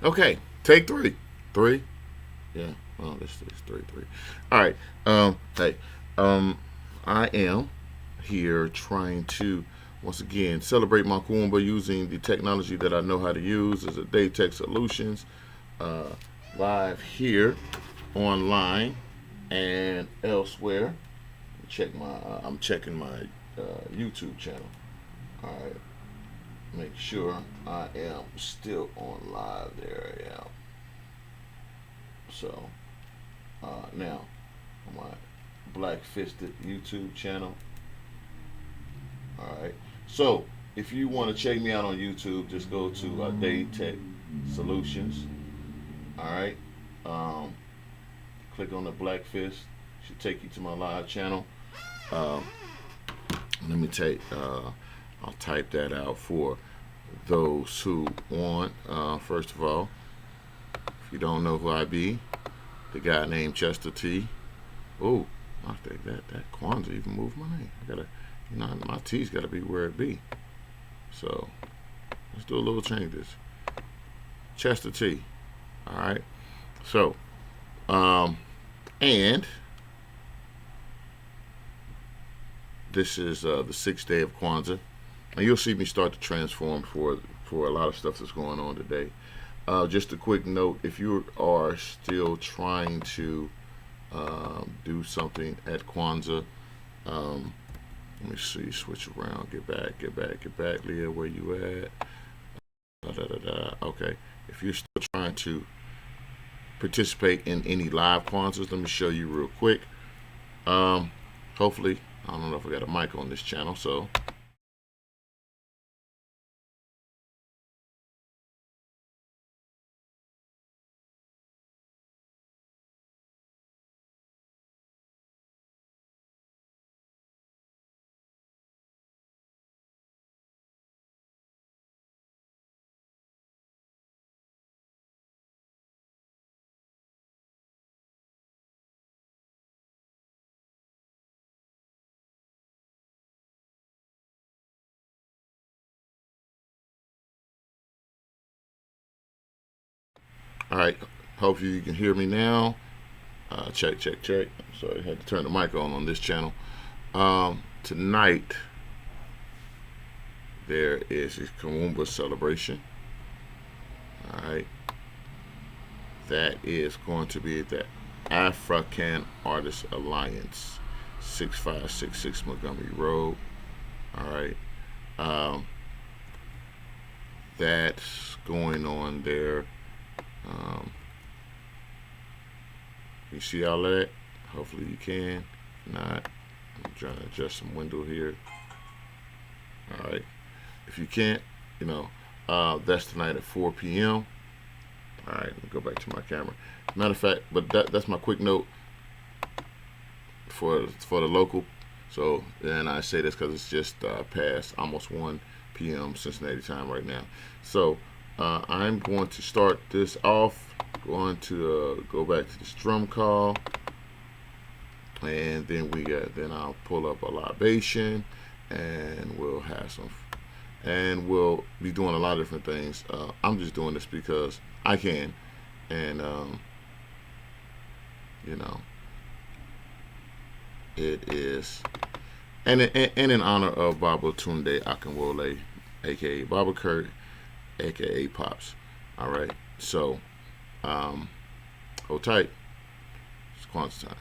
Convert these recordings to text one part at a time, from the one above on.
Okay, take three. Three. Yeah. Oh, this is three, three. All right. Hey. Um, I am here trying to once again celebrate my Kwanzaa using the technology that I know how to use as a Day Tech Solutions. Uh, Live here online and elsewhere. Check my. I'm checking my YouTube channel. All right. Make sure I am still on live. There I am. So now on my Black Fisted YouTube channel. All right. So if you want to check me out on YouTube, just go to Day Tech Solutions. All right. Um, Click on the Black Fist. Should take you to my live channel. Um, Let me take. I'll type that out for those who want. First of all, if you don't know who I be, the guy named Chester T. Oh, I think that Kwanzaa even moved my name. I gotta, my T's gotta be where it be. So let's do a little changes. Chester T. All right. So, and this is the 6th day of Kwanzaa, and you'll see me start to transform for a lot of stuff that's going on today. Just a quick note: if you are still trying to do something at Kwanzaa, let me see, switch around, get back, Leah, where you at? Okay, if you're still trying to participate in any live Kwanzaas, let me show you real quick. Hopefully, I don't know if I got a mic on this channel, so. All right, hopefully you can hear me now. Check. Sorry, I had to turn the mic on this channel. Tonight, there is a Kwanzaa celebration. All right, that is going to be the African Artists Alliance, 6566 Montgomery Road. All right, that's going on there. You see all that? Hopefully you can. If not, I'm trying to adjust some window here. All right. If you can't, that's tonight at 4 p.m. All right, let me go back to my camera. Matter of fact, but that's my quick note for the local. So, and I say this because it's just past almost 1 p.m. Cincinnati time right now. So, I'm going to start this off. Going to go back to this drum call, and then I'll pull up a libation, and we'll have some, and we'll be doing a lot of different things. I'm just doing this because I can, and it is, and in honor of Baba Tunde Akinwole, aka Baba Kurt, aka Pops. All right, so. Hold tight. It's Kwanzaa time.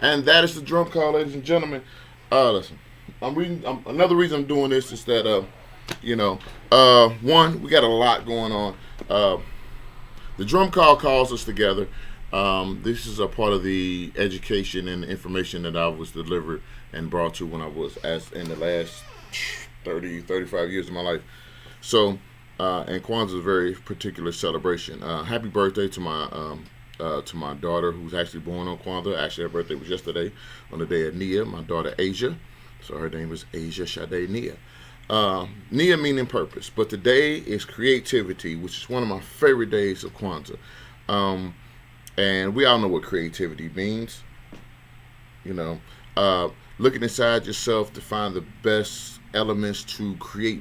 And that is the drum call, ladies and gentlemen. Listen, I'm reading. Another reason I'm doing this is that, you know, one, we got a lot going on. The drum call calls us together. This is a part of the education and information that I was delivered and brought to when I was as in the last 35 years of my life. So, and Kwanzaa is a very particular celebration. Happy birthday to my daughter who's actually born on Kwanzaa. Actually, her birthday was yesterday on the day of Nia, my daughter Asia. So her name is Asia Sade Nia. Nia meaning purpose, but today is creativity, which is one of my favorite days of Kwanzaa. And we all know what creativity means. You know, looking inside yourself to find the best elements to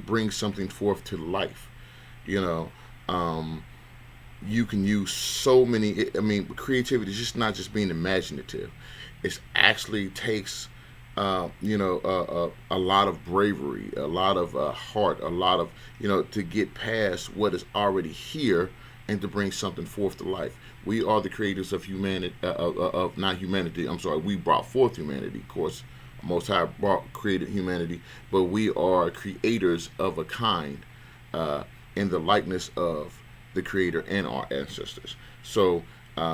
bring something forth to life. You know, you can use so many. I mean, creativity is just not just being imaginative. It actually takes a lot of bravery, a lot of heart, a lot of, to get past what is already here and to bring something forth to life. We are the creators of humanity, not humanity, I'm sorry, we brought forth humanity. Of course, Most High created humanity, but we are creators of a kind in the likeness of the Creator and our ancestors. So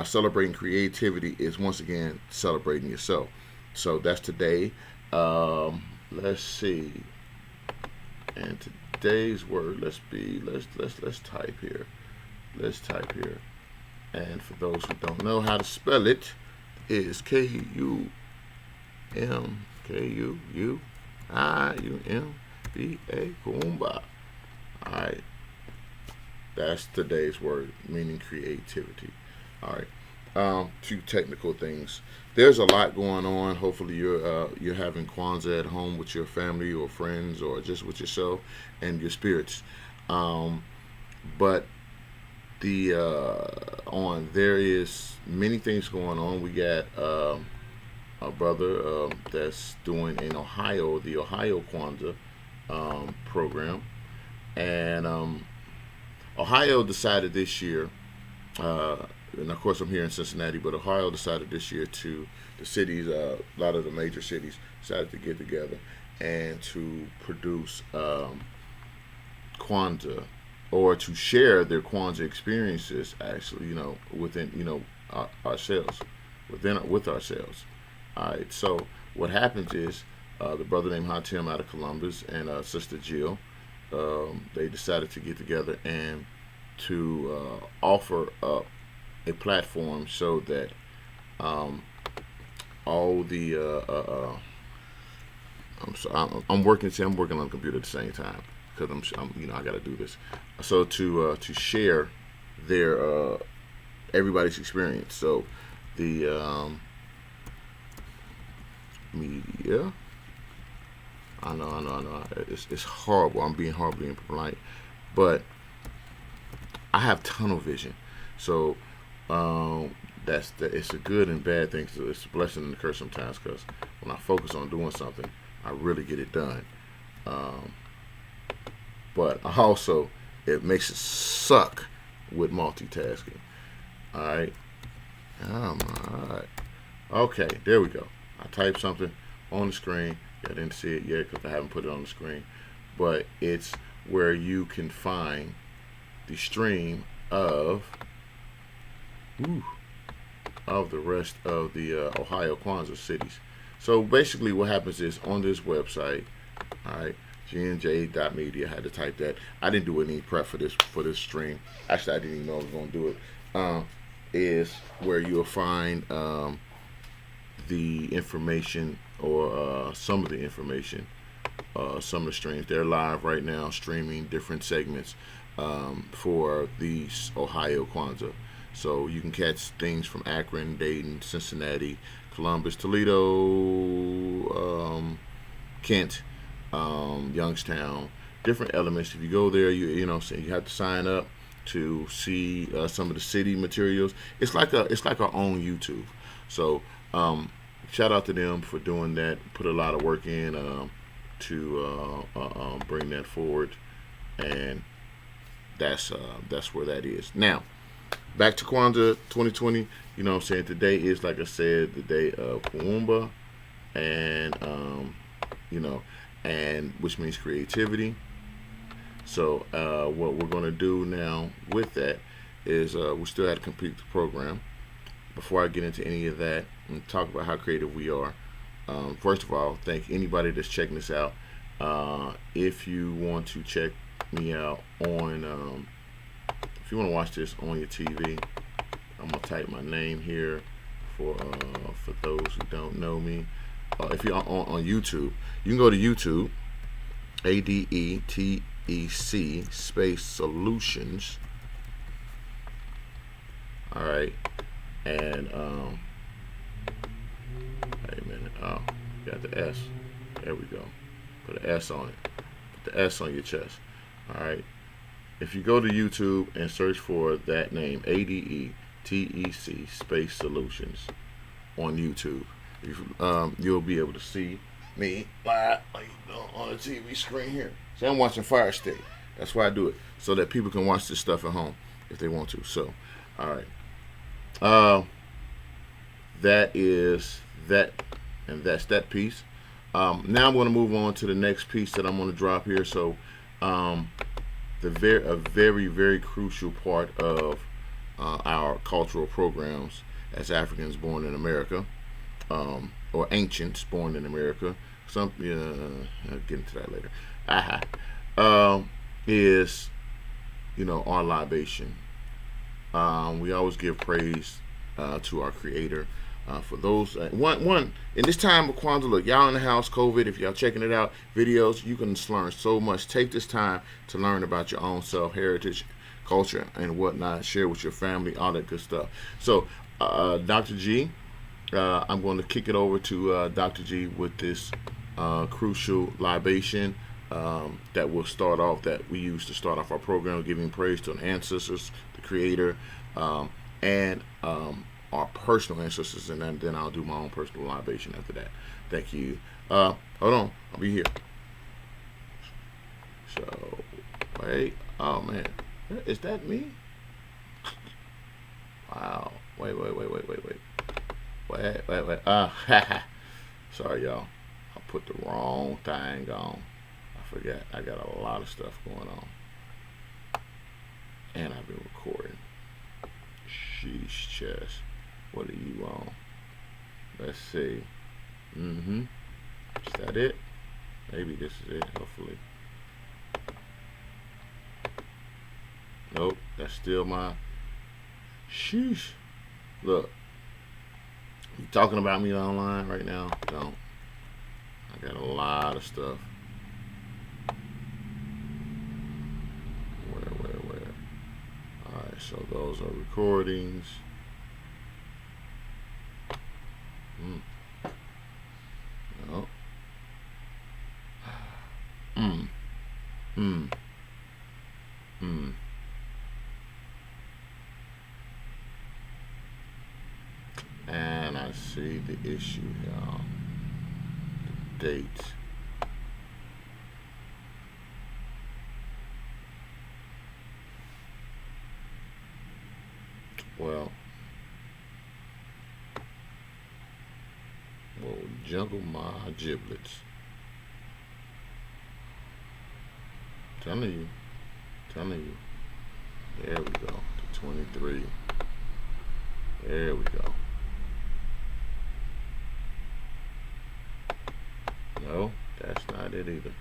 celebrating creativity is once again celebrating yourself. So that's today. Let's see. And today's word, let's type here. Let's type here. And for those who don't know how to spell it, is KUMKUUIUMBA. Kuumba. Alright. That's today's word, meaning creativity. Alright. Few technical things. There's a lot going on. Hopefully you're having Kwanzaa at home with your family or friends or just with yourself and your spirits. But there is many things going on. We got a brother that's doing in Ohio, the Ohio Kwanzaa program, and Ohio decided this year, and of course I'm here in Cincinnati, but Ohio decided this year the cities, a lot of the major cities decided to get together and to produce Kwanzaa, or to share their Kwanzaa experiences, actually, within, ourselves, with ourselves. All right. So what happens is the brother named Hatim out of Columbus and Sister Jill, they decided to get together and to offer up a platform so that all the I'm working on the computer at the same time because I got to do this. So to share their everybody's experience. So the media. I know. It's horrible. I'm being horribly impolite, but I have tunnel vision. So it's a good and bad thing. So it's a blessing and a curse sometimes, because when I focus on doing something, I really get it done. But also, it makes it suck with multitasking. All right. All right. Okay, there we go. I typed something on the screen. I didn't see it yet because I haven't put it on the screen. But it's where you can find the stream of the rest of the Ohio Kwanzaa cities. So basically what happens is on this website, all right, gnj.media, I had to type that. I didn't do any prep for this stream. Actually, I didn't even know I was going to do it. Is where you'll find the information, or some of the information, some of the streams. They're live right now, streaming different segments for the Ohio Kwanzaa. So you can catch things from Akron, Dayton, Cincinnati, Columbus, Toledo, Kent, Youngstown, different elements. If you go there, you have to sign up to see some of the city materials. It's like our own YouTube. So shout out to them for doing that. Put a lot of work in to bring that forward, and that's where that is. Now, back to Kwanzaa 2020. You know what I'm saying? Today is, like I said, the day of Kwanzaa, and you know, and which means creativity. So what we're gonna do now with that is we still have to complete the program. Before I get into any of that and talk about how creative we are, first of all, thank anybody that's checking this out. If you want to check me out on, if you want to watch this on your TV, I'm gonna type my name here for those who don't know me. If you're on YouTube, you can go to YouTube, ADETEC space solutions. All right, and wait a minute. Oh, got the S. There we go. Put an S on it. Put the S on your chest. All right. If you go to YouTube and search for that name, ADETEC space solutions on YouTube, you'll be able to see me live on the TV screen here. See, I'm watching Fire Stick. That's why I do it, so that people can watch this stuff at home if they want to. So, all right. That is that, and that's that piece. Now I'm going to move on to the next piece that I'm going to drop here. So, a very, very crucial part of our cultural programs as Africans born in America, or ancients born in America. I'll get into that later. Is, our libation. We always give praise to our Creator. For those, one in this time of Kwanzaa, look, y'all in the house, COVID, if y'all checking it out, videos, you can learn so much. Take this time to learn about your own self, heritage, culture, and whatnot. Share with your family, all that good stuff. So, Dr. G, I'm going to kick it over to Dr. G with this crucial libation that will start off, that we use to start off our program, giving praise to the ancestors, the Creator, and our personal ancestors, and then I'll do my own personal libation after that. Thank you. Hold on, I'll be here. So, wait. Oh man, is that me? Wow. Wait. Sorry, y'all. I put the wrong thing on. I forgot. I got a lot of stuff going on, and I've been recording. Sheesh, chest. What are you on? Let's see. Is that it? Maybe this is it, hopefully. Nope, that's still my... Sheesh. Look. You talking about me online right now? Don't. I got a lot of stuff. Where? Alright, so those are recordings. No. And I see the issue, y'all. The date. Well, juggle my giblets. Telling you. There we go. The 23. There we go. No, that's not it either.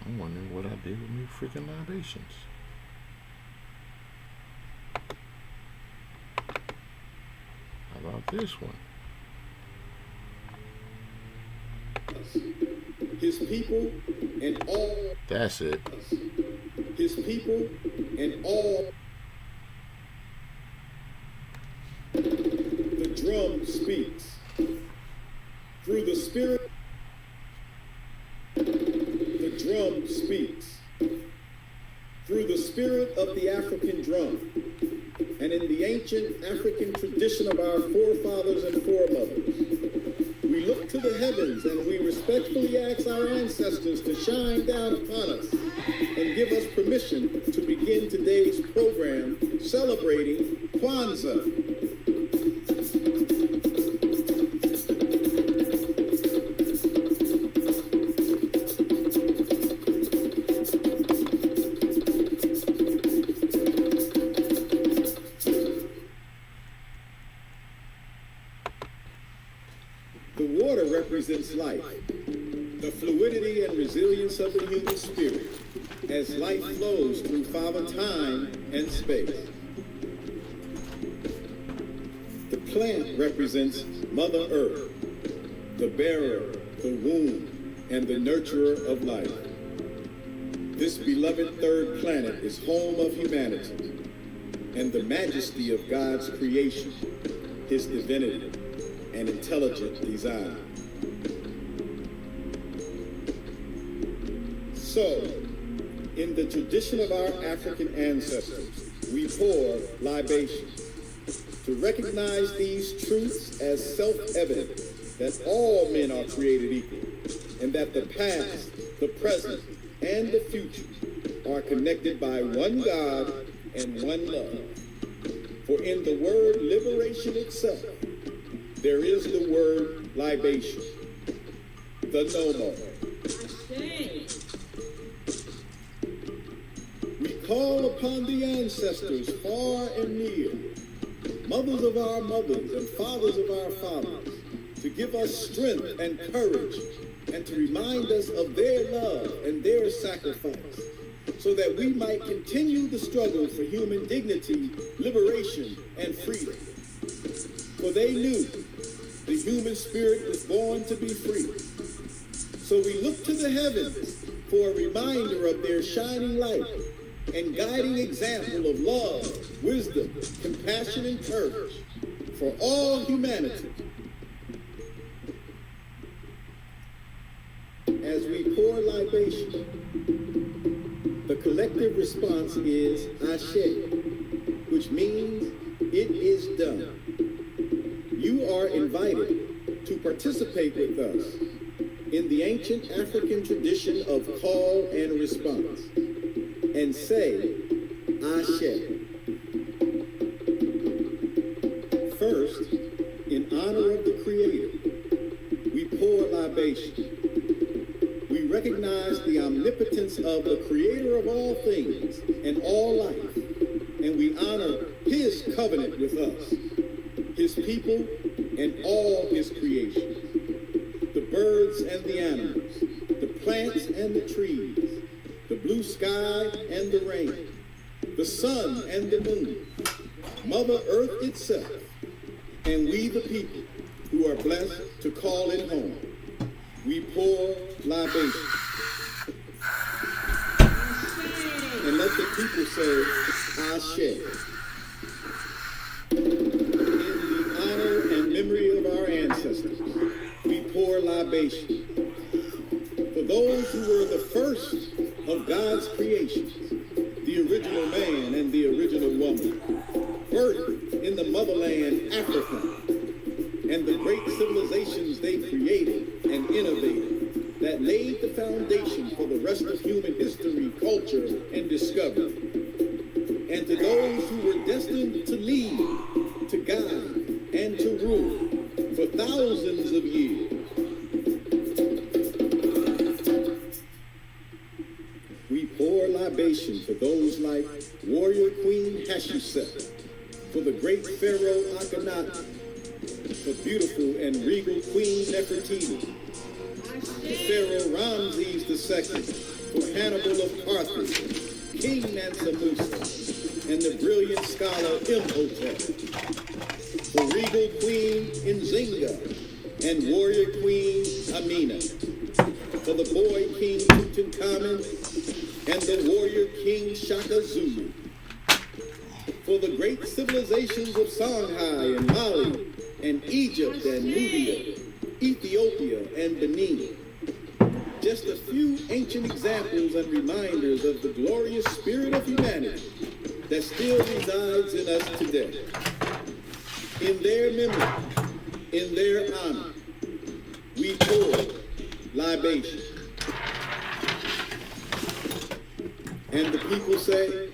I'm wondering what I did with me freaking libations. How about this one? His people and all. That's it. His people and all. The drum speaks through the spirit. The drum speaks through the spirit of the African drum, and in the ancient African tradition of our forefathers and foremothers, we we look to the heavens and we respectfully ask our ancestors to shine down upon us and give us permission to begin today's program celebrating Kwanzaa. The water represents life, the fluidity and resilience of the human spirit as life flows through Father Time and space. The plant represents Mother Earth, the bearer, the womb, and the nurturer of life. This beloved third planet is home of humanity and the majesty of God's creation, His divinity, and intelligent design. So, in the tradition of our African ancestors, we pour libations to recognize these truths as self-evident, that all men are created equal, and that the past, the present, and the future are connected by one God and one love. For in the word liberation itself, there is the word libation, the no-mo. We call upon the ancestors far and near, mothers of our mothers and fathers of our fathers, to give us strength and courage and to remind us of their love and their sacrifice, so that we might continue the struggle for human dignity, liberation, and freedom. For they knew the human spirit was born to be free. So we look to the heavens for a reminder of their shining light and guiding example of love, wisdom, compassion, and courage for all humanity. As we pour libation, the collective response is Ashe, which means it is done. You are invited to participate with us in the ancient African tradition of call and response, and say, Ashe. First, in honor of the Creator, we pour libation. We recognize the omnipotence of the Creator of all things and all life, and we honor His covenant with us, His people, and all His creation, the birds and the animals, the plants and the trees, the blue sky and the rain, the sun and the moon, Mother Earth itself, and we the people who are blessed to call it home. We pour libation. And let the people say, Ashe. Memory of our ancestors, we pour libation. For those who were the first of God's creations, the original man and the original woman, birthed in the motherland Africa, and the great civilizations they created and innovated that laid the foundation for the rest of human history, culture, and discovery. And to those who were destined to lead, to guide, and to rule for thousands of years. We pour libation for those like warrior Queen Hatshepsut, for the great Pharaoh Akhenaten, for beautiful and regal Queen Nefertiti, for Pharaoh Ramses II, for Hannibal of Carthage, King Mansa Musa, and the brilliant scholar Imhotep, for regal Queen Nzinga and warrior Queen Amina, for the boy King Tutankhamun and the warrior King Shaka Zulu, for the great civilizations of Songhai and Mali and Egypt and Nubia, Ethiopia and Benin. Just a few ancient examples and reminders of the glorious spirit of humanity that still resides in us today. In their memory, in their honor, We pour libation. And the people say,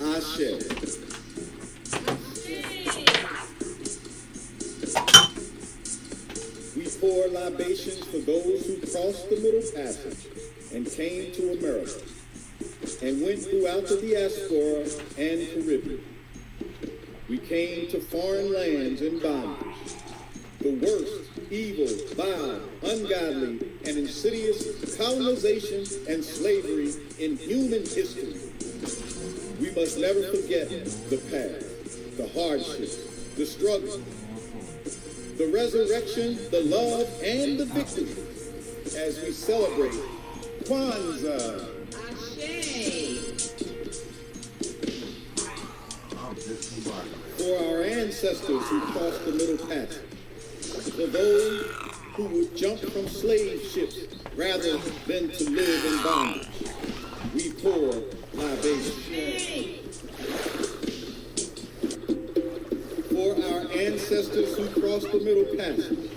Ashe. We pour libations for those who crossed the Middle Passage and came to America and went throughout the diaspora and Caribbean. We came to foreign lands in bondage, the worst, evil, vile, ungodly, and insidious colonization and slavery in human history. We must never forget the past, the hardships, the struggle, the resurrection, the love, and the victory as we celebrate Kwanzaa. For our ancestors who crossed the Middle Passage, for those who would jump from slave ships rather than to live in bondage, we pour libation. For our ancestors who crossed the Middle Passage,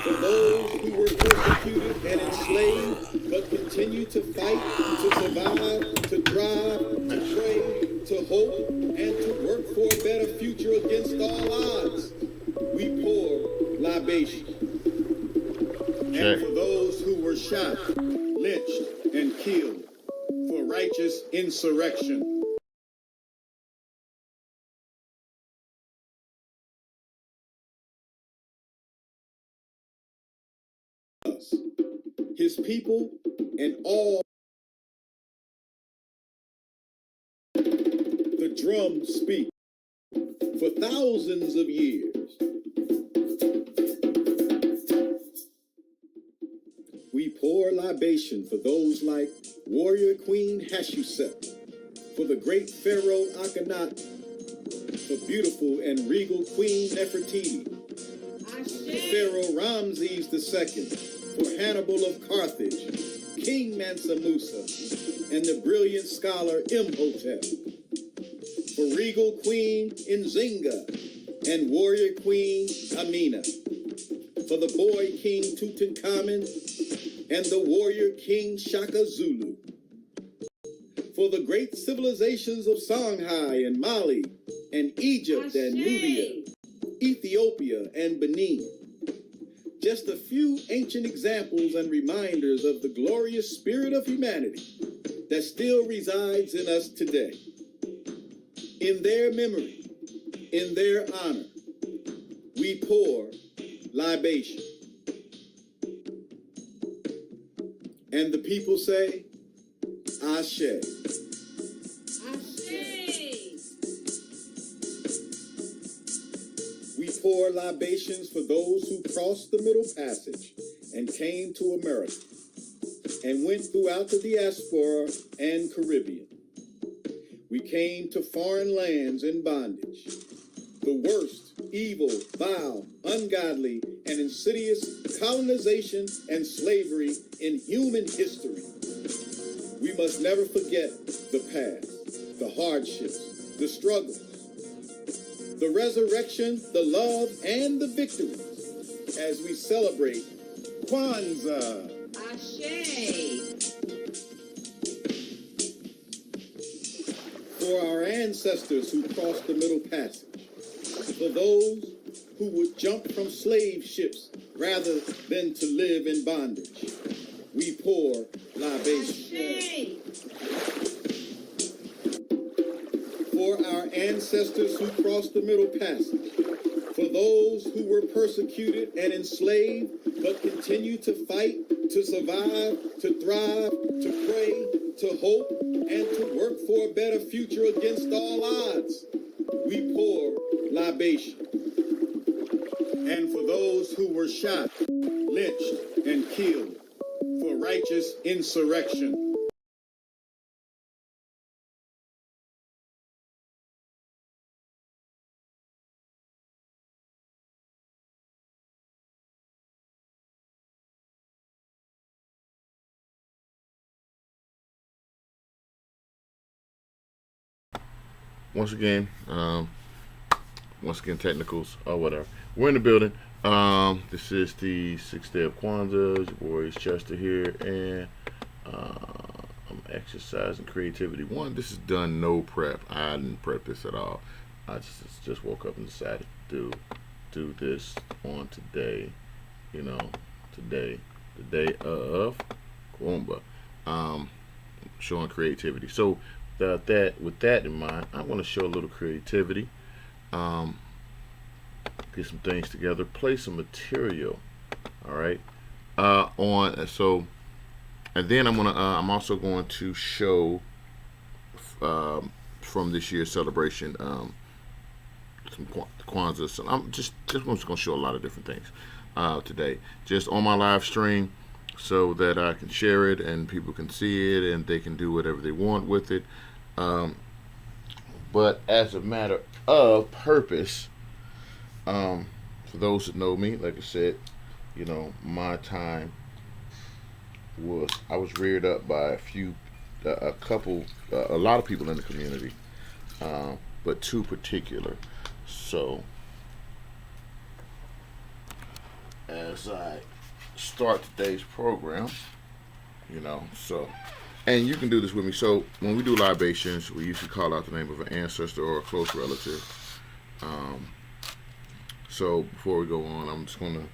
for those who were persecuted and enslaved but continue to fight, to survive, to thrive, to pray, to hope, and to work for a better future against all odds, we pour libation. And for those who were shot, lynched, and killed for righteous insurrection, his people, and all the drums speak for thousands of years. We pour libation for those like warrior queen Hatshepsut, for the great pharaoh Akhenaten, for beautiful and regal queen Nefertiti, for Pharaoh Ramses II, for Hannibal of Carthage, King Mansa Musa, and the brilliant scholar Imhotep, for regal queen Nzinga and warrior queen Amina, for the boy king Tutankhamun and the warrior king Shaka Zulu, for the great civilizations of Songhai and Mali and Egypt and Nubia, Ethiopia and Benin. Just a few ancient examples and reminders of the glorious spirit of humanity that still resides in us today. In their memory, in their honor, we pour libation. And the people say, Ashe. We pour libations for those who crossed the Middle Passage and came to America and went throughout the diaspora and Caribbean. We came to foreign lands in bondage, the worst, evil, vile, ungodly, and insidious colonization and slavery in human history. We must never forget the past, the hardships, the struggles, the resurrection, the love, and the victories as we celebrate Kwanzaa. For our ancestors who crossed the Middle Passage, for those who would jump from slave ships rather than to live in bondage, we pour libation. For our ancestors who crossed the Middle Passage, for those who were persecuted and enslaved but continue to fight, to survive, to thrive, to pray, to hope, and to work for a better future against all odds, we pour libation. And for those who were shot, lynched, and killed for righteous insurrection, once again, technicals or whatever. We're in the building. This is the sixth day of Kwanzaa. Your boy is Chester here, and I'm exercising creativity. One, this is done no prep. I didn't prep this at all. I just woke up and decided to do this on today. You know, today, the day of Kwanzaa. Showing creativity. So with that in mind, I want to show a little creativity. Get some things together, play some material. All right. And then I'm also going to show from this year's celebration some Kwanzaa. So I'm just going to show a lot of different things today, just on my live stream, so that I can share it and people can see it and they can do whatever they want with it. But as a matter of purpose, for those that know me, like I said, you know, my time I was reared up by a lot of people in the community, but two particular. So as I start today's program, you know, and you can do this with me. So when we do libations, we usually call out the name of an ancestor or a close relative. So before we go on, I'm just going to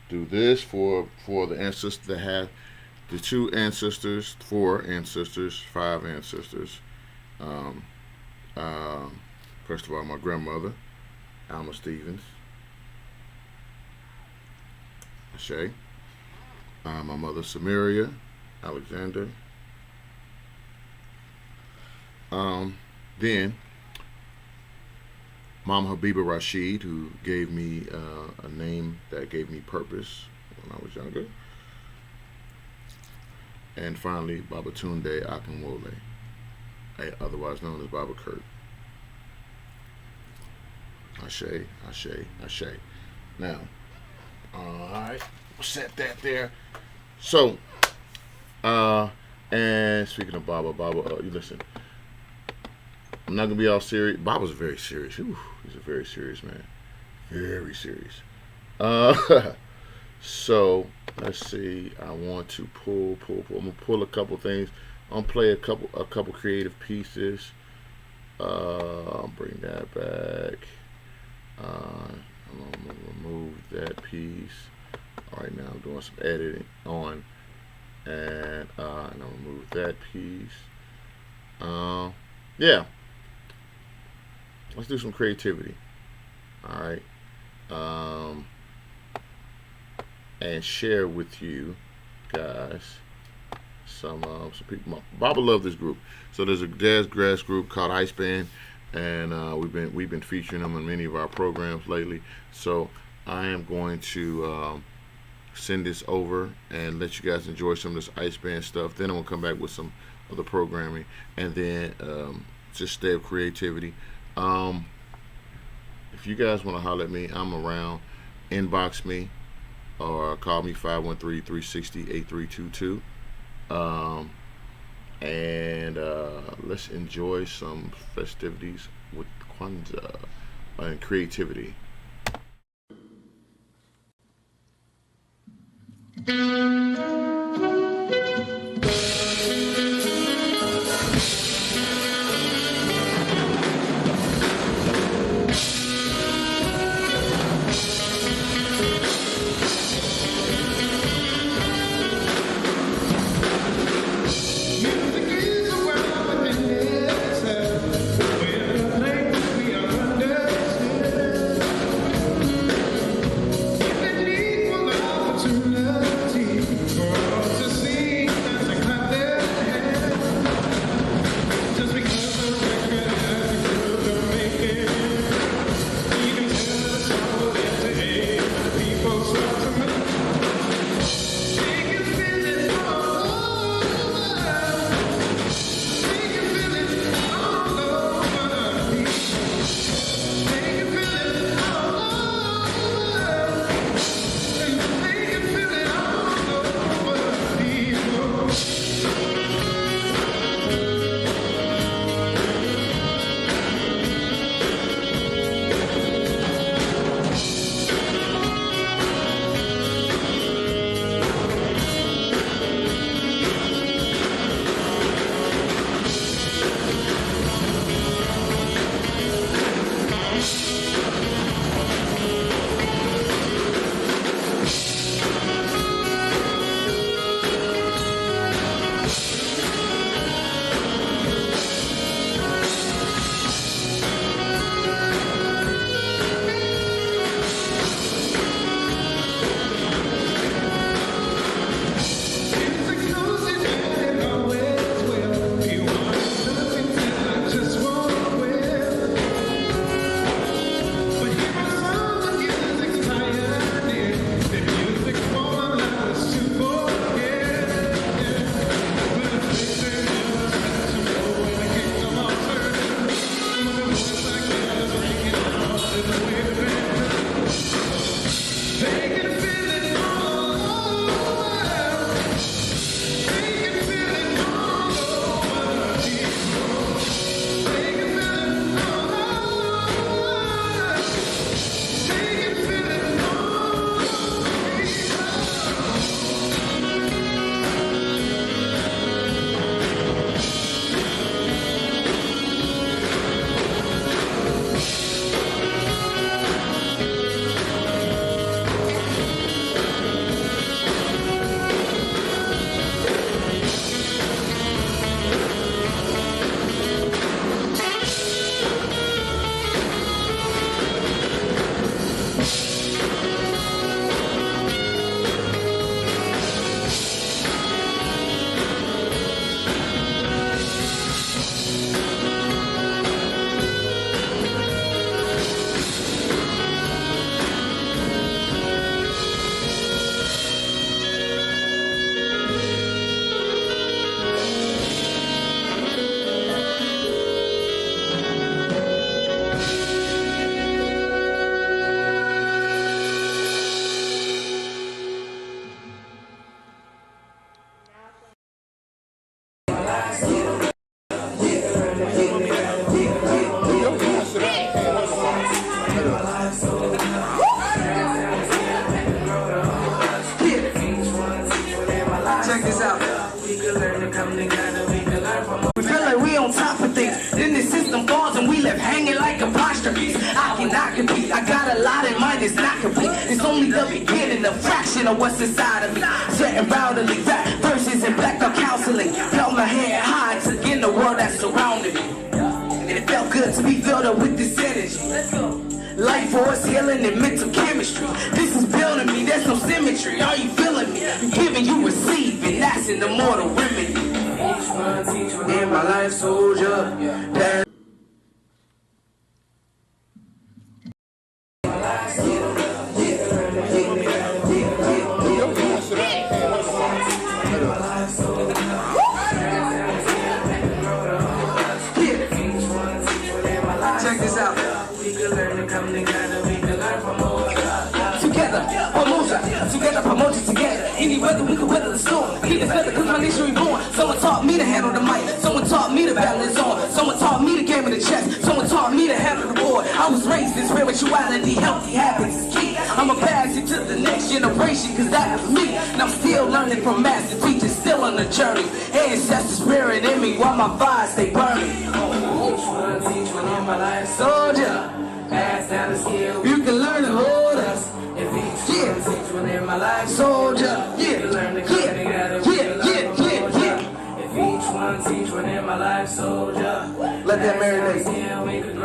do this for the ancestors that have the two ancestors, 4 ancestors, 5 ancestors. First of all, my grandmother, Alma Stevens. Shay. My mother, Samaria Alexander. Then Mama Habiba Rashid, who gave me a name that gave me purpose when I was younger. And finally, Baba Tunde Akinwole, otherwise known as Baba Kurt. Ashe, Ashe, Ashe. Now, alright, set that there. So, and speaking of Baba, you listen, I'm not gonna be all serious. Baba's very serious. Ooh, he's a very serious man. Very serious. So let's see. I want to pull. I'm gonna pull a couple things. I'm gonna play a couple creative pieces. I'll bring that back. I'm gonna remove that piece. All right, now I'm doing some editing on, and I'll remove that piece. Yeah. Let's do some creativity. All right. And share with you guys some people. Baba love this group. So there's a jazz grass group called Ice Band, and we've been featuring them in many of our programs lately. So I am going to send this over and let you guys enjoy some of this Ice Band stuff. Then I'm gonna come back with some other programming, and then just stay of creativity. If you guys want to holler at me, I'm around. Inbox me or call me 513-360-8322. And let's enjoy some festivities with Kwanzaa and creativity. system falls and we left hanging like apostrophes. I cannot compete, I got a lot in mind, it's not complete. It's only the beginning, a fraction of what's inside of me. Setting boundarily, rap verses and black out counseling. Held my head high, took in the world that surrounded me. And it felt good to be filled up with this energy. Let's go. Life force healing and mental chemistry. This is building me, there's no symmetry. Are you feeling me? You giving, you receiving, that's an immortal remedy. Each one teach one in my life, soldier. Check this out. We can learn to come together. We can learn from together, promote it together. Any weather, we can weather the storm. Keep this better cause my nation reborn. Someone taught me to handle the mic. Someone taught me to balance on. Someone taught me the game of the chess. Someone taught me to handle the board. I was raised in spirituality, healthy habits is key. I'ma pass it to the next generation cause that was me. And I'm still learning from master teachers, still on the journey. Ancestor spirit in me while my fire stay burning. Teach one in my life, soldier. Pass down the skill. You can learn to hold us. If each one teach one in my life, soldier. You can learn to come together. If each one teach one in my life, soldier. Let that marinate.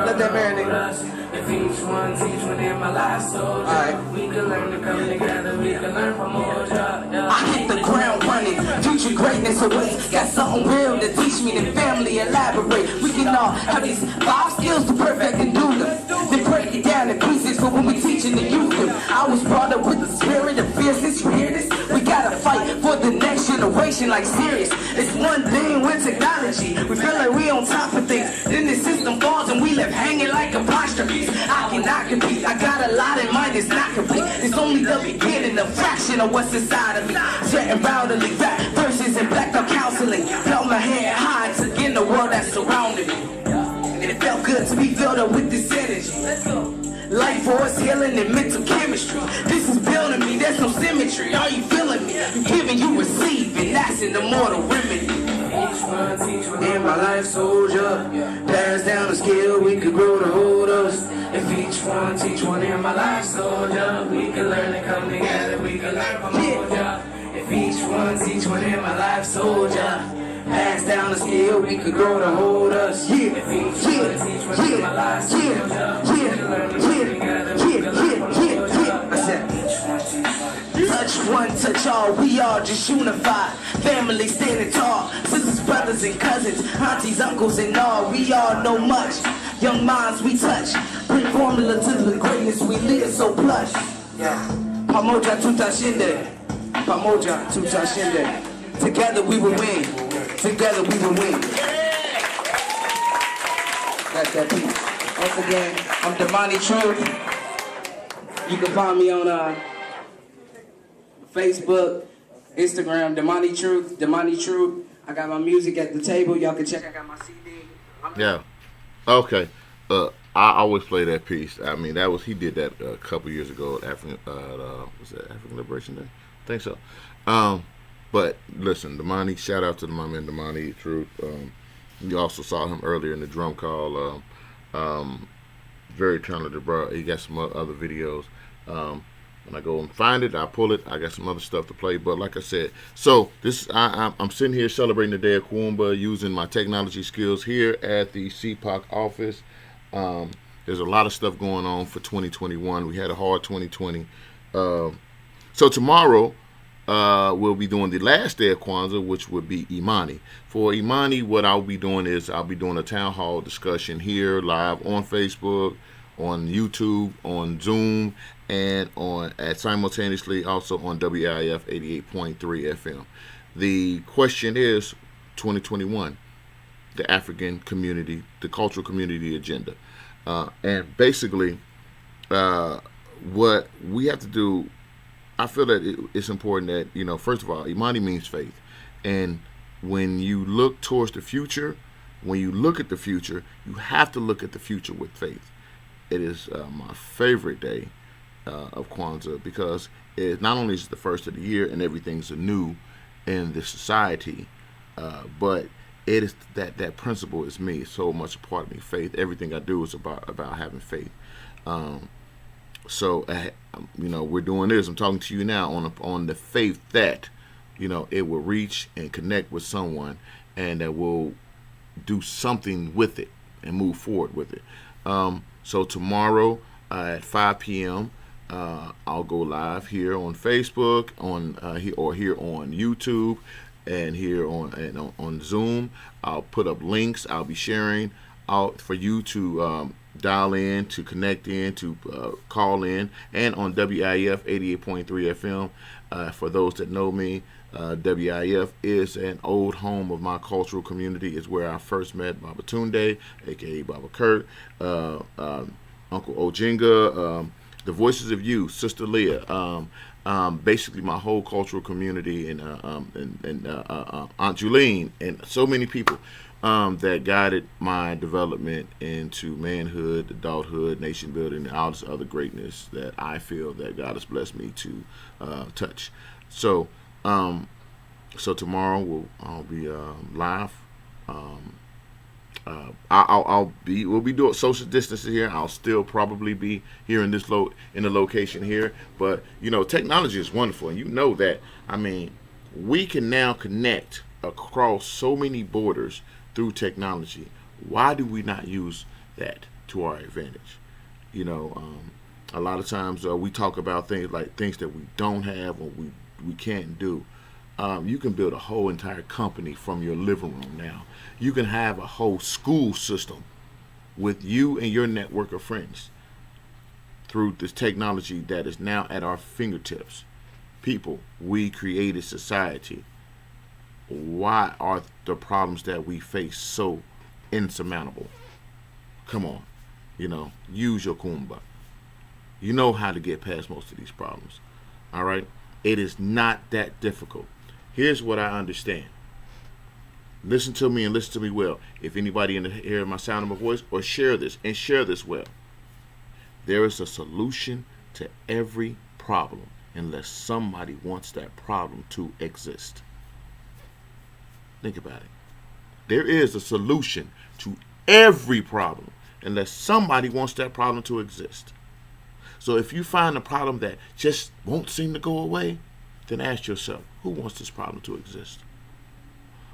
Let that marinate. If each one teach one in my life, soldier. Right. We can learn to come together. We can learn from Moja. I hit the ground running. Future greatness awaits. Got something real to teach me. The family elaborate. We can all have these 5 skills to perfect and do them. Then break it down in pieces for when we teaching the youth. I was brought up with the spirit of fierceness. You hear this? We gotta fight for the next generation like serious. It's one thing with technology. We feel like we on top of things. Then the system falls and we left hanging like apostrophes. I cannot compete. I got a lot in mind, it's not complete. It's only the beginning, a fraction of what's inside of me. Setting boundarily, rap verses and black out counseling. Held my head high, took in the world that surrounded me. And it felt good to be filled up with this energy. Let's go. Life force healing and mental chemistry. This is building me, there's no symmetry. Are you feeling me? You giving, you receiving, that's an immortal remedy. Each one teach one in my life, soldier. Pass down the skill, we could grow to hold us. If each one teach one in my life, soldier. We can learn to come together, we can learn from Moja. If each one teach one in my life, soldier. Pass down the skill, we could grow to hold us. If each one teach one in my life, soldier. We can learn to come together, we can learn from Moja. I said, touch one, touch all, we all just unified. Family standing tall, sisters, brothers, and cousins, aunties, uncles, and all. We all know much. Young minds we touch. Bring formula to the greatness we live so plush. Yeah. Pamoja tutashinde. Pamoja tutashinde. Together we will win. Together we will win. That's that piece. Once again, I'm Damani Truth. You can find me on Facebook, Instagram, Damani Truth, Damani Truth. I got my music at the table. Y'all can check. I got my CD. Yeah. Okay. I always play that piece. I mean, he did that a couple years ago at African Liberation Day? I think so. But listen, Damani, shout out to my man Damani Truth. You also saw him earlier in the drum call. Very talented, bro. He got some other videos. When I go and find it, I pull it. I got some other stuff to play. But like I said, so this I'm sitting here celebrating the day of Kwanzaa using my technology skills here at the CPOC office. There's a lot of stuff going on for 2021. We had a hard 2020. So tomorrow we'll be doing the last day of Kwanzaa, which would be Imani. For Imani, what I'll be doing is I'll be doing a town hall discussion here live on Facebook, on YouTube, on Zoom, and simultaneously also on WIF 88.3 FM. The question is 2021, the African community, the cultural community agenda. And basically, what we have to do, I feel that it's important that, first of all, Imani means faith. And when you look towards the future, when you look at the future, you have to look at the future with faith. It is my favorite day of Kwanzaa because it not only is it the first of the year and everything's anew in the society, but it is that principle is me. It's so much a part of me. Faith. Everything I do is about having faith. So we're doing this. I'm talking to you now on the faith that it will reach and connect with someone, and that will do something with it and move forward with it. So tomorrow at 5 p.m. I'll go live here on Facebook, here on YouTube, and here on Zoom. I'll put up links. I'll be sharing out for you to dial in, to connect in, to call in, and on WIF 88.3 FM. For those that know me, WIF is an old home of my cultural community. It's where I first met Baba Tunde, aka Baba Kurt, Uncle Ojinga, the Voices of You, Sister Leah, basically my whole cultural community, and Aunt Julene, and so many people that guided my development into manhood, adulthood, nation building, and all this other greatness that I feel that God has blessed me to touch. So tomorrow I'll be live. We'll be doing social distancing here. I'll still probably be here in in the location here, but technology is wonderful, and that. I mean, we can now connect across so many borders through technology. Why do we not use that to our advantage? A lot of times we talk about things that we don't have or we can't do. You can build a whole entire company from your living room now. You can have a whole school system with you and your network of friends through this technology that is now at our fingertips. People, we created society. Why are the problems that we face so insurmountable? Come on, use your Kumba. You know how to get past most of these problems. All right? It is not that difficult. Here's what I understand. Listen to me and listen to me well. If anybody in the hear my sound of my voice, or share this well. There is a solution to every problem unless somebody wants that problem to exist. Think about it. There is a solution to every problem unless somebody wants that problem to exist. So if you find a problem that just won't seem to go away, then ask yourself, who wants this problem to exist?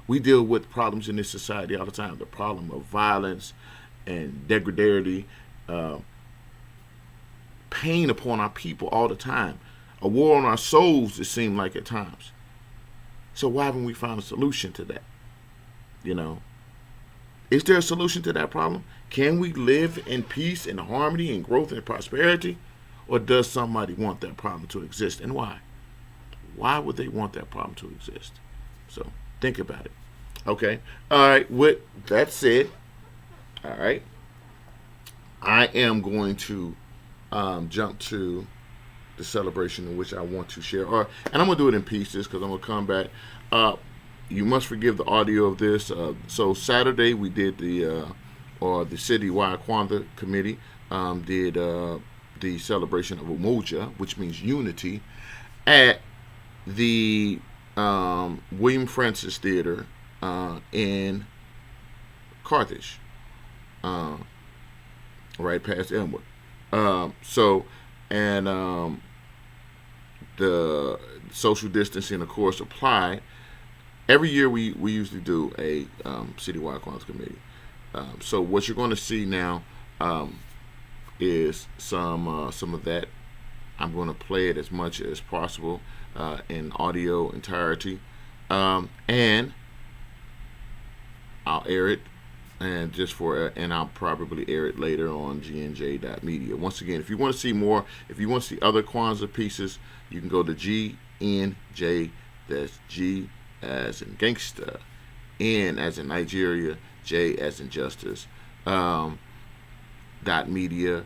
We deal with problems in this society all the time. The problem of violence and degradation, pain upon our people all the time. A war on our souls, it seems like at times. So why haven't we found a solution to that? Is there a solution to that problem? Can we live in peace and harmony and growth and prosperity? Or does somebody want that problem to exist, and why? Why would they want that problem to exist? So think about it. Okay. All right. With that said, all right, I am going to jump to the celebration in which I want to share, and I'm gonna do it in pieces because I'm gonna come back. You must forgive the audio of this. So Saturday we did the citywide Kwanzaa committee did the celebration of Umoja, which means unity, at the William Francis Theater in Carthage, right past Elmwood. The social distancing, of course, apply. Every year we usually do a citywide Kwanzaa committee. So what you're going to see now is some of that. I'm going to play it as much as possible in audio entirety, and I'll air it, and I'll probably air it later on gnj.media. Once again, if you want to see more, if you want to see other Kwanzaa pieces, you can go to GNJ. That's G as in gangsta, N as in Nigeria, J as in justice. .media,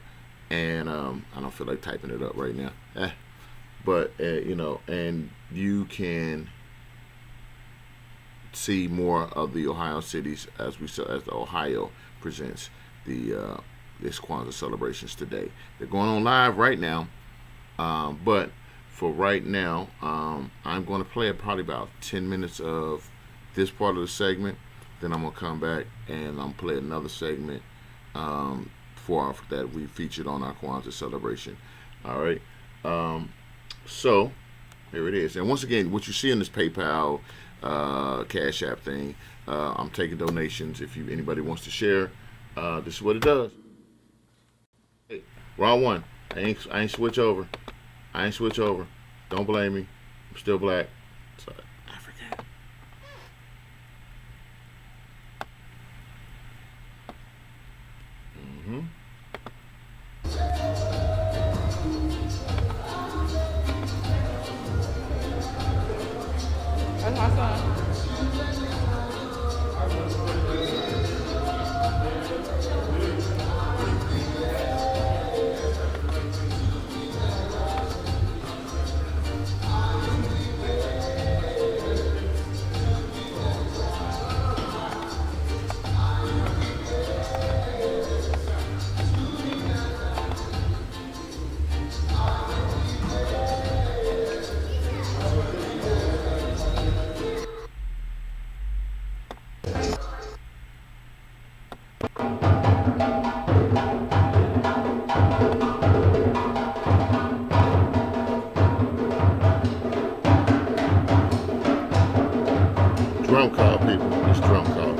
and I don't feel like typing it up right now. But and you can see more of the Ohio cities as the Ohio presents the this Kwanzaa celebrations today. They're going on live right now, but for right now, I'm going to play probably about 10 minutes of this part of the segment, Then I'm gonna come back and I'm gonna play another segment that we featured on our Kwanzaa celebration. All right. So here it is. And once again, what you see in this PayPal, Cash App thing, I'm taking donations. If anybody wants to share, this is what it does. Hey, wrong one. I ain't switch over. Don't blame me. I'm still black. So, African. Mm-hmm. That's my son. Drum call, people. It's drum call.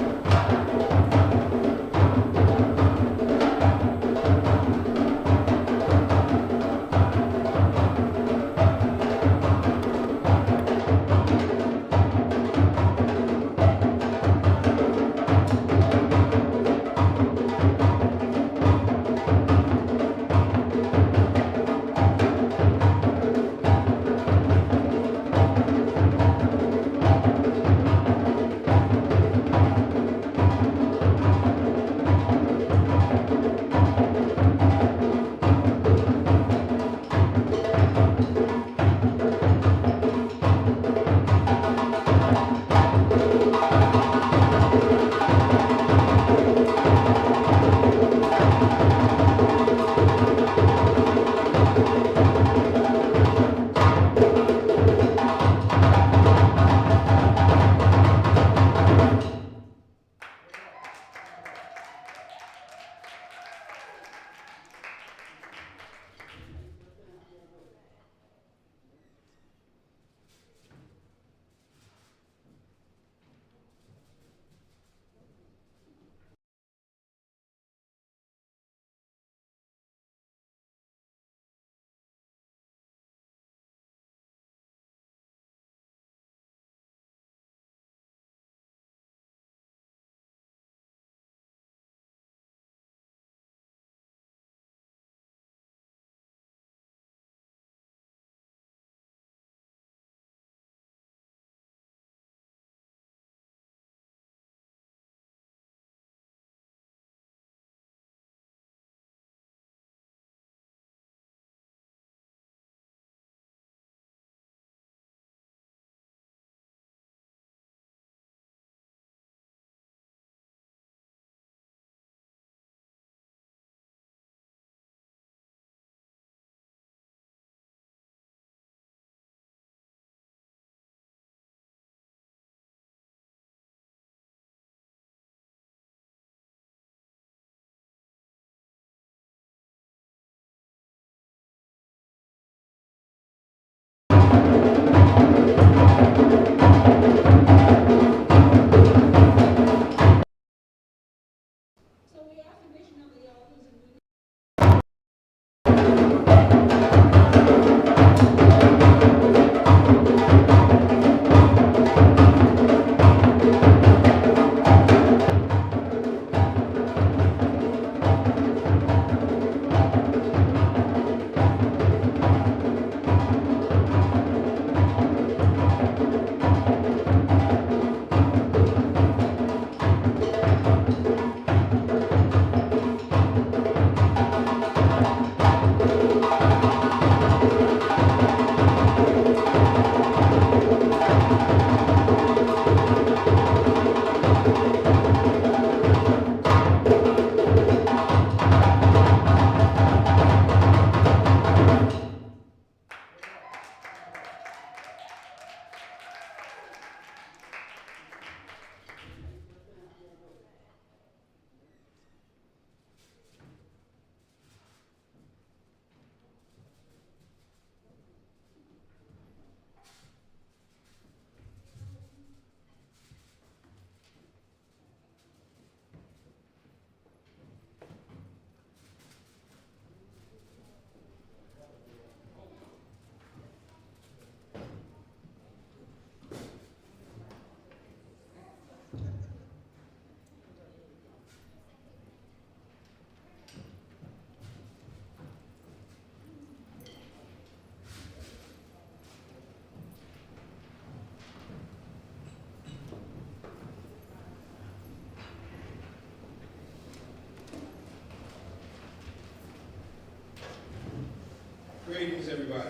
Greetings, everybody.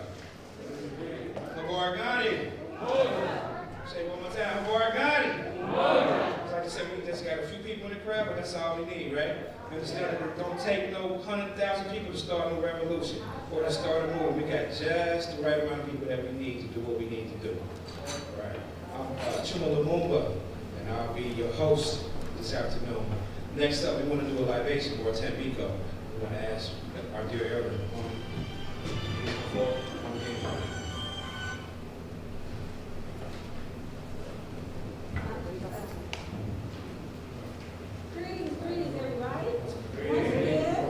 Habargani. Say it one more time. Habargani. It's like I said, we just got a few people in the crowd, but that's all we need, right? You understand that it don't take no 100,000 people to start no revolution or to start a movement. We got just the right amount of people that we need to do what we need to do. Right. I'm Chuma Lumumba, and I'll be your host this afternoon. Next up, we want to do a libation for Tambiko. We want to ask our dear elder Greetings, everybody. Once again,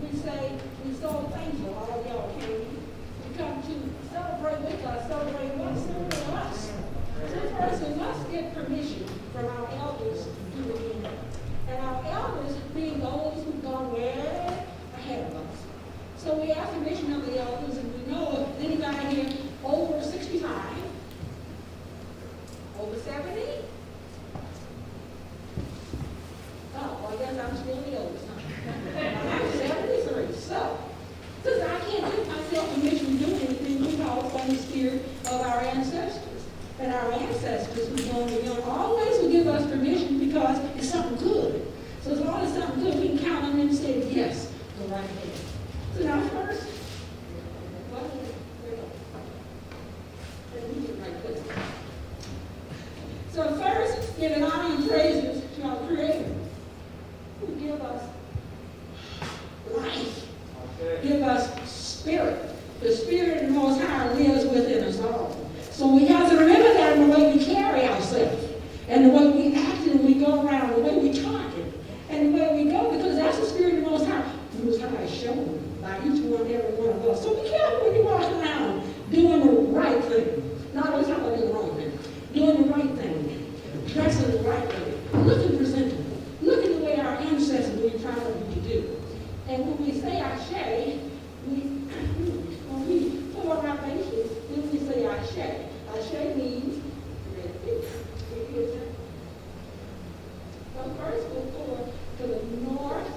we say we're so thankful all of y'all came. We come to celebrate with us, celebrate us. So first, we must get permission from our elders to do it again. And our elders being those who've gone way ahead of us. So we ask permission of the elders, and we know if anybody here over 65, over 70, oh, I guess I'm still the oldest. I'm 73. So, since I can't give myself permission to do anything, we call upon the spirit of our ancestors. And our ancestors who always will give us permission because it's something good. So as long as something good, we can count on them and say, yes, go right ahead. So now first, so first, giving honor and praises to our Creator, who give us life, give us spirit. The Spirit of the Most High lives within us all. So we have to remember that in the way we carry ourselves, and the way we act, and we go around, the way we talk, and the way we go, because that's the Spirit of the Most High. The Most High is shown by each one and every one of us. So be careful when you walk around doing the right thing. Not always talking about the wrong thing. Doing the right thing. Dressing the right way. Looking presentable. Looking the way our ancestors were trying to do. And when we say Ashe, when we put on our faces, then we say Ashe. Ashe means so first we'll go to the north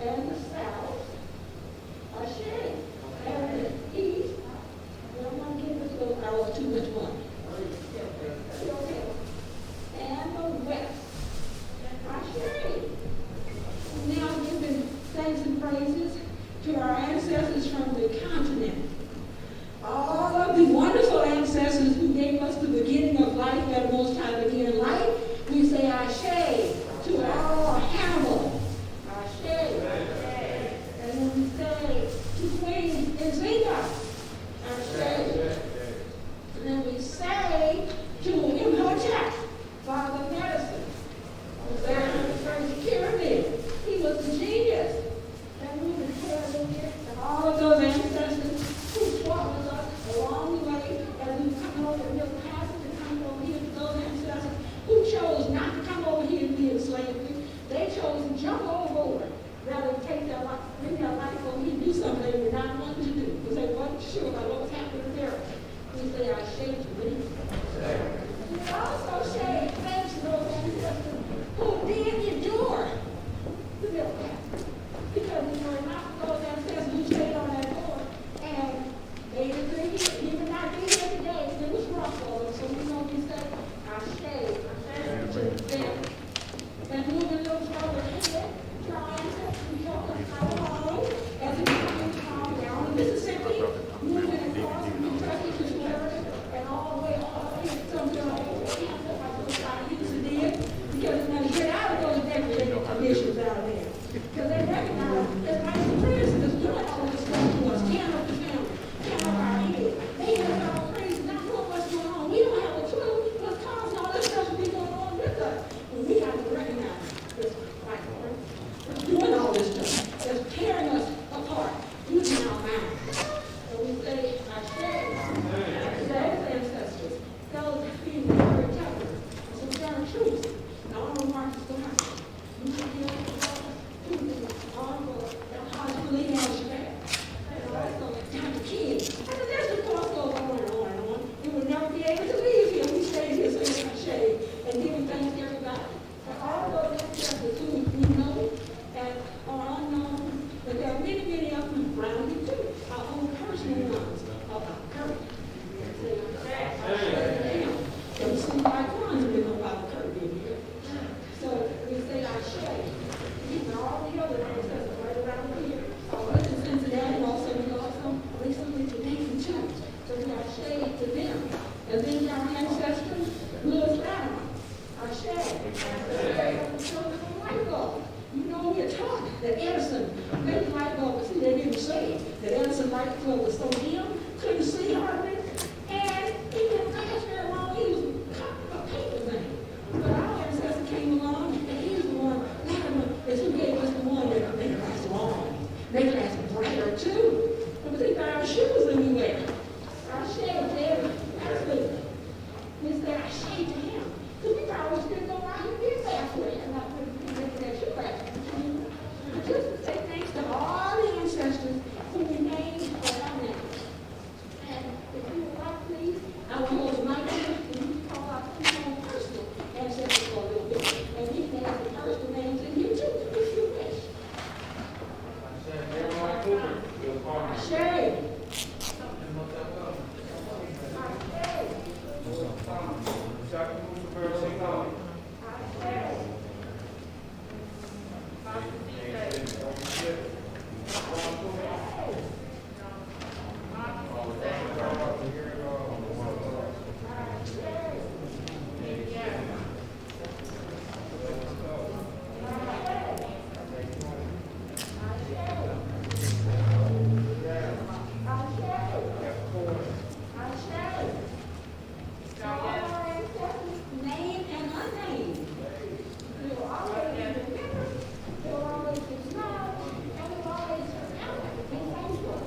and the south. Ashe. And the east. Well, I'm not giving this little hour too much one. Okay. And the west. Ashe. Now giving thanks and praises to our ancestors from the continent. All of the wonderful ancestors who gave us the beginning of life, that Most High began life, we say Ashe to all Hannibal. Ashe. And then we say to Queen Nzinga. Ashe. And then we say to Imhotep, Father Medicine. The first pyramid. He was the genius. And we would tell them to all of those ancestors who fought with us along the way as we come over the passage and come over here to those ancestors who chose not to come over here and be in slavery. They chose to jump overboard rather than take their life, bring their life over here and do something they were not wanting to do because they weren't sure about what was happening there. We say, I shade you, me. We also shade thanks to those ancestors who did endure the middle path. Because we were not those ancestors who stayed on that board and made it through here. Even not be here today, it was rough for them. So we know we say, I shade to them. And moving a little further ahead, trying to show us how long as we come down in Mississippi, moving across Kentucky to Florida, and all the way right foot was so dim, couldn't see hardly. And he didn't last very long. He was a paper thing. But our ancestor came along, and he was the one, is who gave us the one that made us long. Made us brighter, too. But think about our shoes that we wear. Our shades, there, absolutely. He said, I shaved to him. Because we always couldn't go around and get barefoot. And not making that shoe back. Just to say thanks to all the ancestors who remained for our name. And if you would like, please, I will hold the microphone and you can call out your own personal ancestors for a little bit. And you can have the personal names in here too, if you wish. Shay. Name and unnamed. We will always remember, we will always acknowledge, and we will always be thankful.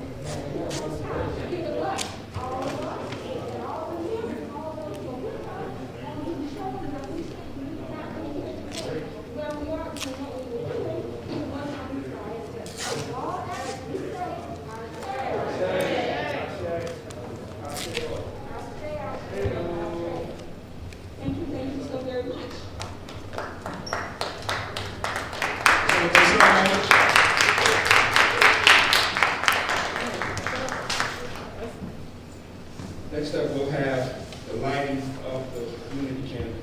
Give it luck, all of us, and all the members, all those who are with us, and we show them that we should not be here today. Where we are, and what we were doing, we must not be trying. All that we say, our Thank you so very much. Next up, we'll have the lighting of the unity candle.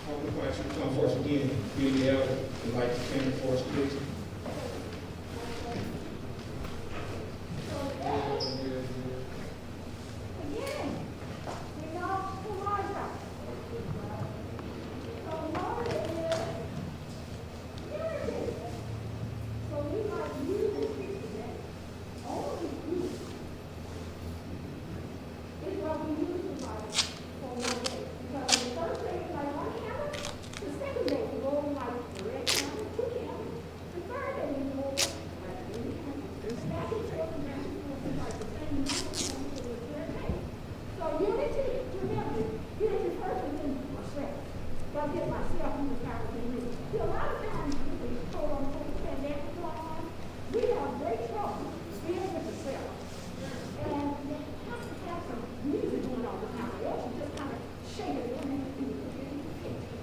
I would invite you to come for us again, being the elder, and light the candle for us, please. Again, we know who are you. So Lord is unity. So we might use it only you. It's what we use it like for one day. Because the first day is like one candle, the second day we go like the red candle, two candles. The third day we go like three candles. Back and forth and back and forth is like the same number of candles for the third day. So unity, remember, unity first and then myself. Don't get myself in the power of me. See, a lot of times with these quote-unquote pandemic going on, we have great trouble dealing with the self. And you have to have some music going on the time. Or else you just kind of shake it.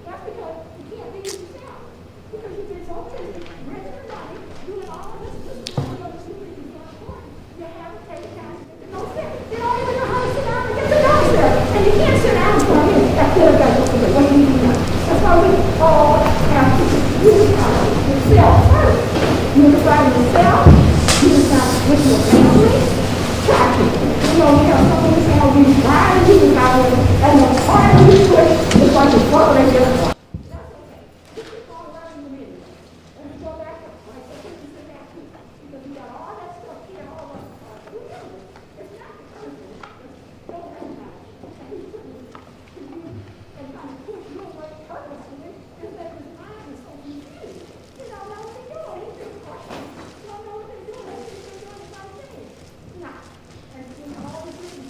That's because you can't be yourself. Because you've been so busy, raising your money, doing all of this, just all of this music is not important. You have to take time. No sit. You don't even know how to sit down and get the notes there. And you can't sit down for a minute. That's it. What do you do? That's why we all have to unify yourself first. Unify yourself. Unify with your family. Practice. You know, we have some of us how we try to unify them, and the harder we push, it's like the further they get apart. That's okay. We keep on learning the minute. And we go back up. Like, okay, we sit back too. Because we got all that stuff here, all of us. Remember, it's not the person. It's don't recognize it. And he's putting it to you and kind of push your way purposefully instead of his mind is so confused. You don't know what they're doing. He's just questioning. You don't know what they're doing. They think they're doing the right thing. No. And you know, all the different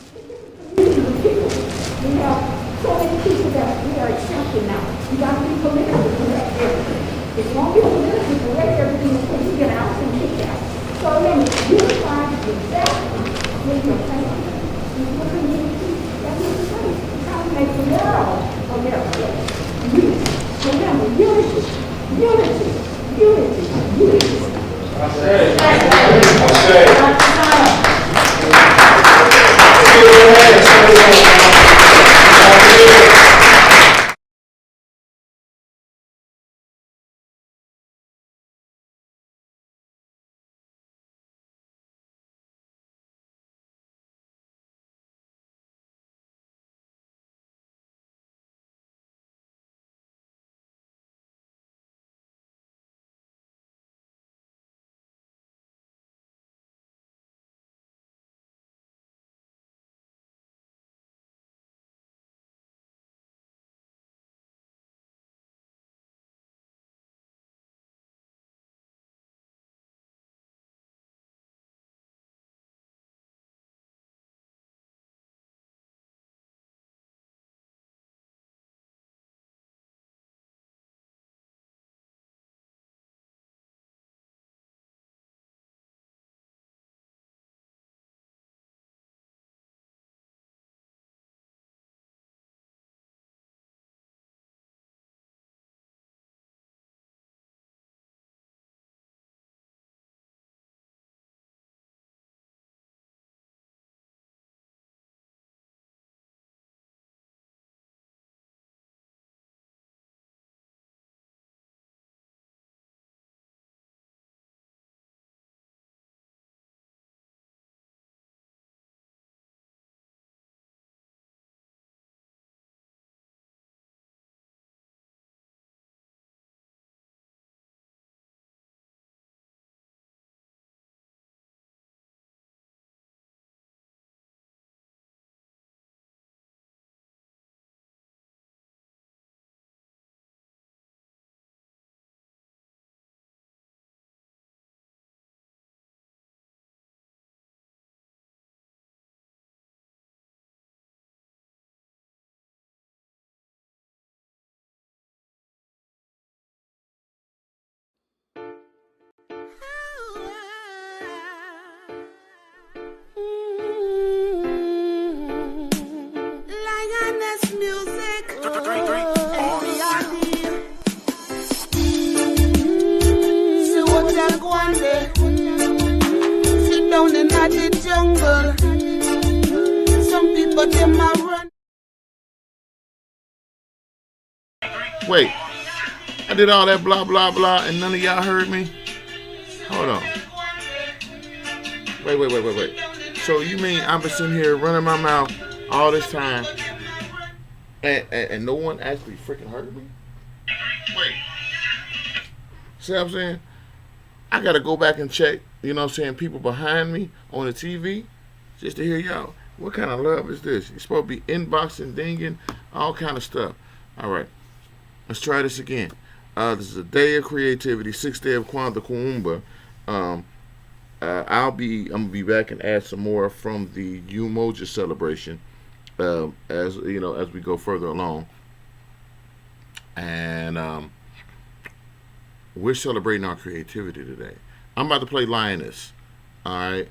communities of people. We have so many people that we are accepting now. You got to be politically correct everything. If you won't be politically correct everything, until you get out and kick out. So remember, unify yourself with your family, with your community, and with your faith. How to make the world a better place. Remember, unity, unity, unity, unity. I say. a go on there? Sit down in the jungle. Some people them a run. Wait, I did all that blah blah blah and none of y'all heard me? Hold on. Wait. So you mean I've been sitting here running my mouth all this time and no one actually freaking heard me? Wait. See what I'm saying? I gotta go back and check, you know what I'm saying, people behind me on the TV just to hear y'all. What kind of love is this? You're supposed to be inboxing, dinging, all kind of stuff. All right. Let's try this again. This is a day of creativity, 6th day of Kwanzaa. I'm gonna be back and add some more from the Umoja celebration as you know, as we go further along. And we're celebrating our creativity today. I'm about to play Lioness. All right.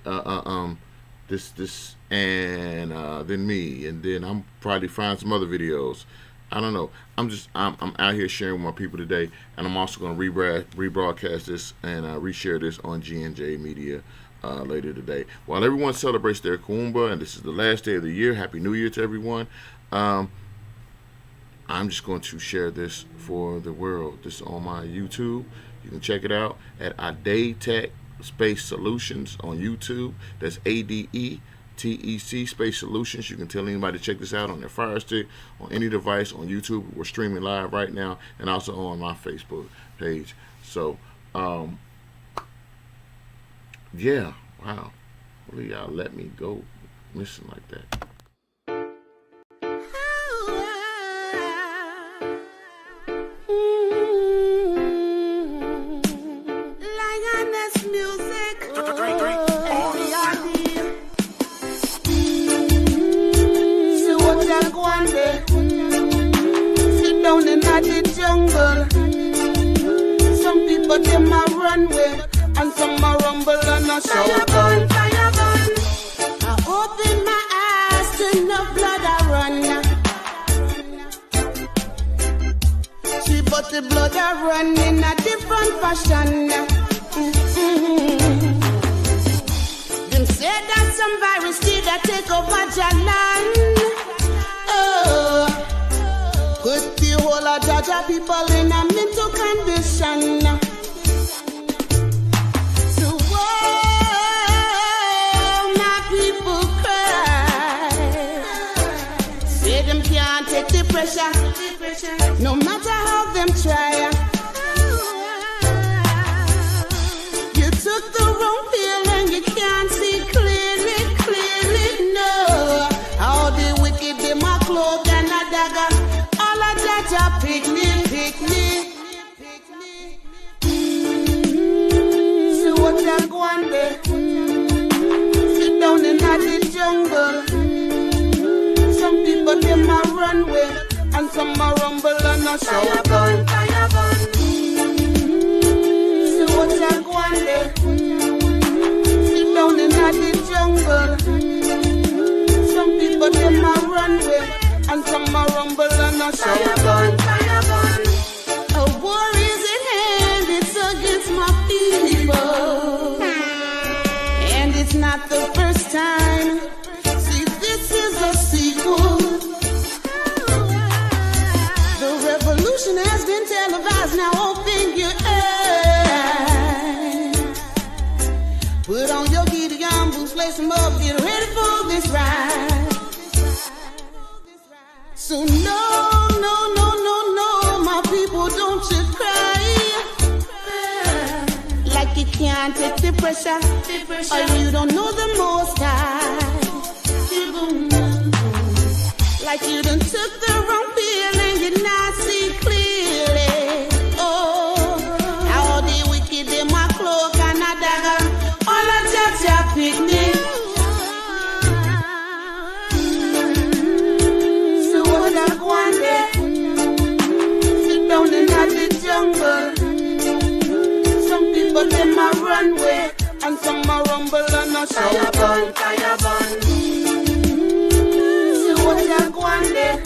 This and then me, and then I'm probably find some other videos. I don't know. I'm out here sharing with my people today, and I'm also going to rebroadcast this and reshare this on G&J Media later today. While everyone celebrates their Kwanzaa, and this is the last day of the year, Happy New Year to everyone. I'm just going to share this for the world. This is on my YouTube. You can check it out at Adetech Space Solutions on YouTube. That's ADETEC Space Solutions. You can tell anybody to check this out on their Fire Stick, on any device, on YouTube. We're streaming live right now, and also on my Facebook page. So, yeah, wow. Will y'all let me go missing like that? Sit down in the jungle. Some people them a run with, and some a rumble and a shout. Fire burn. I open my eyes to no blood a run. See, but the blood a run in a different fashion. Them say that some virus did a take over Jalan. Put the whole of Jaja people in a mental condition. So my people cry. Say them can't take the pressure, no matter how them try. You took the wrong pill and you can't see clearly, no. All the wicked them a cloak and a dagger. All a Jaja pick me. So what you go on there? Sit down in the jungle. Some people them a run with, and some a rumble and a shout. Fire burn. So what you go on there? Sit down in the jungle. Some people them a run with, and some a rumble and a shout. Fire burn. A war is at hand, it's against my people, and it's not the first time. See, this is a sequel. The revolution has been televised, now open your eyes. Put on your Gideon boots, lace them up, get ready for this ride. So no, my people, don't you cry. Like you can't take the pressure, or you don't know the Most High. Like you done took the wrong pill and you not see clearly. Oh, how the wicked them a cloak and a dagger. All a Jaja picnic. Down in the jungle, some people them a run way, and some a rumble and a shout. Fire burn. So what you go on there?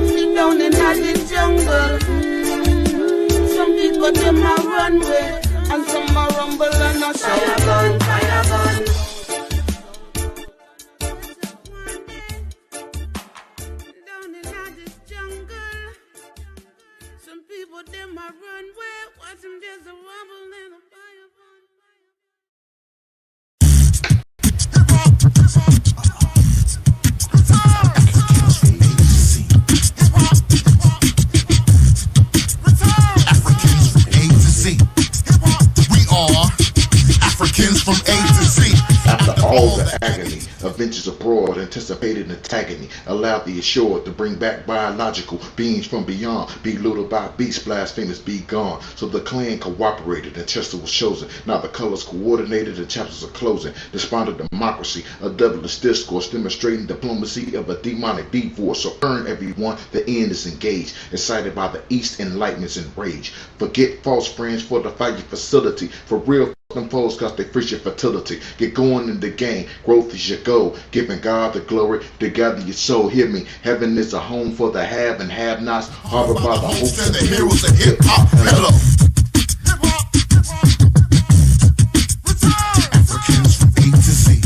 Sit down in the jungle, some people them a run way, and some Fire gun, fire gun. Down in this jungle, some people them might run where watch them just a rumble and a fire gun. Africans from A to Z. We are Africans from A to Z. After all the agony, adventures abroad, anticipated antagony, allowed the assured to bring back biological beings from beyond, be little by beast, blasphemous be gone. So the clan cooperated and Chester was chosen. Now the colors coordinated and chapters are closing. Despondent democracy, a devilish discourse demonstrating diplomacy of a demonic divorce. So earn everyone, the end is engaged, excited by the east enlightenment's and rage. Forget false friends, fortify your facility, for real them foes cause they preach your fertility. Get going in the game, growth is your goal, giving God the glory to gather your soul. Hear me, heaven is a home for the have and have nots, harbored by the hopes and the heroes of hip hop. Hello. Africans from A to Z.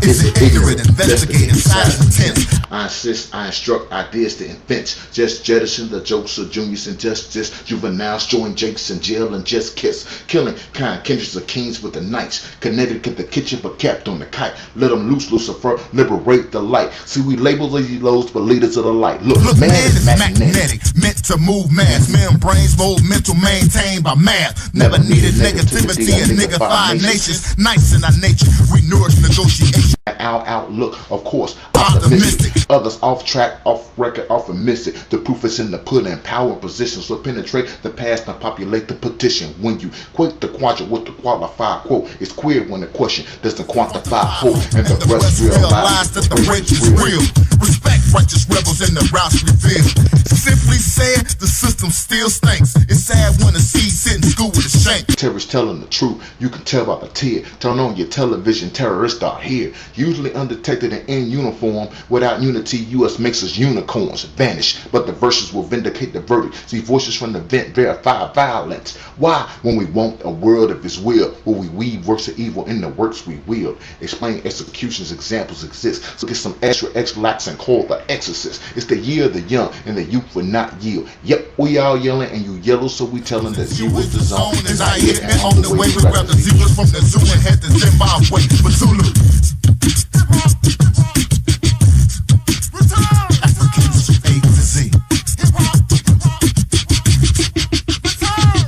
Is it ignorant? Investigate inside the tent. I insist, I instruct ideas to invent. Just jettison the jokes of juniors and justice. Juveniles join Jakes in jail and just kiss. Killing kind kindreds of kings with the knights. Connecticut the kitchen but capped on the kite. Let them loose, Lucifer, liberate the light. See, we label lazy lows but leaders of the light. Look man is magnetic, meant to move mass. Membranes mold mental, maintained by math. Never needed negativity and niggified nations. Nice in our nature, we nourish negotiation. Our outlook, of course, optimistic. Others off track, off record, often miss it. The proof is in the pudding. Power and position, so penetrate the past and populate the petition. When you quake the quadrant with the qualified quote, it's queer when the question doesn't quantify hope, and the rest realize that the rage is real. Respect righteous rebels in the routes revealed. Simply said, the system still stinks. It's sad when a seed sit in school with a shank. Terrorists telling the truth, you can tell by the tear. Turn on your television, terrorists are here. Usually undetected and in uniform. Without unity, U.S. makes us unicorns. Vanish, but the verses will vindicate the verdict. See voices from the vent verify violence. Why? When we want a world of His will, will we weave works of evil in the works we wield? Explain executions, examples exist. So get some extra X-lax and call the exorcist. It's the year of the young, and the youth will not yield. Yep, we all yelling, and you yellow, so we telling that you is the zone. As I hit me on the way, we grabbed the zebras from the zoo and head to Zimbabwe for Zulu. Africans from A to Z.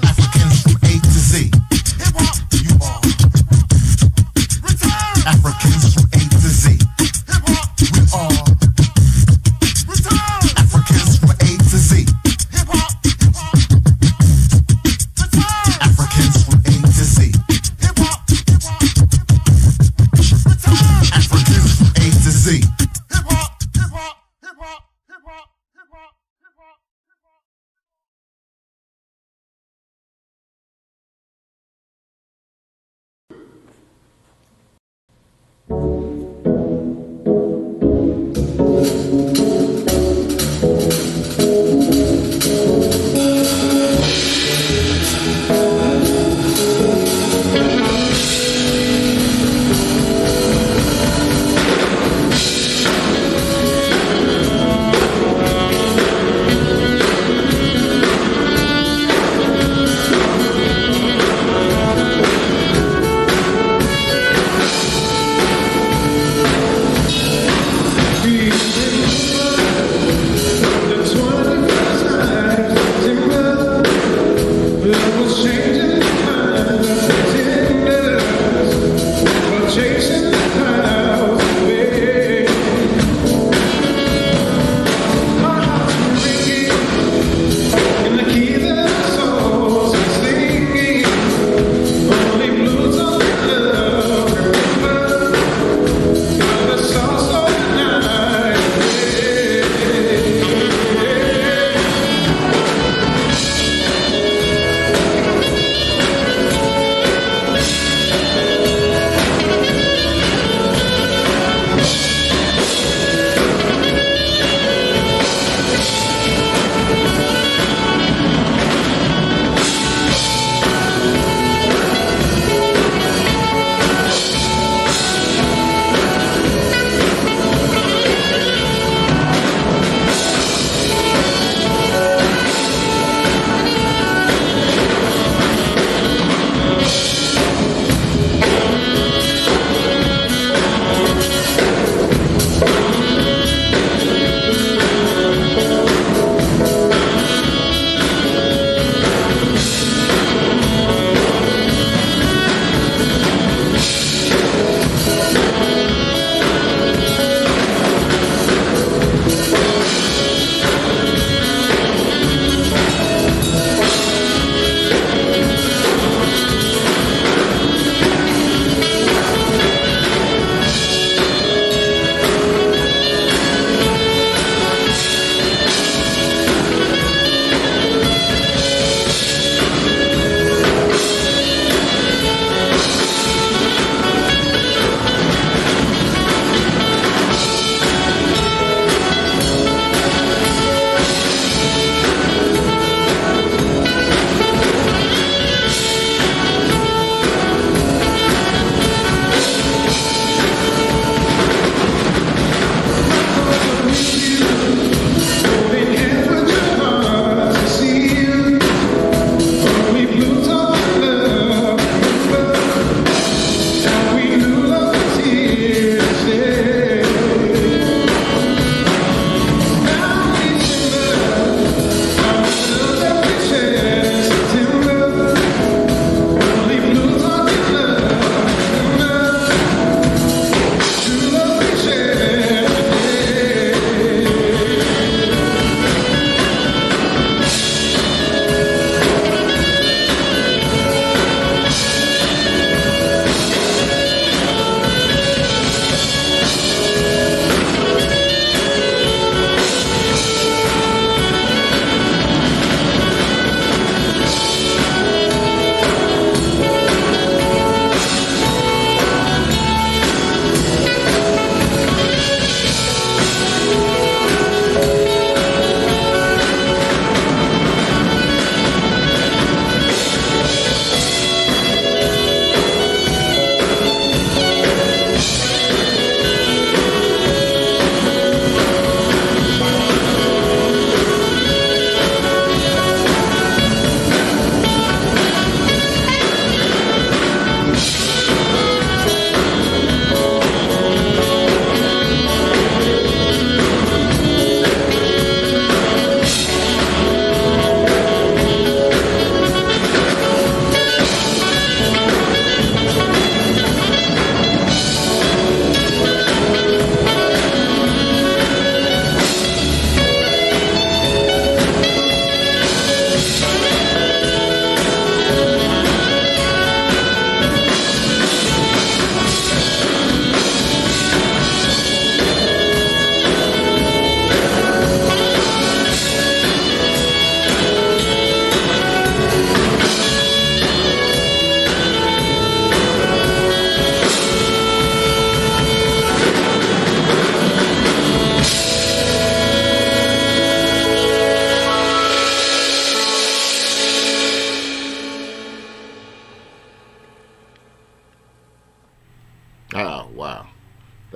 Africans from A to Z. You are Africans from A to Z. We are Africans from A to Z. Africans from A to Z. Africans from A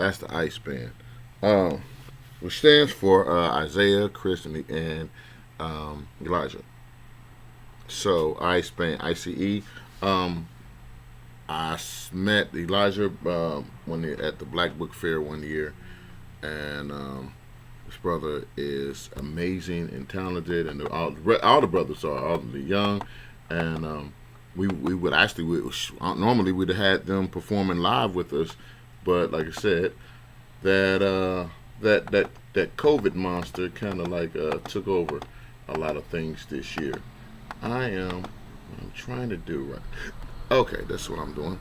That's the ICE band. Which stands for Isaiah, Chris, and Elijah. So ICE band, ICE. Met Elijah at the Black Book Fair one year, and this brother is amazing and talented, and all the brothers are all the young, and we would actually normally we'd have had them performing live with us, but like I said, that COVID monster kind of like took over a lot of things this year. I'm trying to do right. Okay, that's what I'm doing.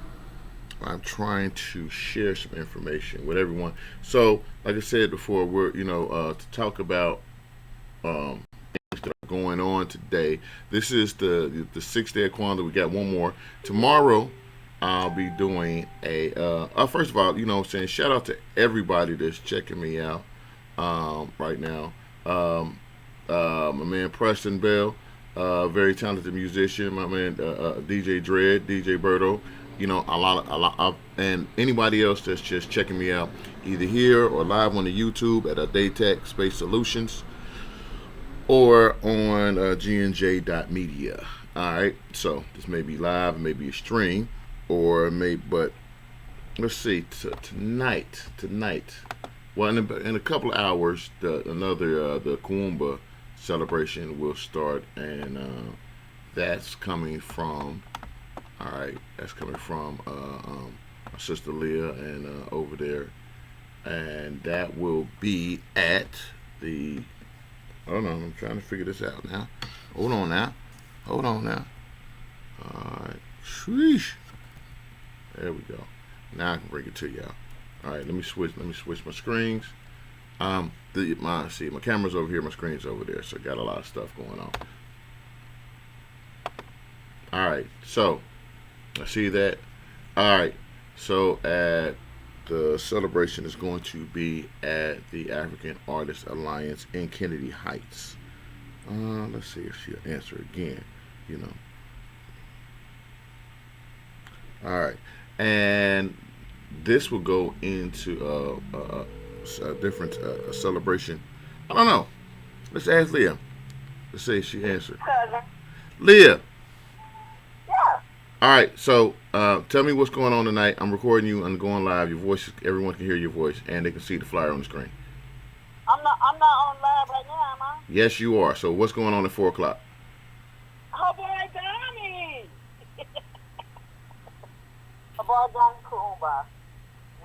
I'm trying to share some information with everyone. So, like I said before, we're to talk about things that are going on today. This is the 6th day of Kwanzaa. We got one more tomorrow. I'll be doing a first of all, saying shout out to everybody that's checking me out right now. My man Preston Bell. Very talented musician, my man DJ Dread, DJ Berto, a lot, and anybody else that's just checking me out, either here or live on the YouTube at Daytech Space Solutions, or on gnj.media. All right, so this may be live, it may be a stream, but let's see, tonight. Well, in a couple of hours, the Kwanzaa celebration will start, and that's coming from my sister Leah and over there, and that will be at the hold on, I'm trying to figure this out now. Hold on now. Alright, sheesh. There we go. Now I can bring it to y'all. Alright, let me switch my screens. My camera's over here, my screen's over there, so I got a lot of stuff going on. Alright, so I see that. Alright, so at the celebration is going to be at the African Artists Alliance in Kennedy Heights. Let's see if she'll answer again, Alright, and this will go into a different celebration. I don't know. Let's ask Leah. Let's see if she answered. Leah. Yeah. All right. So tell me what's going on tonight. I'm recording you. I'm going live. Your voice. Everyone can hear your voice, and they can see the flyer on the screen. I'm not on live right now, am I? Yes, you are. So what's going on at 4:00? Oh boy, Donnie. Oh boy, Donnie Kwanzaa.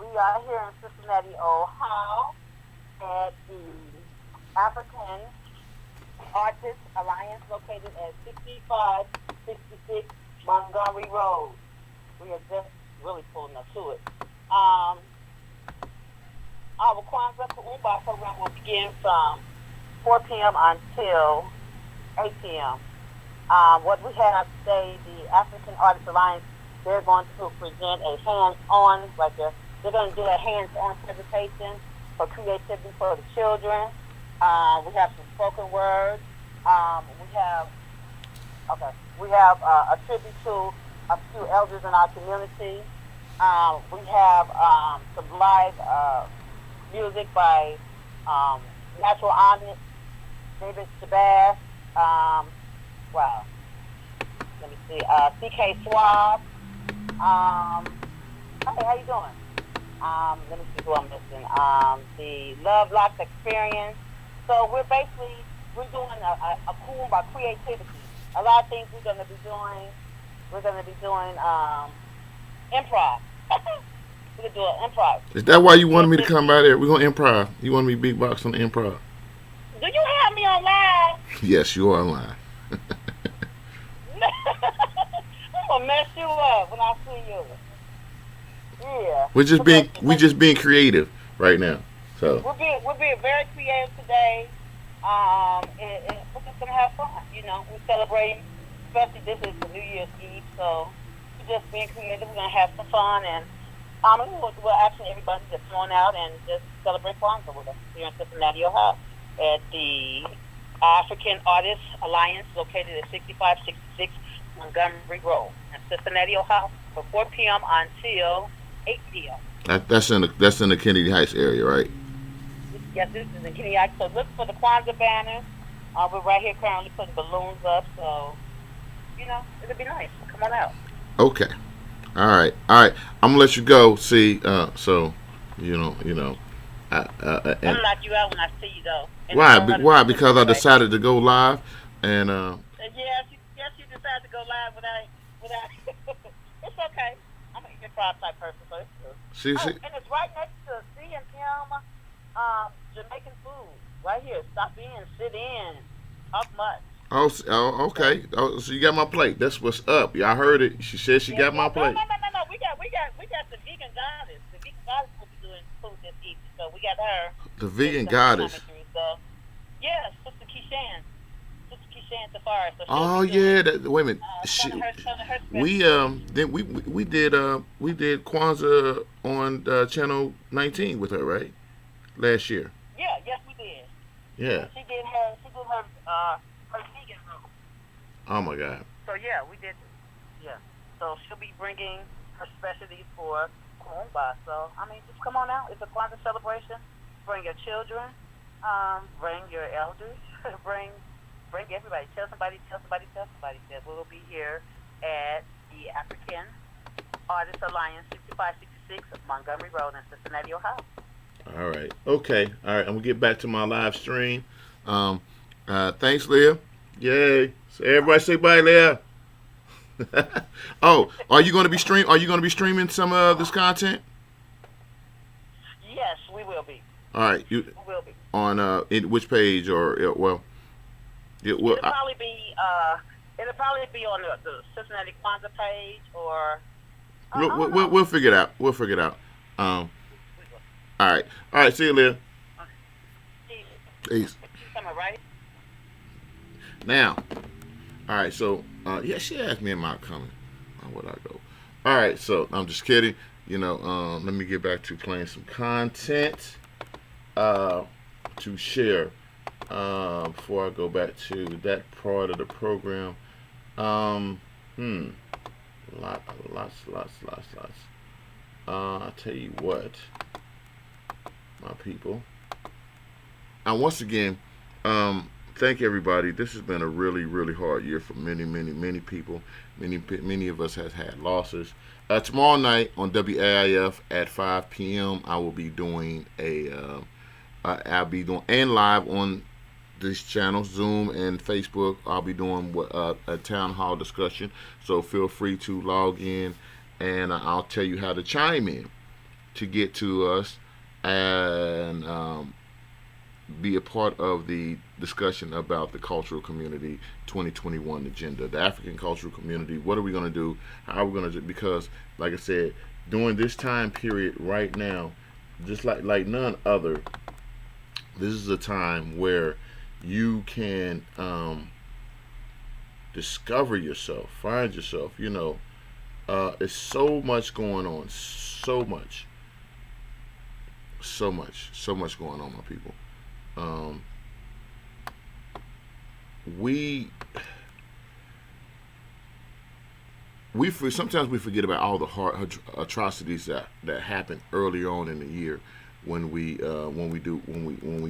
We are here in Cincinnati, Ohio, at the African Artists Alliance, located at 6566 Montgomery Road. We are just really pulling up to it. Our Kwanzaa program will begin from 4 p.m. until 8 p.m. What we have today, the African Artists Alliance, they're going to present a hands-on, they're going to do a hands-on presentation for creativity for the children. We have some spoken word. We have a tribute to a few elders in our community. We have some live music by Natural Omnit, David Shabazz. Let me see. CK Swab. Hey, how you doing? Let me see who I'm missing. The Love Locks Experience. So we're doing a cool by creativity. A lot of things we're going to be doing. We're going to be doing improv. We're going to do an improv. Is that why you wanted me to come by there? We're going to improv. You wanted me to big box on the improv. Do you have me on live? Yes, you are on live. I'm going to mess you up when I see you. Yeah. We just being creative right now. So we're being very creative today. And we're just gonna have fun. We're celebrating. Especially this is the New Year's Eve, so we're just being creative. We're gonna have some fun, and we're asking everybody to come on out and just celebrate Kwanzaa with us here in Cincinnati, Ohio, at the African Artists Alliance, located at 6566 Montgomery Road in Cincinnati, Ohio, from 4 p.m. until 8 p.m. That's in the Kennedy Heights area, right? Yes, this is in Kennedy Heights. So look for the Kwanzaa banners. We're right here currently putting balloons up, so it'll be nice. Come on out. Okay. All right. I'm gonna let you go. See, so you know, and I'm knock you out when I see you though. And why? don't Why? understand Because I anyway. decided to go live, and Yes, you decided to go live without. It's okay. I'm an eat fried type person, so it's good. see, And it's right next to C&M Jamaican food. Right here. Stop in, sit in, talk much. okay. Oh, so you got my plate. That's what's up. Y'all heard it. She said she got my plate. No. We got the vegan goddess. The vegan goddess will be doing food this evening, so we got her. The vegan Some goddess. commentary, so, yeah, Sister Keishan Safari. So Oh she'll be doing, yeah. Wait a minute. some of her We then we did Kwanzaa on channel 19 with her, right? Last year. Yeah, yes, we did. Yeah. She did her vegan room. Oh my God. So yeah, we did. Yeah. So she'll be bringing her specialties for Kwanzaa. So I mean, just come on out. It's a Kwanzaa celebration. Bring your children. Bring your elders. bring everybody. Tell somebody that we'll be here at the African Artists Alliance, 6566 Montgomery Road in Cincinnati, Ohio. All right. Okay. All right. I'm gonna get back to my live stream. Thanks, Leah. Yay. So everybody say bye, Leah. Oh, are you gonna be streaming some of this content? Yes, we will be. All right. We will be. On in which page or It'll probably be on the Cincinnati Kwanzaa page or. We'll figure it out. All right. See you, Leah. Peace. Right? Now, all right. So, yeah, she asked me, "Am I coming? Or would I go?" All right. So I'm just kidding. Let me get back to playing some content to share before I go back to that part of the program. Lots. I'll tell you what, my people. And once again, thank everybody. This has been a really, really hard year for many people. Many of us have had losses. Tomorrow night on WAIF at 5 p.m. I will be doing and live on this channel, Zoom and Facebook. I'll be doing a town hall discussion. So feel free to log in, and I'll tell you how to chime in to get to us and be a part of the discussion about the cultural community 2021 agenda, the African cultural community. What are we going to do? How are we going to do? Because, like I said, during this time period right now, just like none other, this is a time where you can discover yourself, find yourself. There's so much going on, so much going on, my people. Sometimes we forget about all the hard atrocities that happened early on in the year when we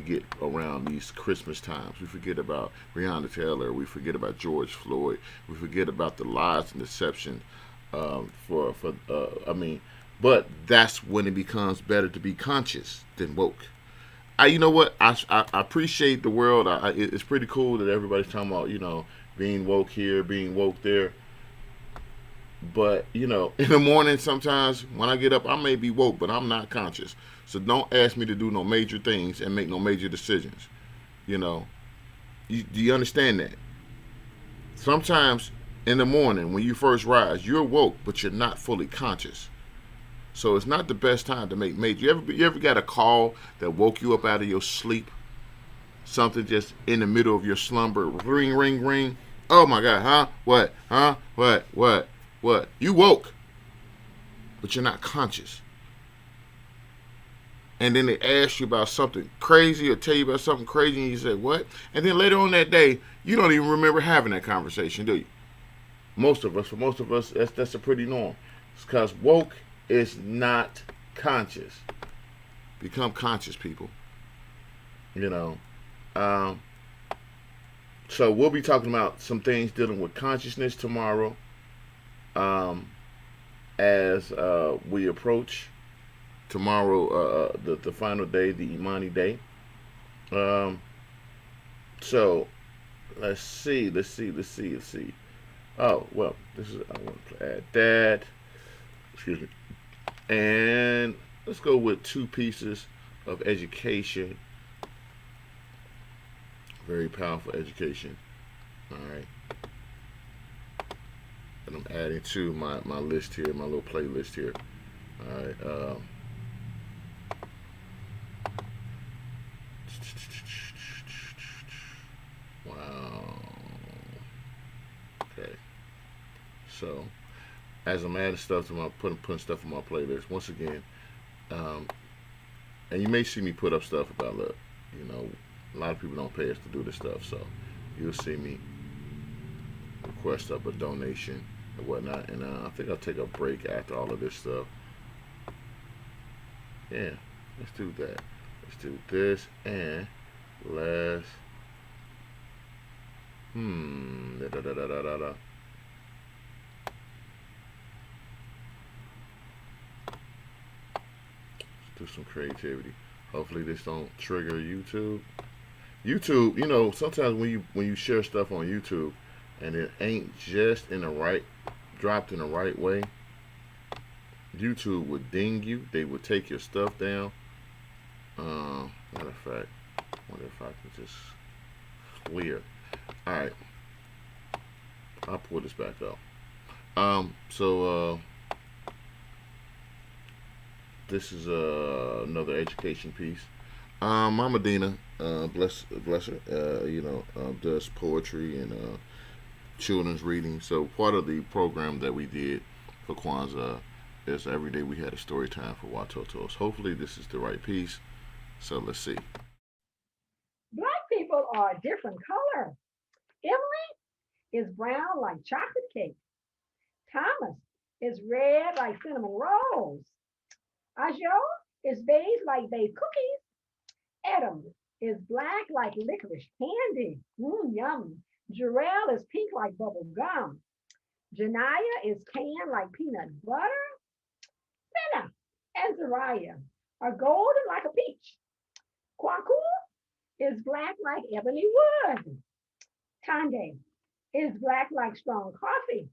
get around these Christmas times. We forget about Breonna Taylor. We forget about George Floyd. We forget about the lies and deception. But that's when it becomes better to be conscious than woke. You know what? I appreciate the world. It's pretty cool that everybody's talking about, being woke here, being woke there. But, in the morning sometimes when I get up, I may be woke, but I'm not conscious. So don't ask me to do no major things and make no major decisions. Do you understand that? Sometimes in the morning when you first rise, you're woke, but you're not fully conscious. So it's not the best time to make major. You ever got a call that woke you up out of your sleep? Something just in the middle of your slumber. Ring, ring, ring. Oh my God, huh? What? Huh? What? You woke, but you're not conscious. And then they ask you about something crazy or tell you about something crazy and you say, what? And then later on that day, you don't even remember having that conversation, do you? For most of us, that's a pretty norm. It's because woke is not conscious. Become conscious, people. You know. So we'll be talking about some things dealing with consciousness tomorrow, as we approach tomorrow, the final day, the Imani day. So let's see. Oh, well, I want to add that. Excuse me. And let's go with 2 pieces of education. Very powerful education. All right. And I'm adding to my list here, my little playlist here. All right. Wow. Okay. So, as I'm adding stuff to putting stuff on my playlist, once again, and you may see me put up stuff about, look, you know, a lot of people don't pay us to do this stuff, so you'll see me request up a donation and whatnot. And I think I'll take a break after all of this stuff. Yeah, let's do that. Let's do this and let's do some creativity. Hopefully this don't trigger YouTube. YouTube, you know, sometimes when you share stuff on YouTube and it ain't just dropped in the right way, YouTube would ding you. They would take your stuff down. Matter of fact, I wonder if I can just clear. All right, I'll pull this back up. This is another education piece. Mama Dina, bless her, you know, does poetry and children's reading. So part of the program that we did for Kwanzaa is every day we had a story time for Watotos. Hopefully this is the right piece. So let's see. Black people are a different color. Emily is brown like chocolate cake. Thomas is red like cinnamon rolls. Ajo is beige like baked cookies. Adam is black like licorice candy. Yum. Jarrell is pink like bubble gum. Janaya is tan like peanut butter. Senna and Zariah are golden like a peach. Kwaku is black like ebony wood. Tande is black like strong coffee.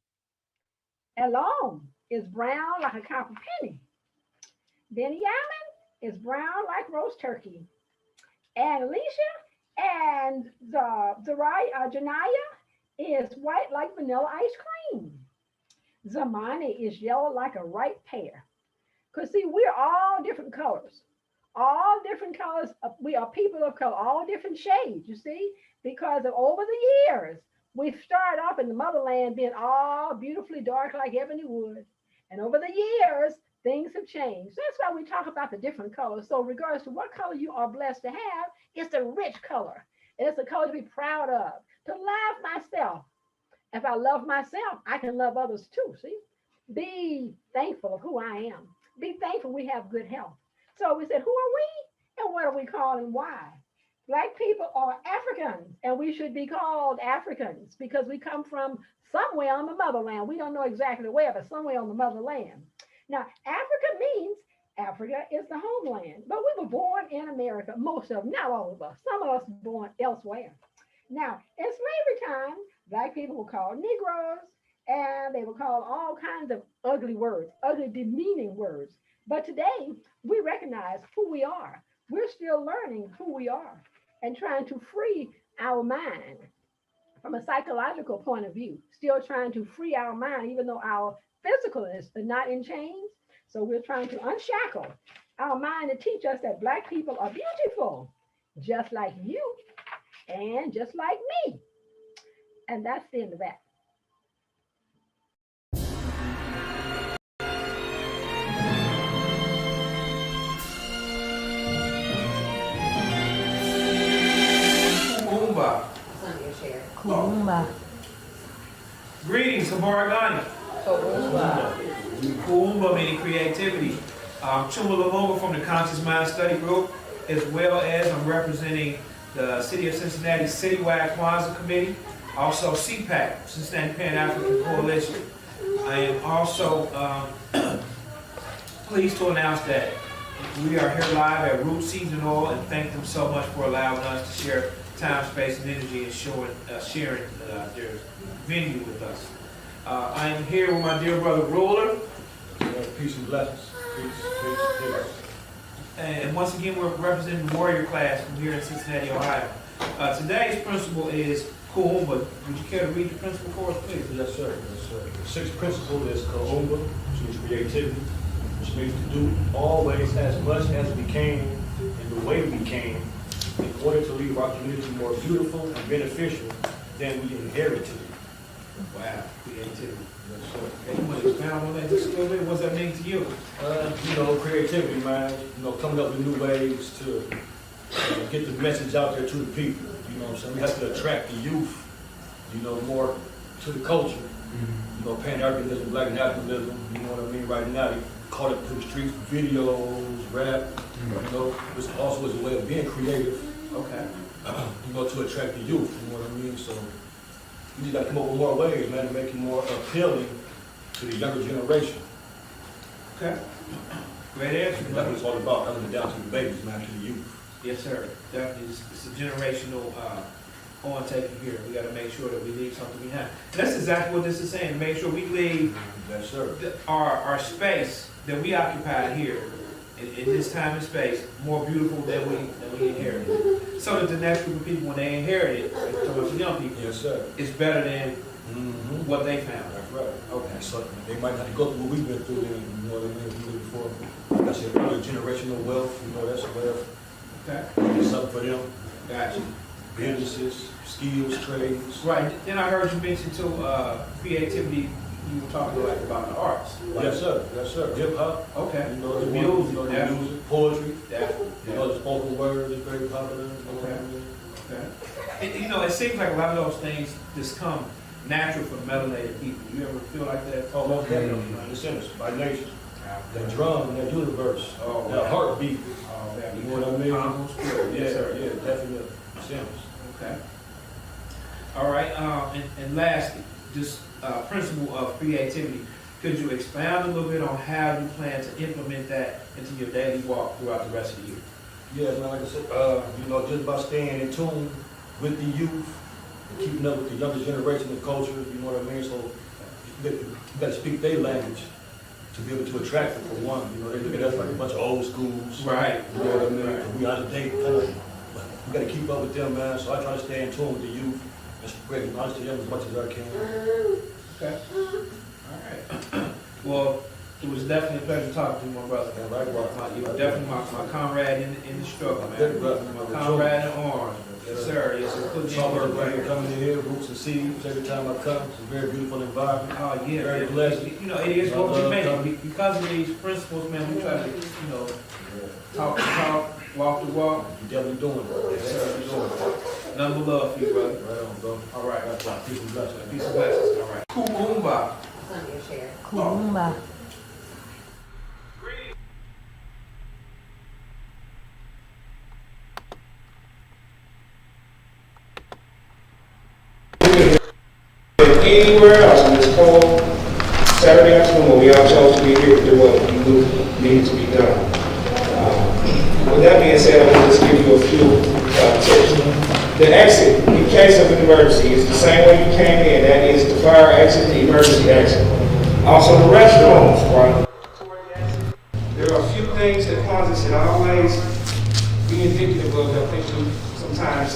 Elon is brown like a copper penny. Benny Allen is brown like roast turkey. And Alicia and Janaya is white like vanilla ice cream. Zamani is yellow like a ripe pear. Because see, we're all different colors. All different colors. We are people of color, all different shades, you see? Because of over the years, we started off in the motherland being all beautifully dark like ebony wood. And over the years, things have changed. That's why we talk about the different colors. So regardless of what color you are blessed to have, it's a rich color. And it's a color to be proud of. To love myself. If I love myself, I can love others too, see? Be thankful of who I am. Be thankful we have good health. So we said, who are we? And what are we called and why? Black people are Africans, and we should be called Africans because we come from somewhere on the motherland. We don't know exactly where, but somewhere on the motherland. Now, Africa means Africa is the homeland, but we were born in America, most of them, not all of us. Some of us were born elsewhere. Now, in slavery time, Black people were called Negroes, and they were called all kinds of ugly words, ugly, demeaning words. But today, we recognize who we are. We're still learning who we are and trying to free our mind from a psychological point of view, still trying to free our mind, even though our physical is not in chains. So we're trying to unshackle our mind to teach us that Black people are beautiful, just like you and just like me. And that's the end of that. Kumba. Kumba. Greetings, Habaragani. Kumba. Kwanzaa meaning creativity. Chumba from the Conscious Mind Study Group, as well as I'm representing the City of Cincinnati Citywide Kwanzaa Committee, also CPAC, Cincinnati Pan-African Coalition. I am also pleased to announce that we are here live at Root Season Oil, and thank them so much for allowing us to share time, space, and energy and sharing their venue with us. I am here with my dear brother Ruler. Peace and blessings. Peace. And once again, we're representing the Warrior class from here in Cincinnati, Ohio. Today's principle is Kwanzaa. Would you care to read the principle for us, please? Yes, sir. Yes, sir. The sixth principle is Kwanzaa, which means creativity, which means to do always as much as we can in the way we can in order to leave our community more beautiful and beneficial than we inherited it. Wow, creativity. Yes, sir. Okay, you want to expound on that just a little bit? What does that mean to you? Creativity, man. Coming up with new ways to get the message out there to the people. You know what I'm saying? We have to attract the youth, more to the culture. Mm-hmm. Pan-Africanism, Black nationalism, you know what I mean? Right now, they caught up to the streets, videos, rap, which also is a way of being creative. Okay. To attract the youth, you know what I mean? So we just got to come up with more ways, man, to make it more appealing to the younger generation. Okay. Great answer. That's what it's all about, coming down to the babies, man, to the youth. Yes, sir. Definitely. It's a generational on-taking here. We got to make sure that we leave something behind. That's exactly what this is saying. Make sure we leave our space that we occupy here in this time and space more beautiful than we inherited. So that the next group of people, when they inherit it, towards the young people, yes, sir, it's better than what they found. That's right. Okay. So they might not go through what we've been through, you know what I mean, before. Like I said, generational wealth, that's wealth. Okay. It's something for them. Gotcha. Businesses, skills, trades. Right. Then I heard you mention too creativity. You were talking about the arts. Like, yes, sir. Yes, sir. Hip hop. Okay. The music. The music, poetry. Definitely. The spoken word is very popular. Okay. And, it seems like a lot of those things just come natural for melanated people. You ever feel like that? Oh, most definitely. The sinners by nature. That drum, that universe, that heartbeat. You know what I mean? Yes, sir. Yeah, definitely. Sinners. Okay. All right. And lastly, just principle of creativity. Could you expound a little bit on how you plan to implement that into your daily walk throughout the rest of the year? Yes, man. Like I said, just by staying in tune with the youth and keeping up with the younger generation and culture. You know what I mean? So you got to speak their language to be able to attract them, for one. They look at us like a bunch of old schools. Right. You know what I mean? Right. We out of date, we got to keep up with them, man. So I try to stay in tune with the youth and spread knowledge to them as much as I can. Okay. All right. Well, it was definitely a pleasure talking to you, my brother. Yeah, right. You were definitely my comrade in the struggle, man. My comrade in arms. Yes, sir. Yes, sir. Summer, right, coming in here, roots and seeds. Every time I come, it's a very beautiful environment. Oh, yeah. Very blessed. It is what we make. Because of these principles, man, we try to, talk the talk, walk the walk. You're definitely doing it. Yes, sir. You're doing it. Nothing but love for you, brother. Right on, bro. All right. Peace and blessings. Peace and blessings. All right. Kwanzaa. Kwanzaa. Anywhere else on this cold Saturday afternoon when we all chose to be here to do what we knew needed to be done. With that being said, I want to just give you a few tips. The exit, in case of an emergency, is the same way you came in. That is the fire exit, the emergency exit. Also the restrooms, right? There are a few things that Kwanzaa should always be indicative of that I think we sometimes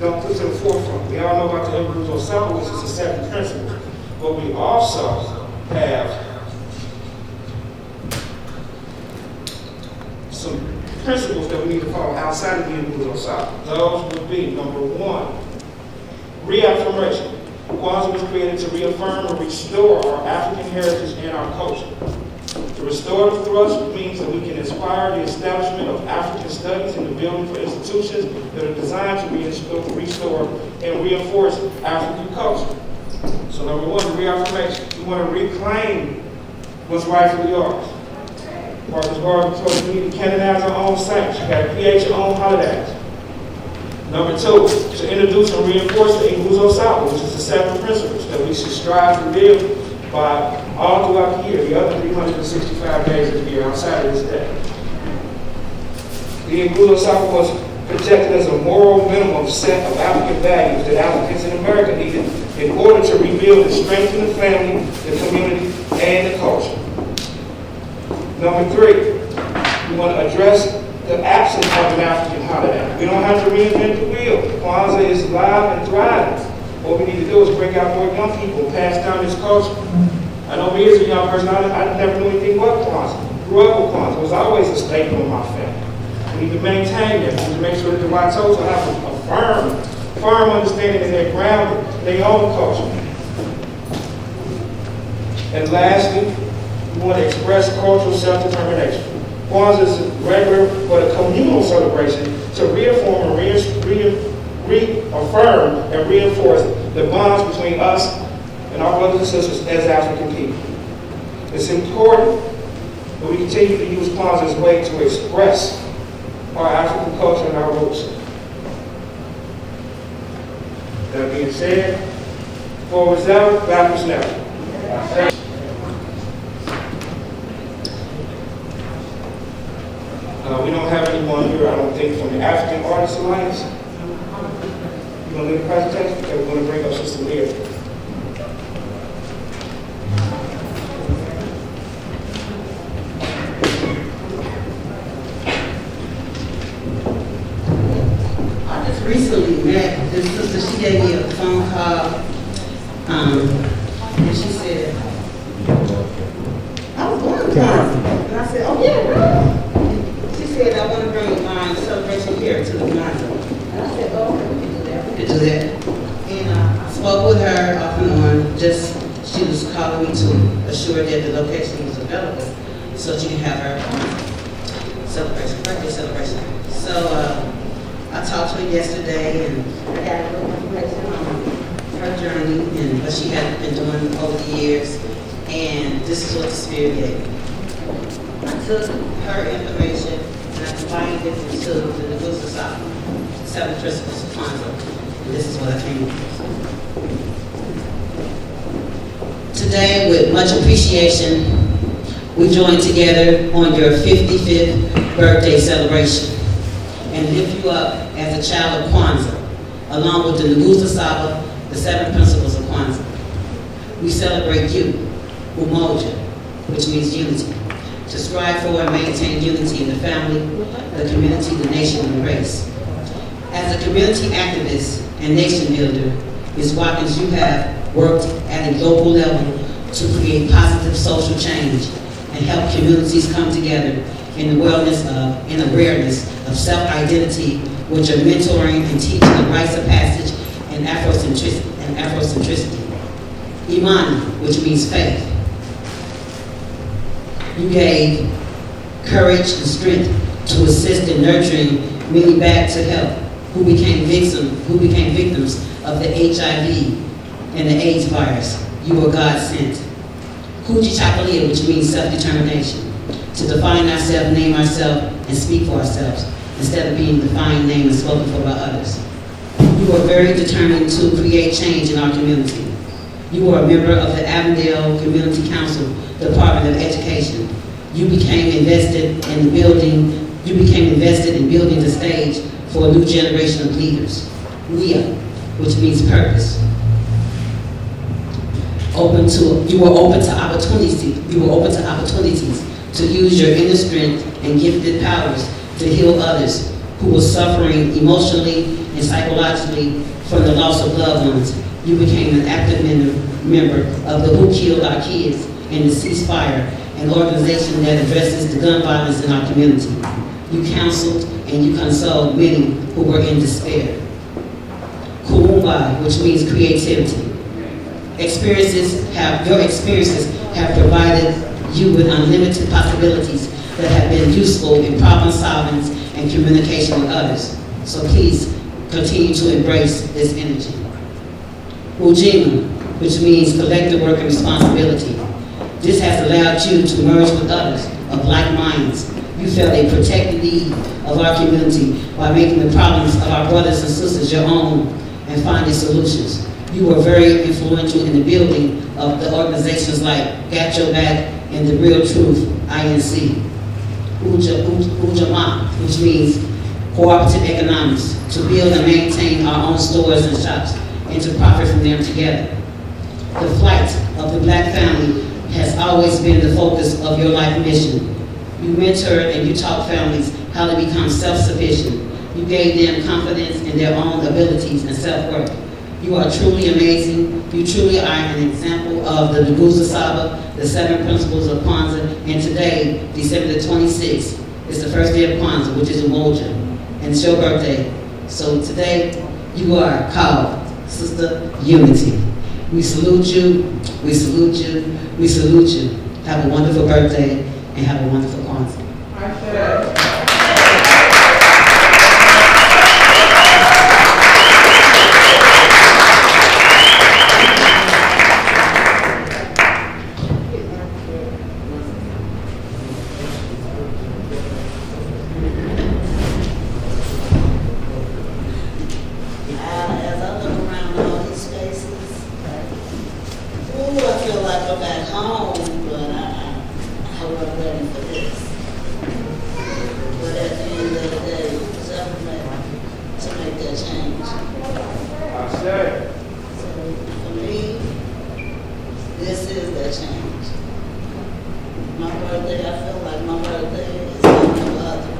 don't put to the forefront. We all know about the individual circle, which is a separate principle. But we also have some principles that we need to follow outside of the individual circle. Those would be, number one, reaffirmation. Kwanzaa was created to reaffirm and restore our African heritage and our culture. The restorative thrust means that we can inspire the establishment of African studies and the building for institutions that are designed to restore and reinforce African culture. So number one, reaffirmation. We want to reclaim was rightfully ours. Marcus Garvey told us we need to canonize our own saints. You got to create your own holidays. Number 2, to introduce and reinforce the Nguzo Saba, which is the 7 principles that we should strive to live by all throughout the year, the other 365 days of the year outside of this day. The Nguzo Saba was projected as a moral minimum set of African values that Africans in America needed in order to rebuild and strengthen the family, the community, and the culture. Number 3, we want to address the absence of an African holiday. We don't have to reinvent the wheel. Kwanzaa is live and thriving. What we need to do is bring out more young people, pass down this culture. I know me as a young person, I never knew anything about Kwanzaa. Grew up with Kwanzaa. It was always a staple in my family. We need to maintain that. We need to make sure that the Watoto have a firm understanding that they're grounded in their own culture. And lastly, we want to express cultural self-determination. Kwanzaa is a regular but a communal celebration to reaffirm and reinforce the bonds between us and our brothers and sisters as African people. It's important that we continue to use Kwanzaa as a way to express our African culture and our roots. That being said, forwards ever, backwards never. We don't have anyone here, I don't think, from the African Artists Alliance. You want to lead the presentation? Okay, we're going to bring up Sister Leah. I just recently met this sister. She gave me a phone call, and she said, I was going to Kwanzaa. And I said, oh yeah, really? She said, I want to bring celebration here to the Kwanzaa. And I said, oh, okay, we can do that. We could do that. And I spoke with her off and on. She was calling me to assure that the location was available so she could have her birthday celebration. So I talked to her yesterday, and I got a little information on her journey and what she had been doing over the years. And this is what the Spirit gave me. I took her information and I combined it into the Nguzo Saba, 7 principles of Kwanzaa. And this is what I came up with. Today, with much appreciation, we join together on your 55th birthday celebration and lift you up as a child of Kwanzaa, along with the Nguzo Saba, the 7 principles of Kwanzaa. We celebrate you, Umoja, which means unity, to strive for and maintain unity in the family, the community, the nation, and the race. As a community activist and nation builder, Ms. Watkins, you have worked at a global level to create positive social change and help communities come together in the wellness of and awareness of self-identity, with your mentoring and teaching the rites of passage and Afrocentricity. Imani, which means faith. You gave courage and strength to assist in nurturing many back to health who became victims of the HIV and the AIDS virus. You were God sent. Kuji Chakalia, which means self-determination, to define ourselves, name ourselves, and speak for ourselves, instead of being defined, named, and spoken for by others. You were very determined to create change in our community. You were a member of the Avondale Community Council Department of Education. You became invested in building the stage for a new generation of leaders. WIA, which means purpose. You were open to opportunities to use your inner strength and gifted powers to heal others who were suffering emotionally and psychologically from the loss of loved ones. You became an active member of the Who Killed Our Kids and the Ceasefire, an organization that addresses the gun violence in our community. You counseled and you consoled many who were in despair. Kuumba, which means creativity. Your experiences have provided you with unlimited possibilities that have been useful in problem solving and communication with others. So please continue to embrace this energy. Ujima, which means collective work and responsibility. This has allowed you to merge with others of like minds. You felt a protected need of our community by making the problems of our brothers and sisters your own and finding solutions. You were very influential in the building of the organizations like Got Your Back and The Real Truth, INC. Ujamaa, which means cooperative economics, to build and maintain our own stores and shops and to profit from them together. The flight of the black family has always been the focus of your life mission. You mentored and you taught families how to become self-sufficient. You gave them confidence in their own abilities and self-worth. You are truly amazing. You truly are an example of the Nguzo Saba, the 7 principles of Kwanzaa, and today, December the 26th, is the first day of Kwanzaa, which is Umoja, and it's your birthday. So today, you are called Sister Unity. We salute you, we salute you, we salute you. Have a wonderful birthday, and have a wonderful Kwanzaa. As I look around all these faces, ooh, I feel like I'm back home, but I wasn't ready for this. But at the end of the day, it's up to make that change. So for me, this is that change. My birthday, I feel like my birthday is like no other.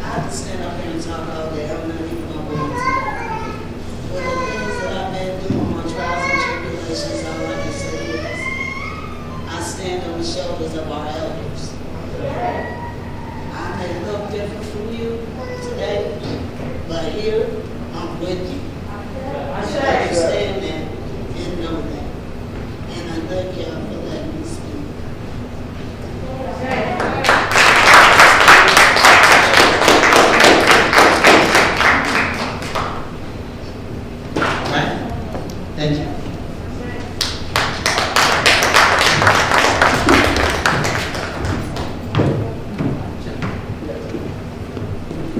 I have to stand up here and talk all day. I'm not even going to go into that. With the things that I've been doing, my trials and tribulations, all I can say is I stand on the shoulders of our elders. I may look different from you today, but here, I'm with you. I understand that and know that. And I thank y'all for letting me speak. Thank you.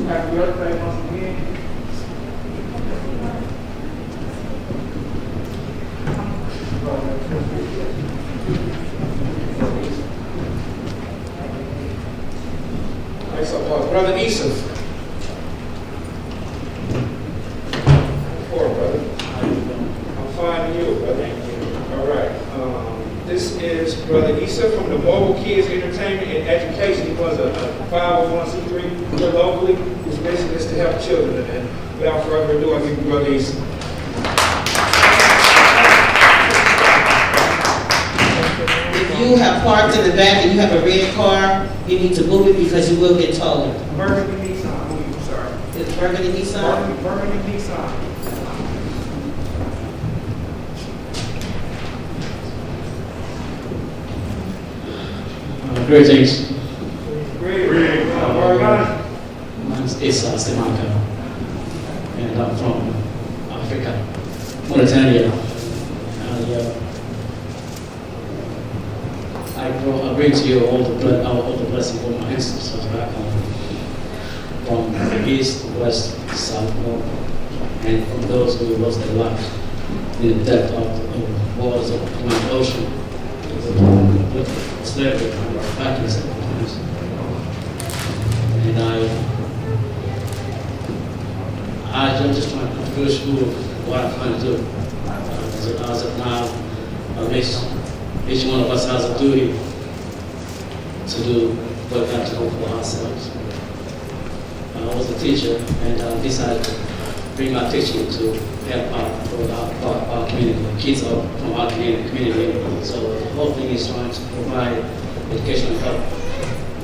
Happy birthday once again. All right, so Brother Issa. Poor brother. I'm fine to you, brother. All right. This is Brother Issa from the Mobile Kids Entertainment and Education. He was a 501c3 here locally. His mission is to help children. And without further ado, I give you Brother Issa. If you have parked in the back and you have a red car, you need to move it because you will get towed. Burgundy Nissan. I'm sorry. It's Burgundy Nissan? Burgundy Nissan. Greetings. Greetings. My name is Issa Simanka, and I'm from Africa, Mauritania. I bring to you all the blessings of my ancestors back home, from the east, west, south, north, and from those who lost their lives in the depth of the waters of the Atlantic Ocean, with slavery back in the 70s. And I'm just trying to finish school what I'm trying to do. As of now, each one of us has a duty to do what we have to do for ourselves. I was a teacher and I decided to bring my teaching to help our community, kids from our community. So the whole thing is trying to provide educational help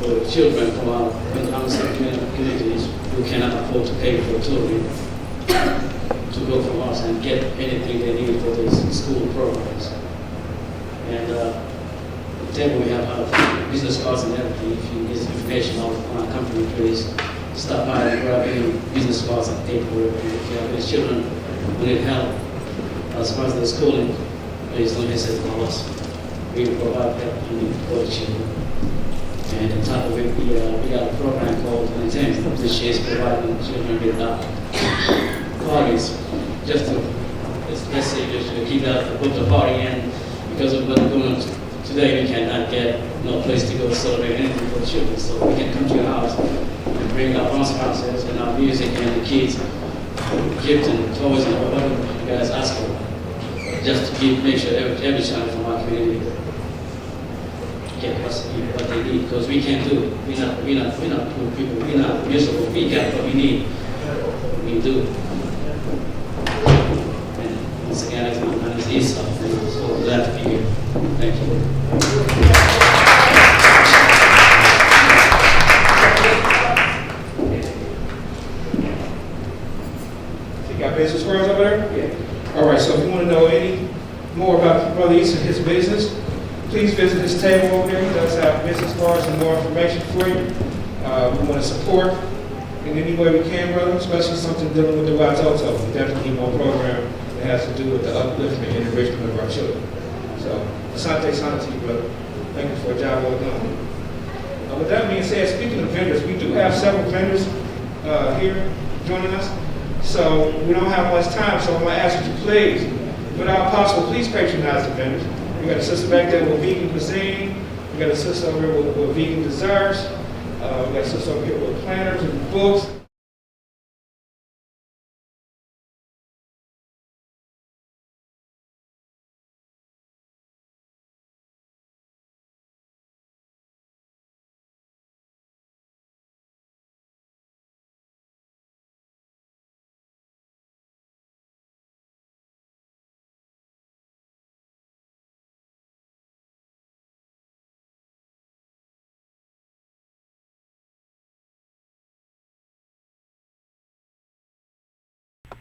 for children from our underserved communities who cannot afford to pay for tutoring to go from us and get anything they need for these school programs. And the table we have business cards and everything. If you need information on our company, please stop by and grab any business cards and paperwork. If you have any children who need help as far as their schooling, based on this as well as we provide help for the children. And on top of it, we got a program called Intent, which is providing children with parties, just to, let's say, just to keep the party in, because of what's going on today, we cannot get no place to go celebrate anything for the children. So we can come to your house and bring our own sponsors and our music and the kids gifts and toys and whatever you guys ask for, just to make sure every child from our community get what they need, because we can't do it. We're not poor people. We're not miserable. We got what we need. We do. And once again, my name is Esau. I'm so glad to be here. Thank you. You got business cards over there? Yeah. All right, so if you want to know any more about Brother East and his business, please visit his table over there. He does have business cards and more information for you. We want to support in any way we can, brother, especially something dealing with the Watoto. We definitely need more program that has to do with the upliftment and enrichment of our children. So, Asante Sana to you, brother. Thank you for a job well done. With that being said, speaking of vendors, we do have several vendors here joining us. So we don't have much time, so I'm going to ask you to please, without possible, please patronize the vendors. We got a sister back there with vegan cuisine. We got a sister over here with vegan desserts. We got a sister over here with planners and books.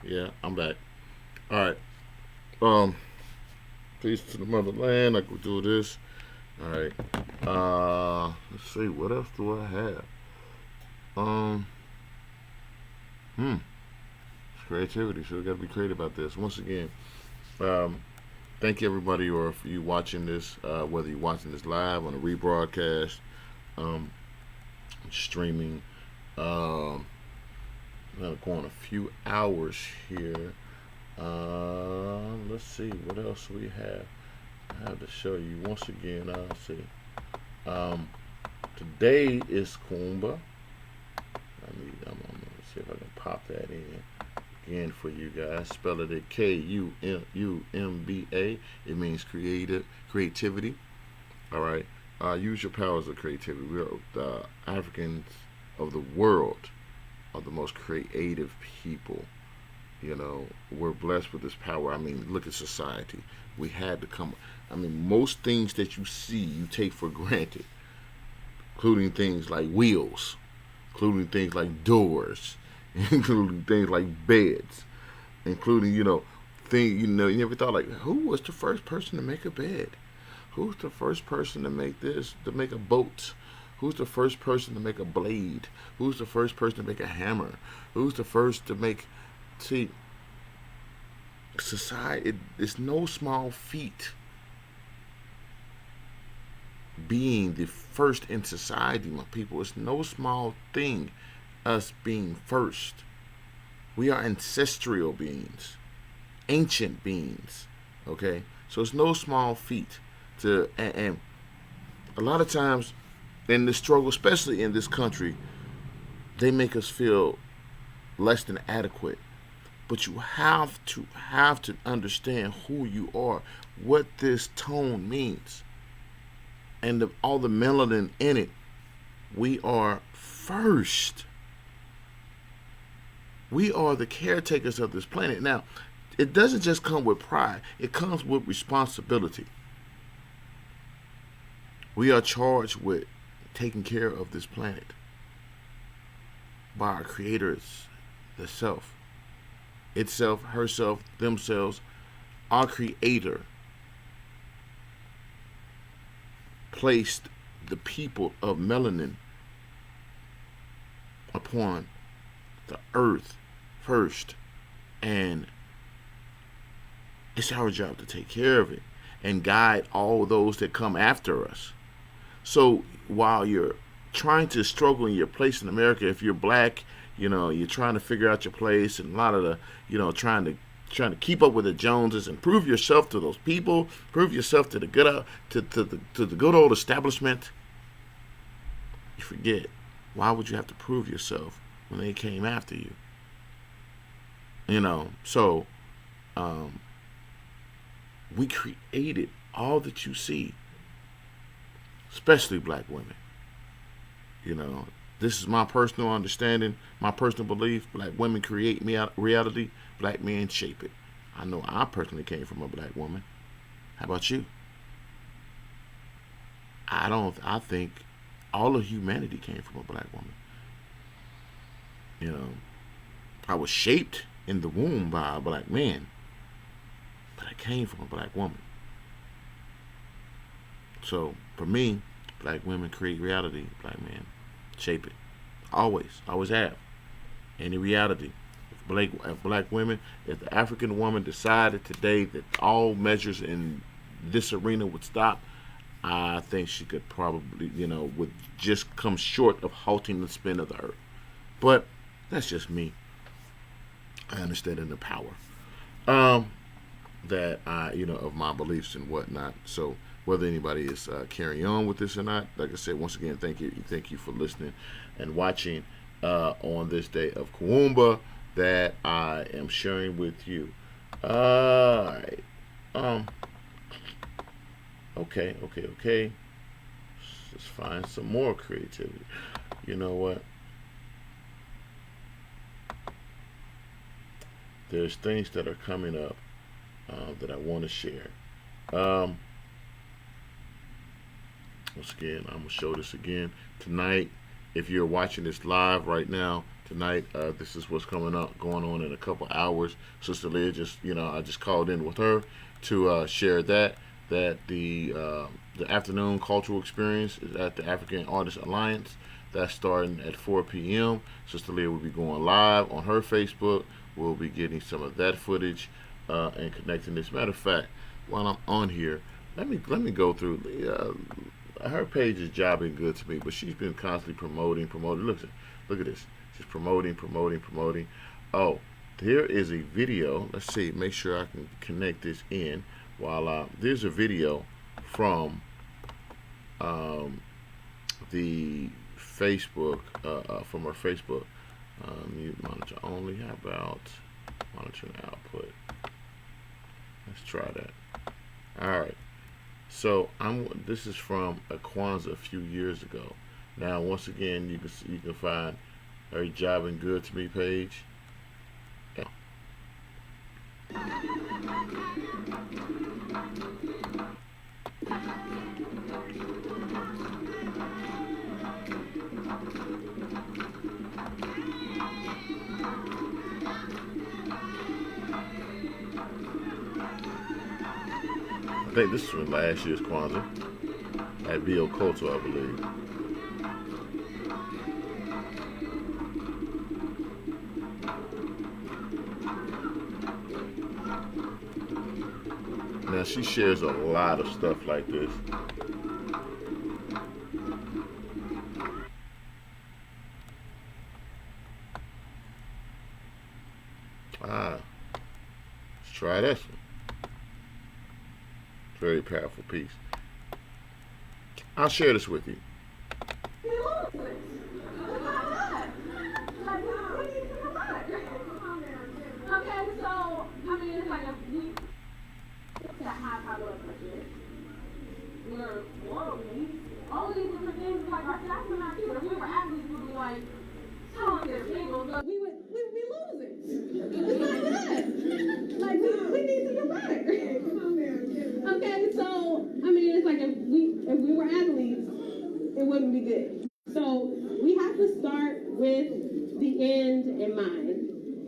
Yeah, I'm back. All right. Peace to the motherland. I could do this. All right. Let's see. What else do I have? It's creativity. So we got to be creative about this. Once again, thank you everybody, or for you watching this, whether you're watching this live on a rebroadcast, streaming. I'm gonna go on a few hours here. Let's see what else we have. I have to show you once again. Let's see. Today is Kwanzaa. I'm gonna see if I can pop that in again for you guys. Spell it at Kumba. It means creativity. All right. Use your powers of creativity. We are the Africans of the world are the most creative people. You know, we're blessed with this power. I mean, look at society. We had to come. I mean, most things that you see, you take for granted, including things like wheels, including things like doors, including things like beds, including, you never thought, like, who was the first person to make a bed? Who's the first person to make this, to make a boat? Who's the first person to make a blade? Who's the first person to make a hammer? Who's the first to make... See, society, it's no small feat being the first in society, my people. It's no small thing, us being first. We are ancestral beings, ancient beings, okay? So it's no small feat to... And a lot of times in the struggle, especially in this country, they make us feel less than adequate. But you have to understand who you are, what this tone means, and all the melanin in it. We are first. We are the caretakers of this planet. Now, it doesn't just come with pride. It comes with responsibility. We are charged with taking care of this planet by our creators, the self, itself, herself, themselves. Our creator placed the people of melanin upon the earth first, and it's our job to take care of it. and guide all those that come after us. So while you're trying to struggle in your place in America, if you're black, you're trying to figure out your place, and a lot of the, trying to keep up with the Joneses and prove yourself to those people, prove yourself to the good to the good old establishment. You forget, why would you have to prove yourself when they came after you? So we created all that you see, especially black women. This is my personal understanding, my personal belief. Black women create reality, black men shape it. I know I personally came from a black woman. How about you? I think all of humanity came from a black woman. I was shaped in the womb by a black man, but I came from a black woman. So for me, black women create reality, black men shape it. Always have. Any reality. If black women, if the African woman decided today that all measures in this arena would stop, I think she could probably, would just come short of halting the spin of the earth. But that's just me. I understand in the power that of my beliefs and whatnot. So whether anybody is carrying on with this or not, like I said, once again, thank you for listening and watching on this day of Kwanzaa that I am sharing with you. All right. Okay. Let's find some more creativity. You know what? There's things that are coming up that I want to share. Once again, I'm going to show this again. Tonight, if you're watching this live right now, tonight, this is what's going on in a couple hours. Sister Leah I just called in with her to share that the afternoon cultural experience is at the African Artists Alliance. That's starting at 4 p.m. Sister Leah will be going live on her Facebook. We'll be getting some of that footage and connecting this. Matter of fact, while I'm on here, let me go through. Her page is jobbing good to me, but she's been constantly promoting. Look at this. She's promoting. Oh, there is a video. Let's see. Make sure I can connect this in. While there's a video from the Facebook, from her Facebook. Mute monitor only. How about monitoring output? Let's try that. All right. So this is from a Kwanzaa a few years ago. Now, once again, you can find her Jobbing Good to Me page. Yeah. I think this is from last year's Kwanzaa at B.O. Koto, I believe. Now she shares a lot of stuff like this. Let's try this one. Very powerful piece. I'll share this with you. All these different things, like our staff and our people, if we were athletes, we would be like, oh, there's people, but we would be losing. It's like that. Like, we need to get better. Okay, so, I mean, it's like if we were athletes, it wouldn't be good. So, we have to start with the end in mind.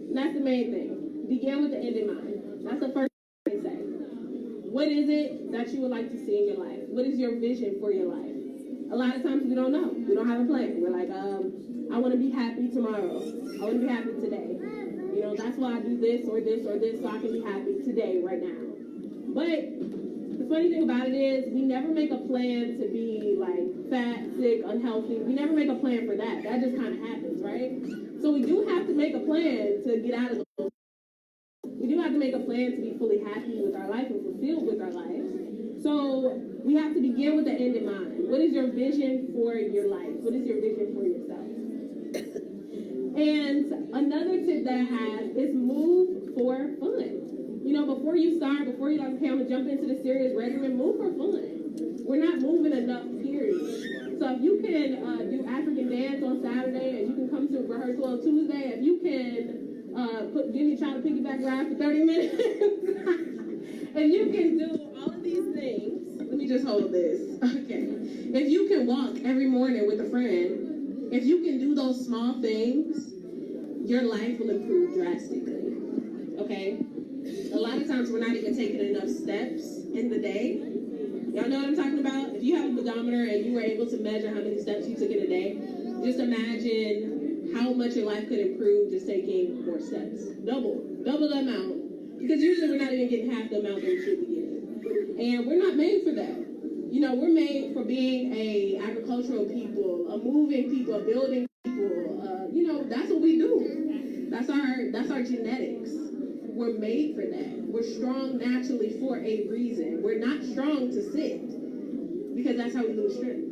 And that's the main thing. Begin with the end in mind. That's the first thing they say. What is it that you would like to see in your life? What is your vision for your life? A lot of times we don't know. We don't have a plan. We're like, I want to be happy tomorrow. I want to be happy today. That's why I do this or this or this, so I can be happy today, right now. But The funny thing about it is we never make a plan to be like fat, sick, unhealthy. We never make a plan for that. That just kind of happens, right? So we do have to make a plan to get out of those. We do have to make a plan to be fully happy with our life and fulfilled with our lives. So we have to begin with the end in mind. What is your vision for your life? What is your vision for yourself? And another tip that I have is move for fun. You know, before you start, before you like, okay, I'm gonna jump into the serious regimen, move for fun. We're not moving enough, period. So if you can do African dance on Saturday, and you can come to rehearsal on Tuesday, if you can give your child a piggyback ride for 30 minutes, if you can do all of these things, let me just hold this, okay. If you can walk every morning with a friend, if you can do those small things, your life will improve drastically, okay? A lot of times we're not even taking enough steps in the day. Y'all know what I'm talking about? If you have a pedometer and you were able to measure how many steps you took in a day, just imagine how much your life could improve just taking more steps. Double the amount. Because usually we're not even getting half the amount that we should be getting. And we're not made for that. You know, we're made for being a agricultural people, a moving people, a building people. You know, that's what we do. That's our genetics. We're made for that. We're strong naturally for a reason. We're not strong to sit because that's how we lose strength.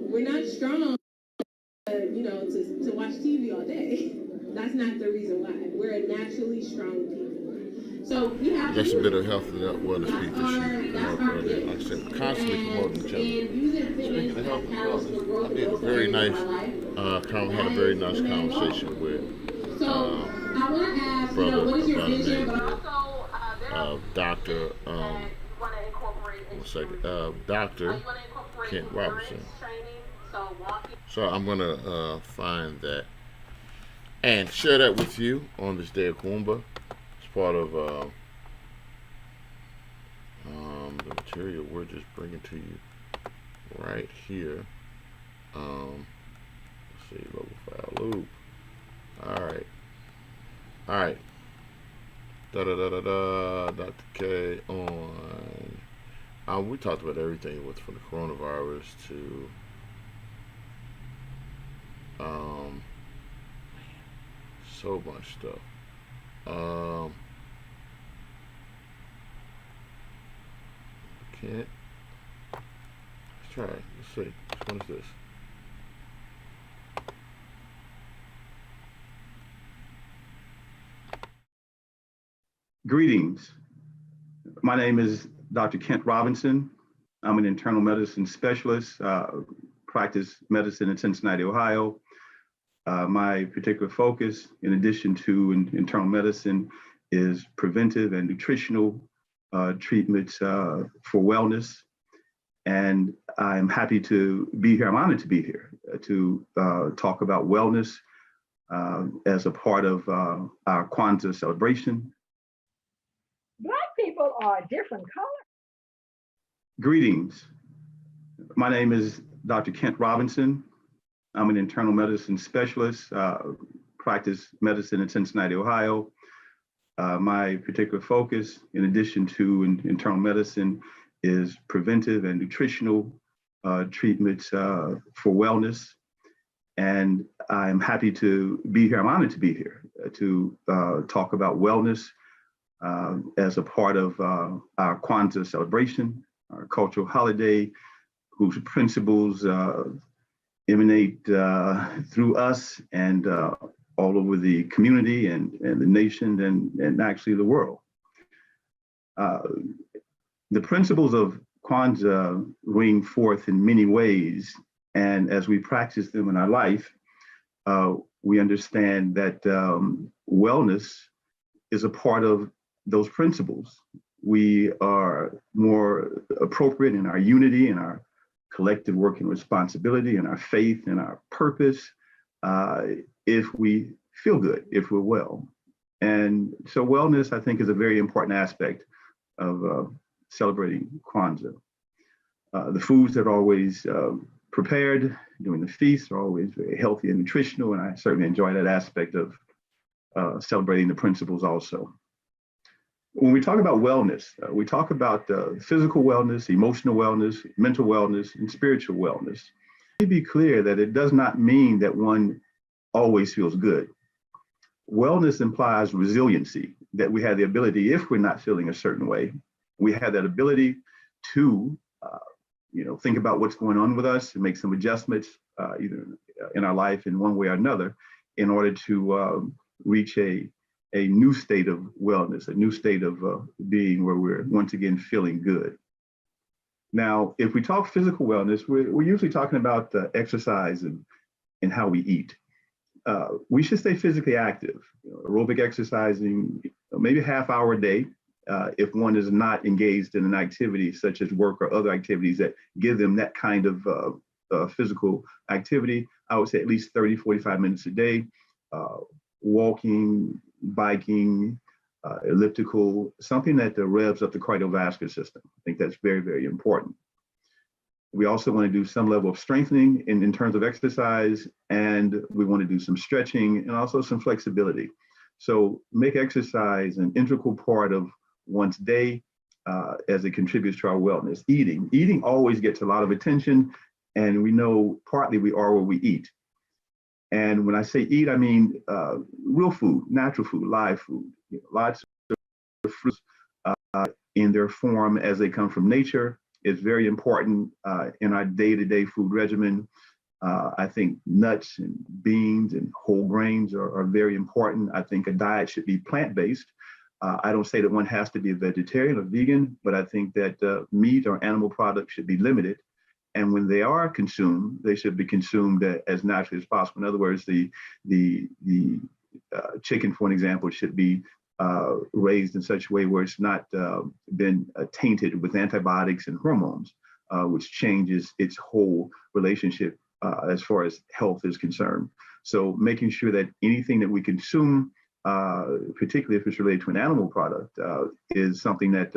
We're not strong, you know, to watch TV all day. That's not the reason why. We're a naturally strong people. So we have That's a bit of health and wellness people should earlier. Like I said, constantly promoting each other. Speaking of health and wellness, I did a very nice, had a very nice conversation with I want to ask, you know, what is your vision? Dr. Dr. Kent Robinson. So I'm going to find that and share that with you on this day of Kwanzaa. It's part of the material we're just bringing to you right here. Let's see, local file loop. All right. Dr. K on. We talked about everything with from the coronavirus to so much stuff. Can't. Let's try it. Let's see. Which one is this? Greetings. My name is Dr. Kent Robinson. I'm an internal medicine specialist, practice medicine in Cincinnati, Ohio. My particular focus, in addition to internal medicine, is preventive and nutritional treatments for wellness. And I'm happy to be here. I'm honored to be here to talk about wellness as a part of our Kwanzaa celebration. Black people are a different color. Greetings. My name is Dr. Kent Robinson. I'm an internal medicine specialist, practice medicine in Cincinnati, Ohio. My particular focus, in addition to internal medicine, is preventive and nutritional treatments for wellness. And I'm happy to be here. I'm honored to be here to talk about wellness as a part of our Kwanzaa celebration, our cultural holiday, whose principles emanate through us and all over the community and the nation and actually the world. The principles of Kwanzaa ring forth in many ways, and as we practice them in our life, we understand that wellness is a part of those principles. We are more appropriate in our unity and our collective working responsibility and our faith and our purpose if we feel good, if we're well. And so wellness, I think, is a very important aspect of celebrating Kwanzaa. The foods that are always prepared during the feast are always very healthy and nutritional, and I certainly enjoy that aspect of celebrating the principles also. When we talk about wellness, we talk about physical wellness, emotional wellness, mental wellness, and spiritual wellness. Let me be clear that it does not mean that one always feels good. Wellness implies resiliency, that we have the ability, if we're not feeling a certain way, we have that ability to, think about what's going on with us and make some adjustments, either in our life in one way or another, in order to reach a new state of wellness, a new state of being where we're once again feeling good. Now, if we talk physical wellness, we're usually talking about exercise and how we eat. We should stay physically active, aerobic exercising, maybe a half hour a day. If one is not engaged in an activity such as work or other activities that give them that kind of physical activity, I would say at least 30, 45 minutes a day. Walking, biking, elliptical, something that revs up the cardiovascular system. I think that's very, very important. We also want to do some level of strengthening in terms of exercise, and we want to do some stretching and also some flexibility. So make exercise an integral part of one's day as it contributes to our wellness. Eating always gets a lot of attention, and we know partly we are what we eat. And when I say eat, I mean real food, natural food, live food. Lots of fruits in their form as they come from nature is very important in our day-to-day food regimen. I think nuts and beans and whole grains are very important. I think a diet should be plant-based. I don't say that one has to be a vegetarian or vegan, but I think that meat or animal products should be limited. And when they are consumed, they should be consumed as naturally as possible. In other words, the chicken, for an example, should be raised in such a way where it's not been tainted with antibiotics and hormones, which changes its whole relationship as far as health is concerned. So making sure that anything that we consume, particularly if it's related to an animal product, is something that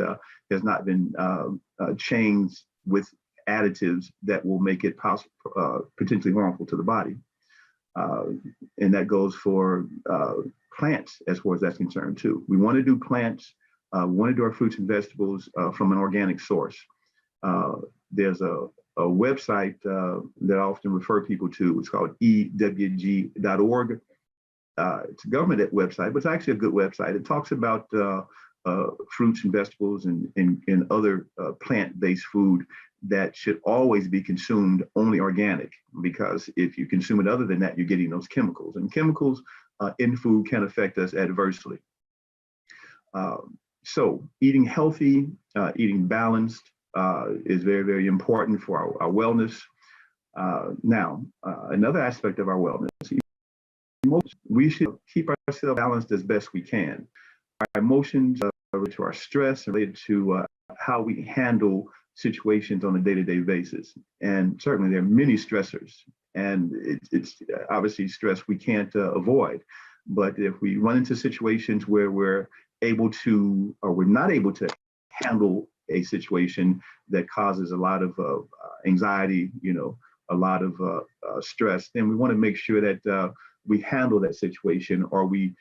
has not been changed with additives that will make it potentially harmful to the body. And that goes for plants as far as that's concerned too. We want to do plants, we want to do our fruits and vegetables from an organic source. There's a website that I often refer people to. It's called ewg.org. It's a government website, but it's actually a good website. It talks about fruits and vegetables and other plant-based food that should always be consumed only organic, because if you consume it other than that, you're getting those chemicals. And chemicals in food can affect us adversely. So eating healthy, eating balanced is very, very important for our wellness. Now, another aspect of our wellness, we should keep ourselves balanced as best we can. Our emotions are related to our stress, related to how we handle situations on a day-to-day basis. And certainly there are many stressors, and it's obviously stress we can't avoid. But if we run into situations where we're able to, or we're not able to handle a situation that causes a lot of anxiety, a lot of stress, then we want to make sure that we handle that situation, or we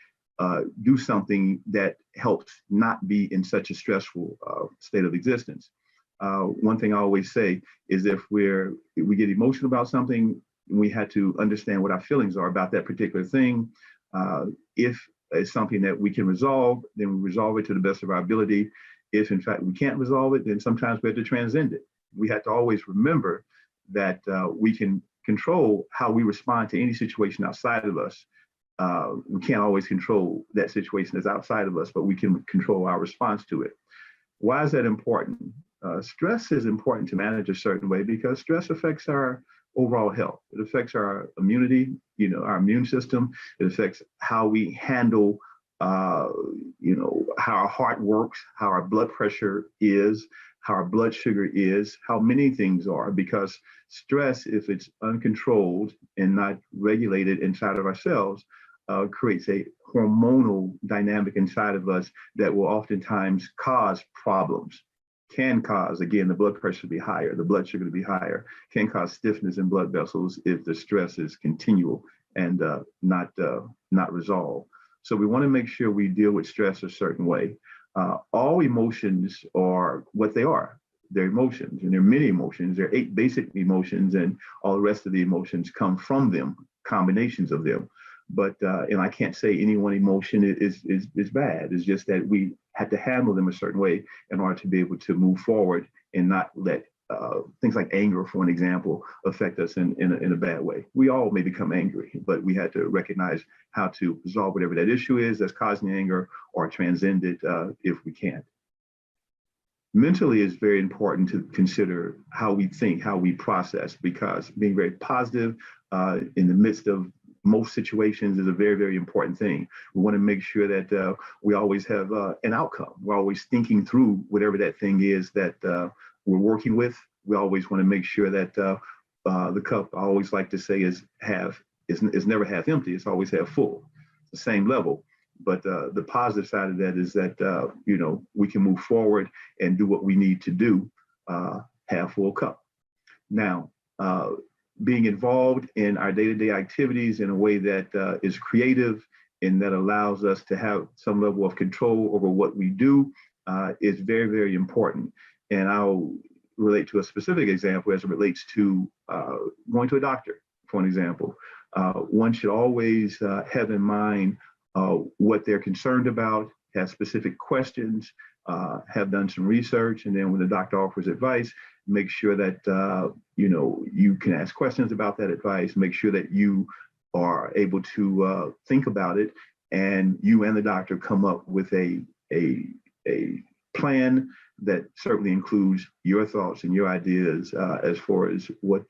do something that helps not be in such a stressful state of existence. One thing I always say is if we get emotional about something, we had to understand what our feelings are about that particular thing. If it's something that we can resolve, then we resolve it to the best of our ability. If in fact we can't resolve it, then sometimes we have to transcend it. We have to always remember that we can control how we respond to any situation outside of us. We can't always control that situation that's outside of us, but we can control our response to it. Why is that important? Stress is important to manage a certain way because stress affects our overall health. It affects our immunity, our immune system. It affects how we handle, how our heart works, how our blood pressure is, how our blood sugar is, how many things are, because stress, if it's uncontrolled and not regulated inside of ourselves, creates a hormonal dynamic inside of us that will oftentimes cause problems. Can cause, again, the blood pressure to be higher, the blood sugar to be higher, can cause stiffness in blood vessels if the stress is continual and not resolved. So we want to make sure we deal with stress a certain way. All emotions are what they are. They're emotions, and there are many emotions. There are 8 basic emotions, and all the rest of the emotions come from them, combinations of them. But and I can't say any one emotion is bad. It's just that we had to handle them a certain way in order to be able to move forward and not let things like anger, for an example, affect us in a bad way. We all may become angry, but we had to recognize how to resolve whatever that issue is that's causing anger, or transcend it if we can't. Mentally is very important to consider how we think, how we process, because being very positive in the midst of most situations is a very, very important thing. We want to make sure that we always have an outcome. We're always thinking through whatever that thing is that we're working with. We always want to make sure that the cup, I always like to say, is never half empty. It's always half full, the same level. But the positive side of that is that we can move forward and do what we need to do, half full cup. Now, being involved in our day-to-day activities in a way that is creative and that allows us to have some level of control over what we do is very, very important. And I'll relate to a specific example as it relates to going to a doctor, for an example. One should always have in mind what they're concerned about, have specific questions, have done some research, and then when the doctor offers advice, make sure that you can ask questions about that advice. Make sure that you are able to think about it, and you and the doctor come up with a plan that certainly includes your thoughts and your ideas as far as what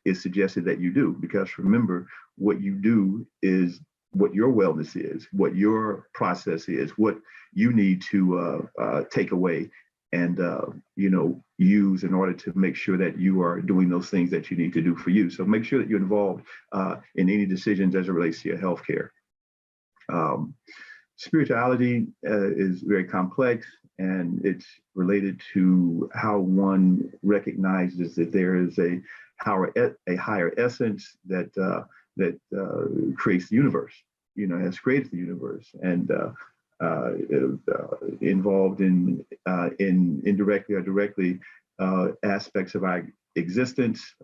is suggested that you do. Because remember, what you do is what your wellness is, what your process is, what you need to take away and use in order to make sure that you are doing those things that you need to do for you. So make sure that you're involved in any decisions as it relates to your healthcare. Spirituality is very complex, and it's related to how one recognizes that there is a higher essence that creates the universe, has created the universe, and involved in indirectly or directly aspects of our existence.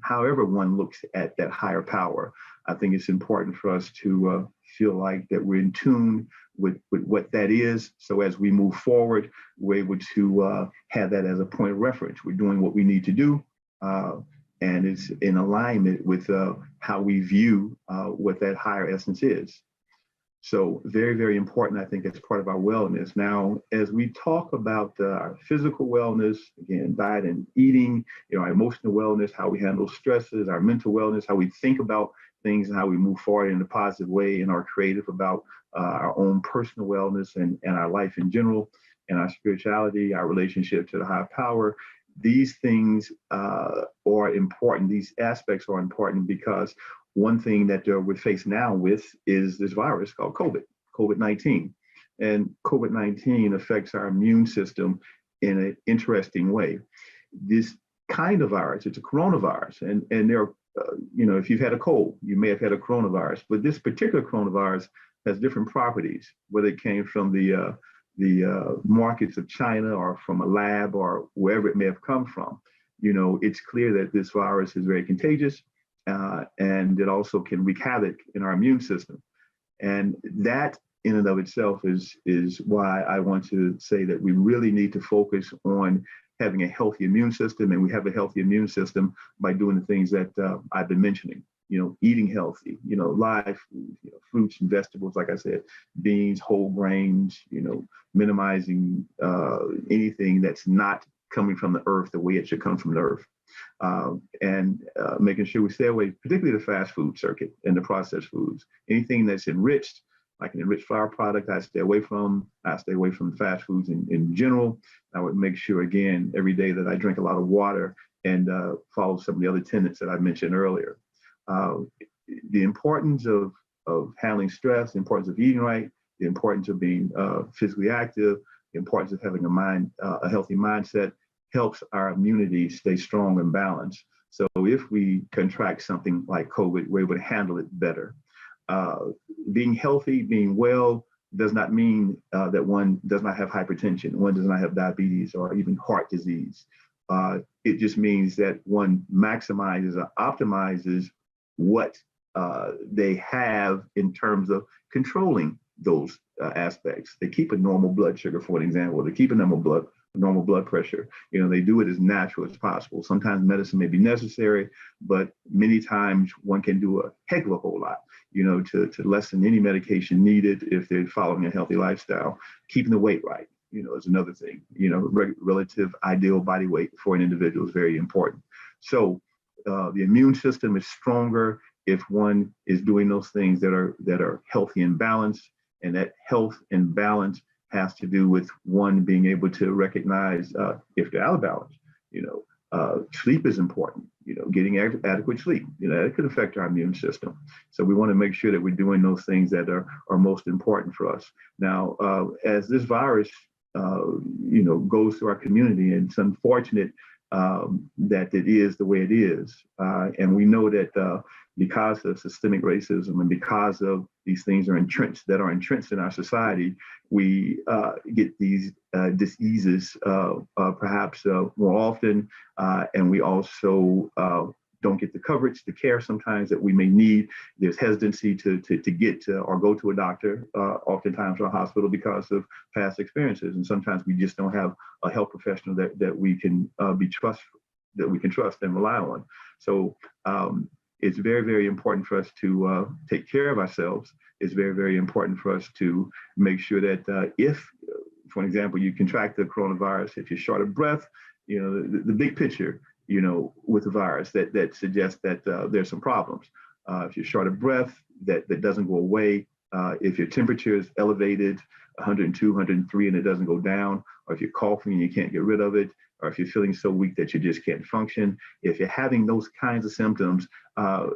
However one looks at that higher power, I think it's important for us to feel like that we're in tune with what that is. So as we move forward, we're able to have that as a point of reference. We're doing what we need to do. And it's in alignment with how we view what that higher essence is. So very, very important, I think, as part of our wellness. Now, as we talk about our physical wellness, again, diet and eating, our emotional wellness, how we handle stresses, our mental wellness, how we think about things and how we move forward in a positive way and are creative about our own personal wellness and our life in general, and our spirituality, our relationship to the higher power. These things are important. These aspects are important because one thing that we're faced now with is this virus called COVID-19. And COVID-19 affects our immune system in an interesting way. This kind of virus, it's a coronavirus. And there are, if you've had a cold, you may have had a coronavirus, but this particular coronavirus has different properties, whether it came from the markets of China or from a lab or wherever it may have come from. It's clear that this virus is very contagious, and it also can wreak havoc in our immune system. And that in and of itself is why I want to say that we really need to focus on having a healthy immune system, and we have a healthy immune system by doing the things that I've been mentioning. Eating healthy, live food, fruits and vegetables, like I said, beans, whole grains, minimizing anything that's not coming from the earth the way it should come from the earth. And making sure we stay away, particularly the fast food circuit and the processed foods. Anything that's enriched, like an enriched flour product, I stay away from. I stay away from fast foods in general. I would make sure, again, every day that I drink a lot of water and follow some of the other tenets that I mentioned earlier. The importance of handling stress, the importance of eating right, the importance of being physically active, the importance of having a healthy mindset helps our immunity stay strong and balanced. So if we contract something like COVID, we're able to handle it better. Being healthy, being well, does not mean that one does not have hypertension, one does not have diabetes or even heart disease. It just means that one maximizes or optimizes what they have in terms of controlling those aspects. They keep a normal blood sugar, for an example. They keep a normal blood pressure. They do it as natural as possible. Sometimes medicine may be necessary, but many times one can do a heck of a whole lot, to lessen any medication needed if they're following a healthy lifestyle. Keeping the weight right, is another thing. Relative ideal body weight for an individual is very important. So the immune system is stronger if one is doing those things that are healthy and balanced, and that health and balance has to do with one being able to recognize if they're out of balance. Sleep is important. Getting adequate sleep. That could affect our immune system. So we want to make sure that we're doing those things that are most important for us. Now, as this virus, goes through our community, and it's unfortunate that it is the way it is, and we know that because of systemic racism and because of these things are entrenched in our society, we get these diseases perhaps more often, and we also don't get the coverage, the care sometimes that we may need. There's hesitancy to get or go to a doctor, oftentimes or a hospital, because of past experiences, and sometimes we just don't have a health professional that we can trust and rely on. So it's very, very important for us to take care of ourselves. It's very, very important for us to make sure that if, for example, you contract the coronavirus, if you're short of breath, the big picture, with the virus that suggests that there's some problems. If you're short of breath, that doesn't go away. If your temperature is elevated, 102, 103, and it doesn't go down, or if you're coughing and you can't get rid of it, or if you're feeling so weak that you just can't function, if you're having those kinds of symptoms,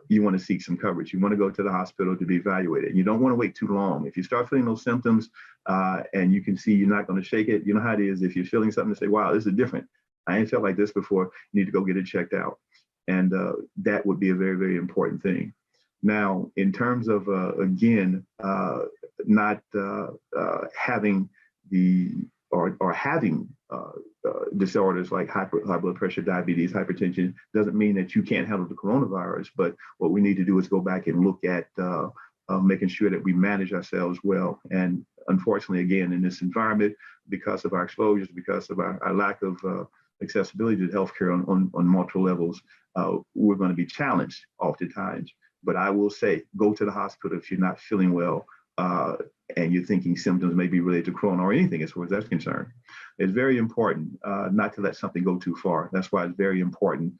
you want to seek some coverage. You want to go to the hospital to be evaluated. You don't want to wait too long. If you start feeling those symptoms and you can see you're not going to shake it, you know how it is. If you're feeling something to say, wow, this is different. I ain't felt like this before. You need to go get it checked out. And that would be a very, very important thing. Now, in terms of, again, not having having disorders like high blood pressure, diabetes, hypertension, doesn't mean that you can't handle the coronavirus. But what we need to do is go back and look at making sure that we manage ourselves well. And unfortunately, again, in this environment, because of our exposures, because of our lack of accessibility to healthcare on multiple levels, we're going to be challenged oftentimes. But I will say, go to the hospital if you're not feeling well and you're thinking symptoms may be related to corona or anything as far as that's concerned. It's very important not to let something go too far. That's why it's very important,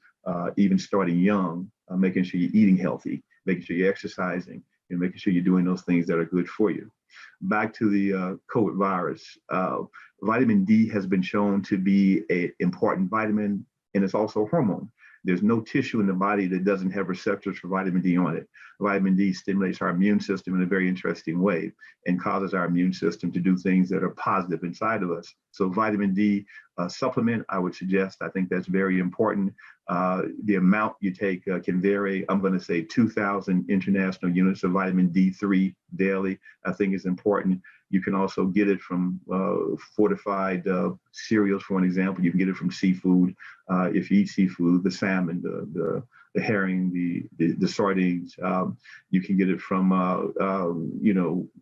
even starting young, making sure you're eating healthy, making sure you're exercising, and making sure you're doing those things that are good for you. Back to the COVID virus, vitamin D has been shown to be an important vitamin, and it's also a hormone. There's no tissue in the body that doesn't have receptors for vitamin D on it. Vitamin D stimulates our immune system in a very interesting way and causes our immune system to do things that are positive inside of us. So vitamin D supplement, I would suggest, I think that's very important. The amount you take can vary. I'm going to say 2,000 international units of vitamin D3 daily, I think is important. You can also get it from fortified cereals, for an example. You can get it from seafood. If you eat seafood, the salmon, the herring, the sardines. You can get it from,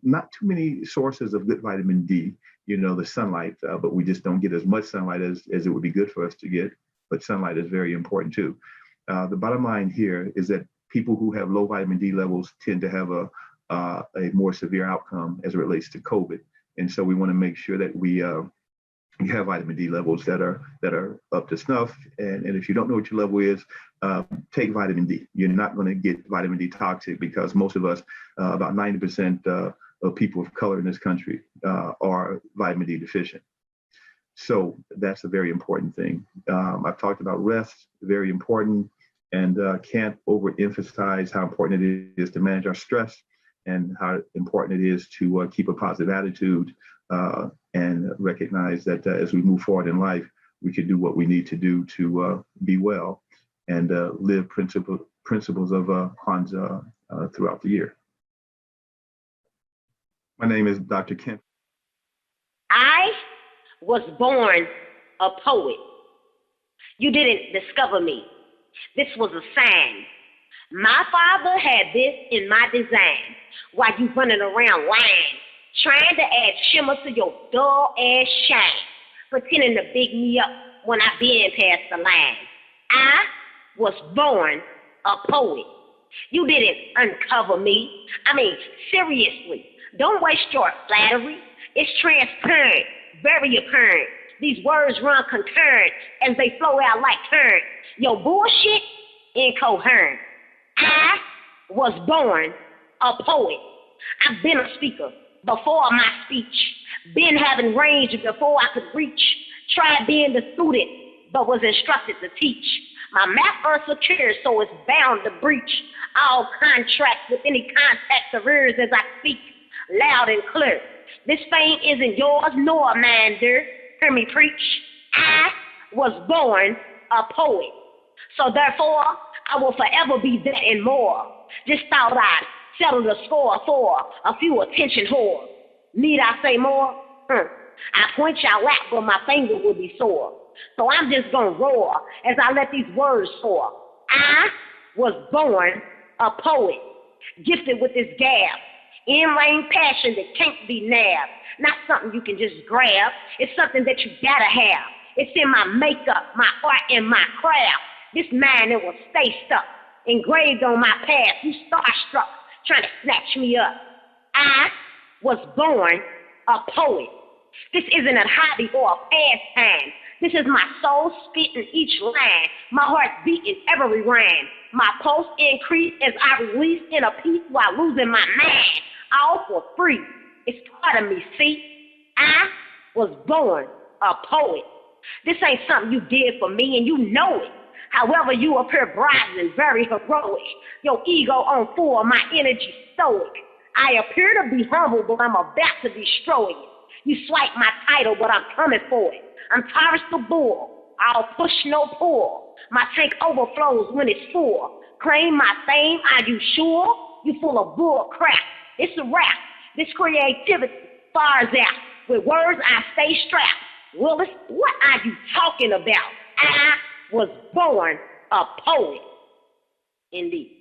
not too many sources of good vitamin D, the sunlight, but we just don't get as much sunlight as it would be good for us to get. But sunlight is very important too. The bottom line here is that people who have low vitamin D levels tend to have a more severe outcome as it relates to COVID. And so we want to make sure that we have vitamin D levels that are up to snuff. And if you don't know what your level is, take vitamin D. You're not going to get vitamin D toxic because most of us, about 90% of people of color in this country are vitamin D deficient. So that's a very important thing. I've talked about rest, very important, and can't overemphasize how important it is to manage our stress and how important it is to keep a positive attitude and recognize that as we move forward in life, we can do what we need to do to be well and live principles of Kwanzaa throughout the year. My name is Dr. Kent. I was born a poet. You didn't discover me. This was a sign. My father had this in my design while you running around lying, trying to add shimmer to your dull ass shine, pretending to big me up when I been past the line. I was born a poet. You didn't uncover me. I mean, seriously, don't waste your flattery. It's transparent, very apparent. These words run concurrent as they flow out like current. Your bullshit, incoherent. I was born a poet. I've been a speaker before my speech. Been having range before I could reach. Tried being the student, but was instructed to teach. My math are secure, so it's bound to breach all contracts with any contact of ears as I speak loud and clear. This fame isn't yours nor mine, dear. Hear me preach. I was born a poet. So therefore, I will forever be that and more. Just thought I'd settle the score for a few attention whores. Need I say more? I point y'all out, but my finger will be sore. So I'm just gonna roar as I let these words soar. I was born a poet, gifted with this gab, in-lane passion that can't be nabbed. Not something you can just grab. It's something that you gotta have. It's in my makeup, my art, and my craft. This mind, it will stay stuck, engraved on my past. You starstruck, trying to snatch me up. I was born a poet. This isn't a hobby or a pastime. This is my soul spitting each line, my heart beating every rhyme. My pulse increase as I release in a piece while losing my mind, all for free. It's part of me, see? I was born a poet. This ain't something you did for me, and you know it. However, you appear brazen, very heroic. Your ego on full, my energy stoic. I appear to be humble, but I'm about to destroy it. You swipe my title, but I'm coming for it. I'm Taurus the Bull. I'll push, no pull. My tank overflows when it's full. Claim my fame, are you sure? You full of bull crap. It's a rap. This creativity fires out. With words, I stay strapped. Willis, what are you talking about? I was born a poet. Indeed.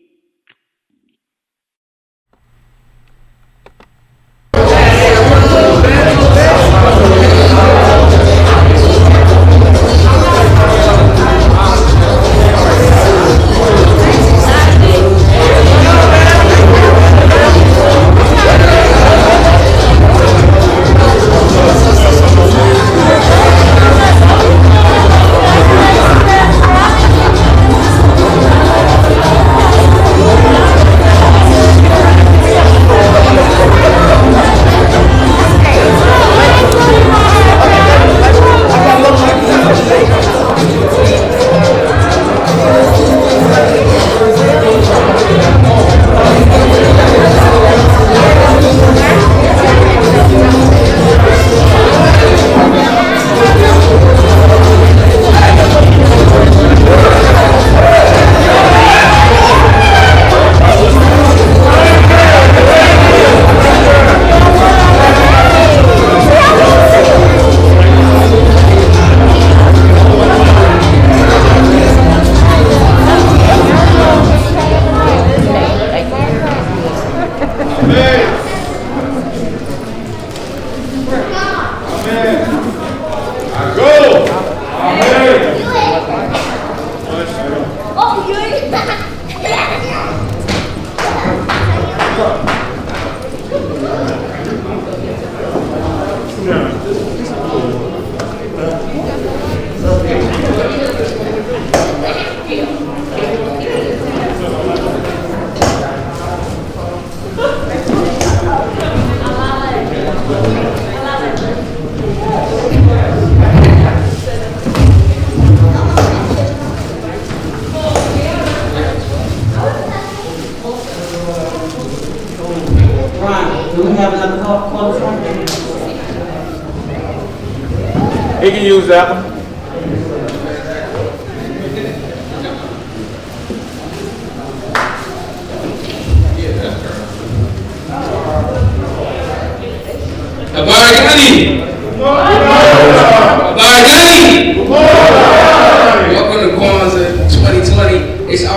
He can use that one.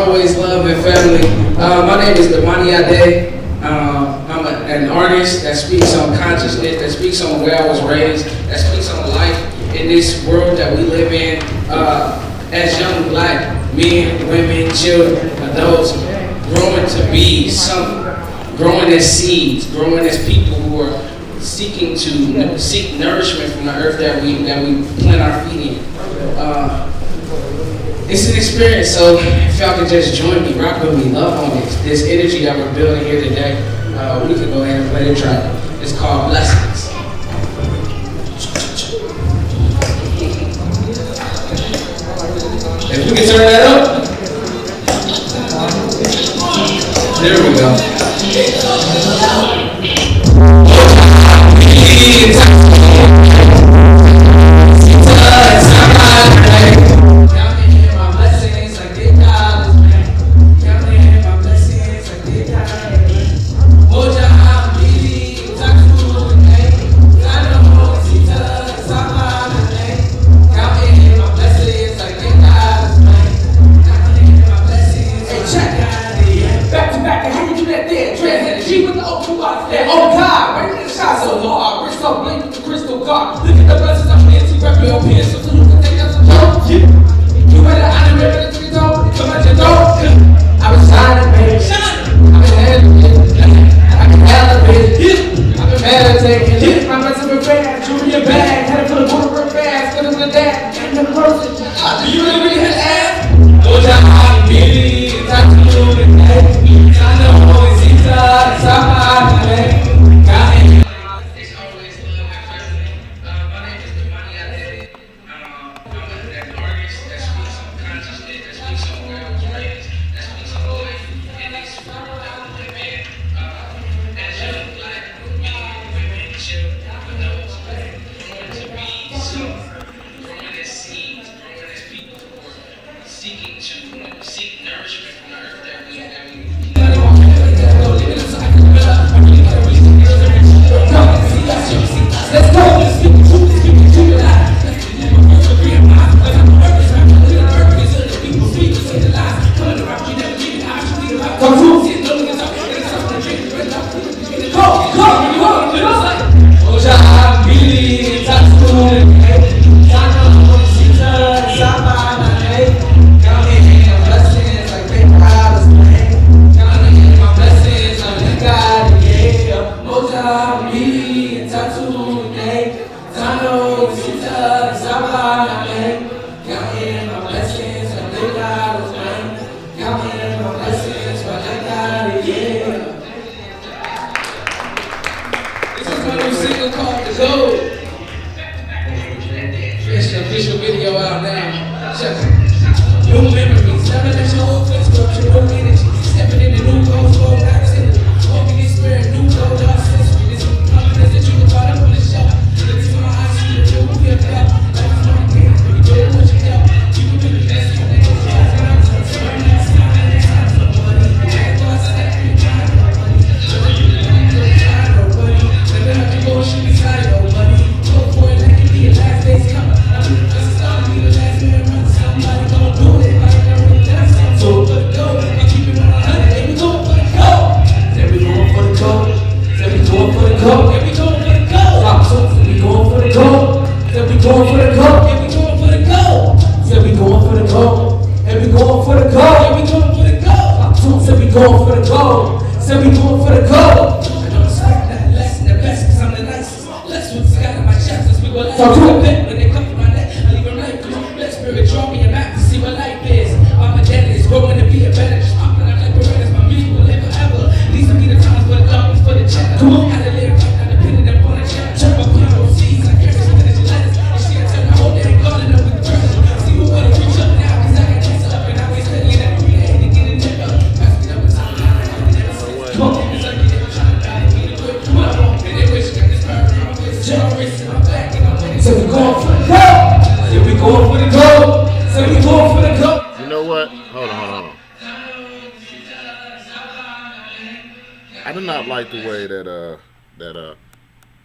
always love and family. My name is Damani Ade. I'm an artist that speaks on consciousness, that speaks on where I was raised, that speaks on life in this world that we live in. As young black men, women, children, adults, growing to be something, growing as seeds, growing as people who are seeking to seek nourishment from the earth that we plant our feet in. It's an experience, so if y'all can just join me, rock with me, love on this energy that we're building here today, we can go ahead and play the track. It's called Blessings. If we can turn that up. There we go.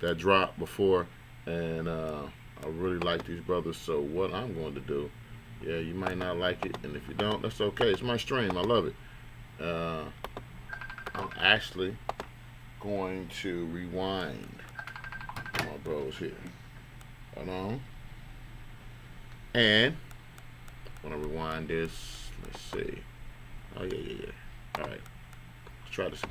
That dropped before, and I really like these brothers. So what I'm going to do, Yeah, you might not like it, and if you don't, that's okay. It's my stream. I love it. I'm actually going to rewind my bros here. Hold on. And I'm gonna rewind this. Let's see. Oh yeah. All right. Let's try this.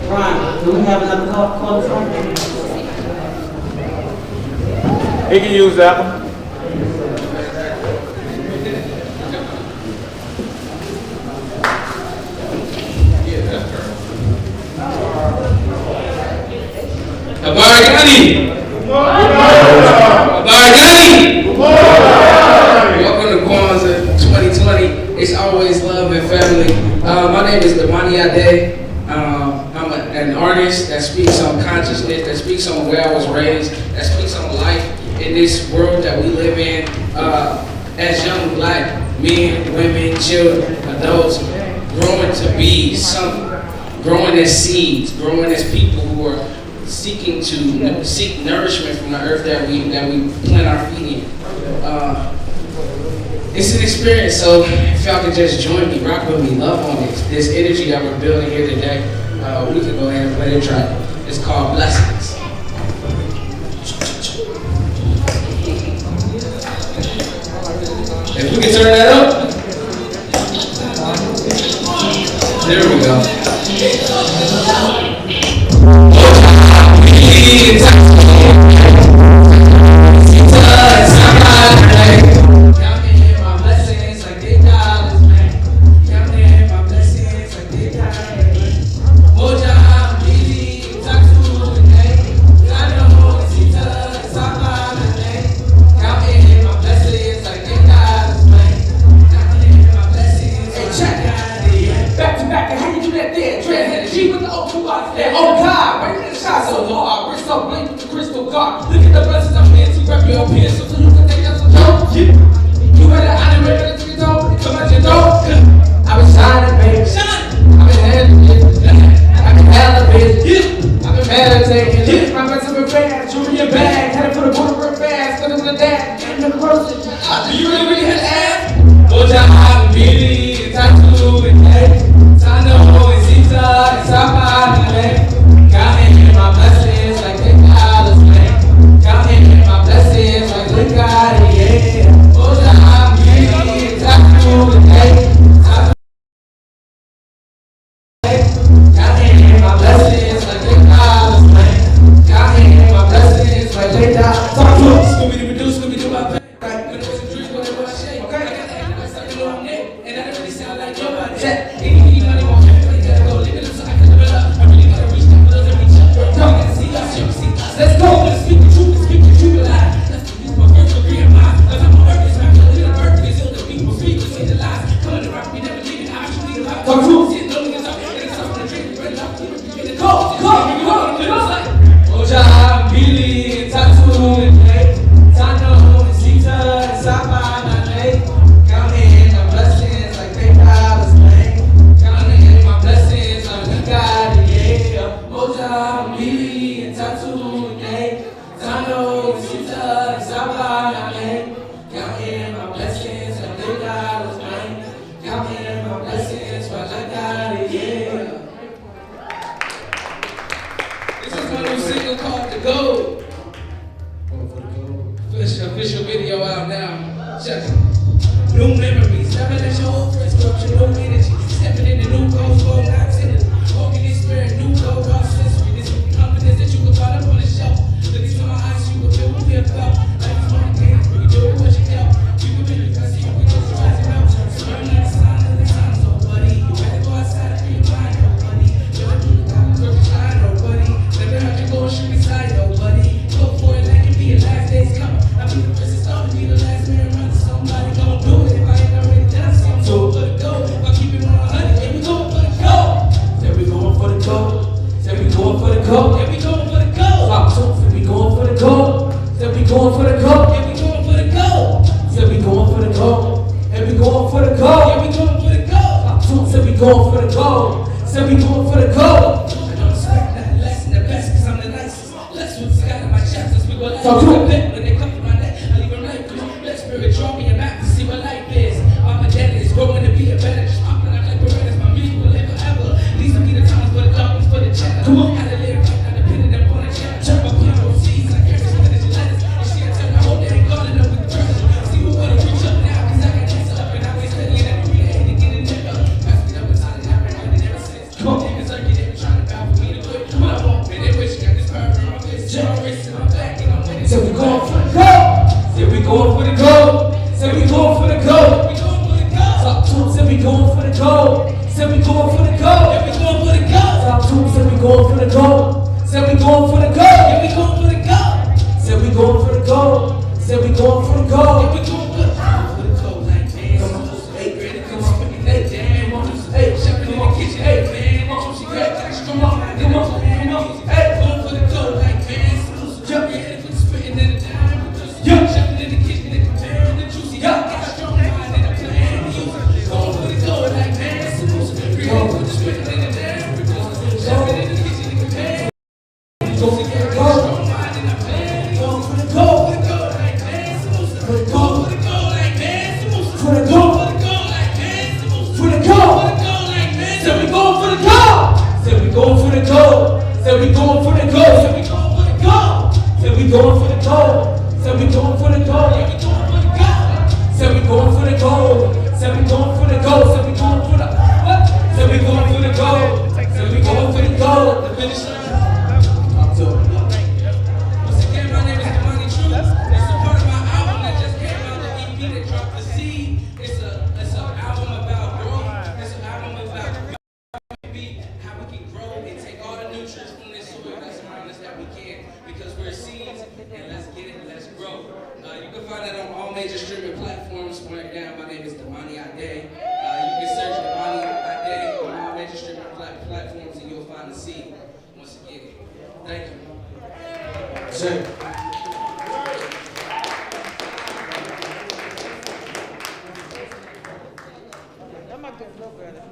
Ron, do we have another call from? He can use that one. Welcome to Kwanzaa 2020. It's always love and family. My name is Damani Ade. I'm an artist that speaks on consciousness, that speaks on where I was raised, that speaks on life in this world that we live in. As young black men, women, children, adults, growing to be something, growing as seeds, growing as people who are seeking to seek nourishment from the earth that we plant our feet in. It's an experience, so if y'all could just join me, rock with me, love on this energy that we're building here today, we can go ahead and play the track. It's called Blessings. If we can turn that up. There we go. Counting my blessings, but I got going for the gold. Said we going for the gold. I don't expect nothing less than the best, cause I'm the nicest. Let's what's got in my chest as we go like a bit. When they come to my neck, I leave them like this. Let spirit draw me a map to see what life is. I'm a dead, it's growing to be a better. Just popping out like Berettas, my music will live forever. These will be the times for the darkness, for the cheddar. Come on, how to live right now, depending upon the cheddar. Jump up on those seeds, like every spinach and lettuce. And she tell me, I hope they ain't calling up with the treasure. See what wanna reach up now, cause I can chase up and I be studying every day to get it never. Pass me up inside and I've been running ever since. Come on, niggas are getting trying to battle for me to quit. Come on, I won't be there, wish got this power in my face. Generation, I'm back and I'm winning. So we going for the gold. Say we going for the gold. Say we going for the gold. Top two, say we going for the gold. Say we going for the gold. Yeah, we going for the gold. Top two, say we going for the gold. Say we going for the gold. Yeah, we going for the gold. Say we going for the gold. Say we going for the gold. Yeah, we going for the gold. Like man, come on, hey, ready, come on, hey, damn, come on, hey, jumping in the kitchen, hey, man, come on, hey, going for the gold, like man, jump in for the spitting in the dime, jumping in the kitchen, in the pan, in the juicy, got a strong mind in the plan, going for the gold, like man, going for the spitting in the dime, jumping in the kitchen, in the pan, juicy, got a strong mind in the plan, going for the gold, like man, for the gold, like man, for the gold, like man, for the gold, like man, say we going for the gold, say we going for the gold, say we going for the gold, say we going for the gold, say we going for the gold, say we going for the gold, yeah, we going for the gold, say we going for the gold, say we going for the gold, say we going for the what? Say we going for the gold, say we going for the gold, the finish line. Talk to him. Once again, my name is Damani True. This is a part of my album that just came out, the EP that dropped the seed. It's an album about growth. It's an album about how we can grow and take all the nutrients from this soil that's around us that we can, because we're seeds, and let's get it, let's grow. You can find that on all major streaming platforms right now. My name is Damani Ade. You can search Damani Ade on all major streaming platforms and you'll find the seed. Once again, thank you. Sir. That might be a little better.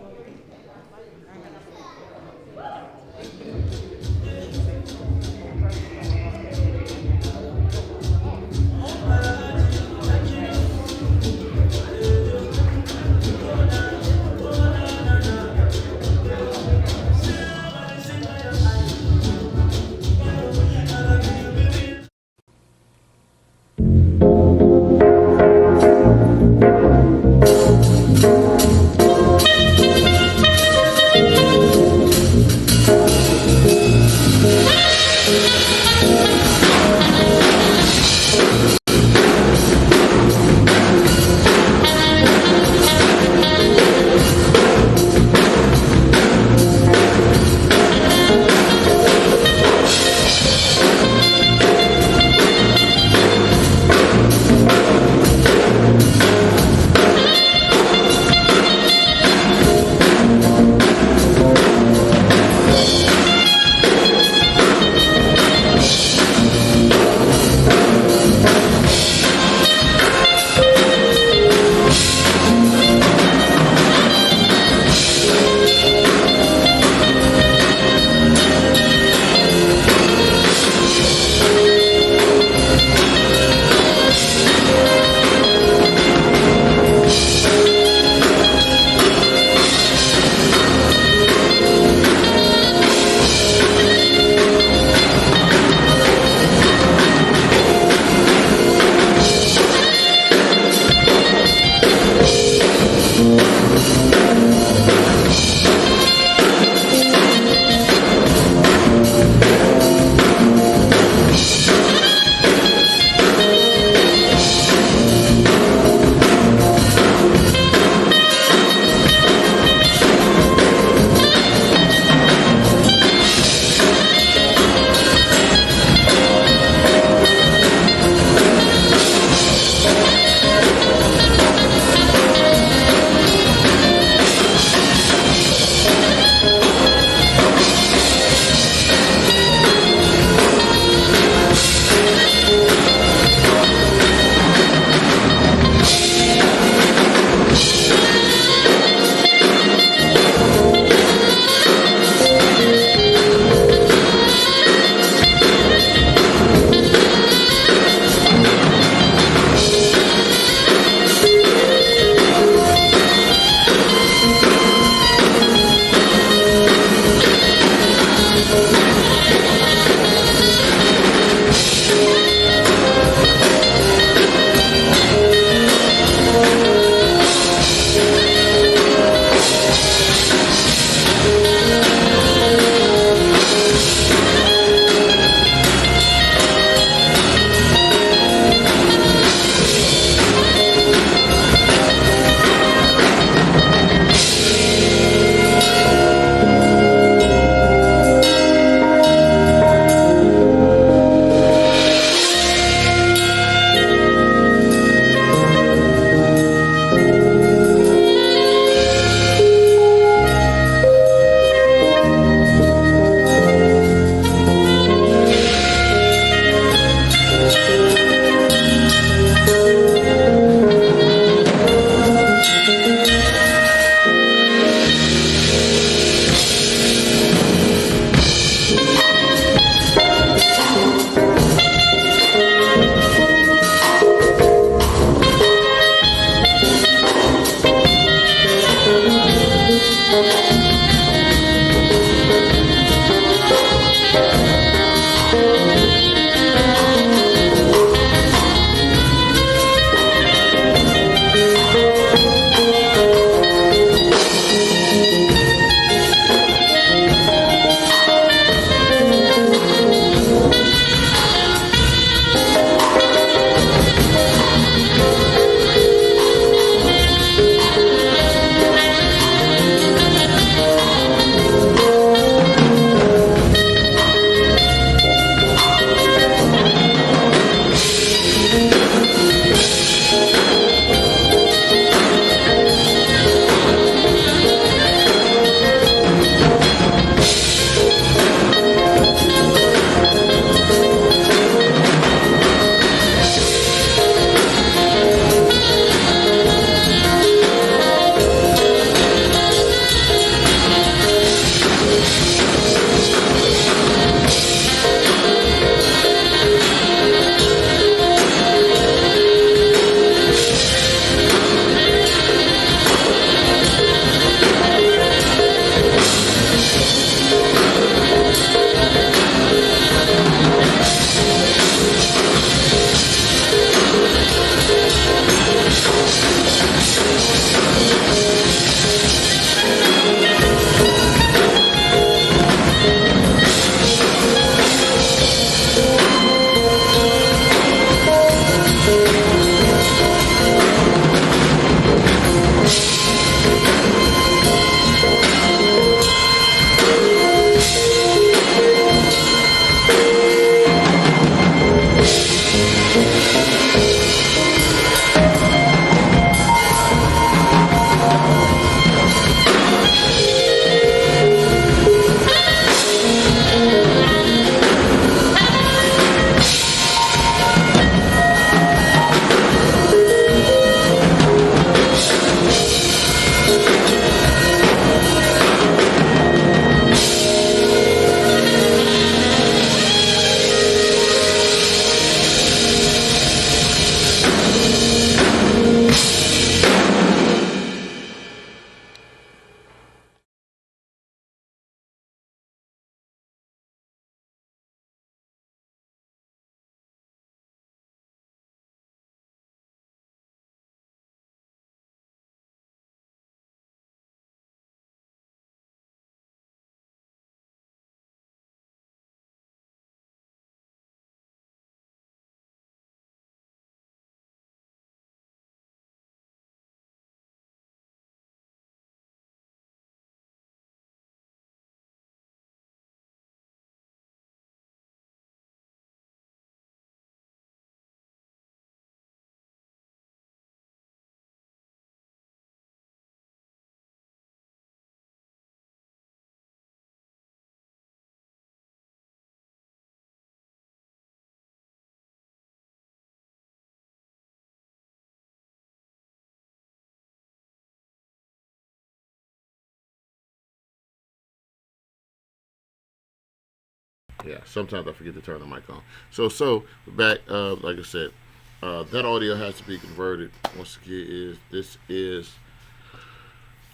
Yeah, sometimes I forget to turn the mic on. So back, like I said, that audio has to be converted. Once again,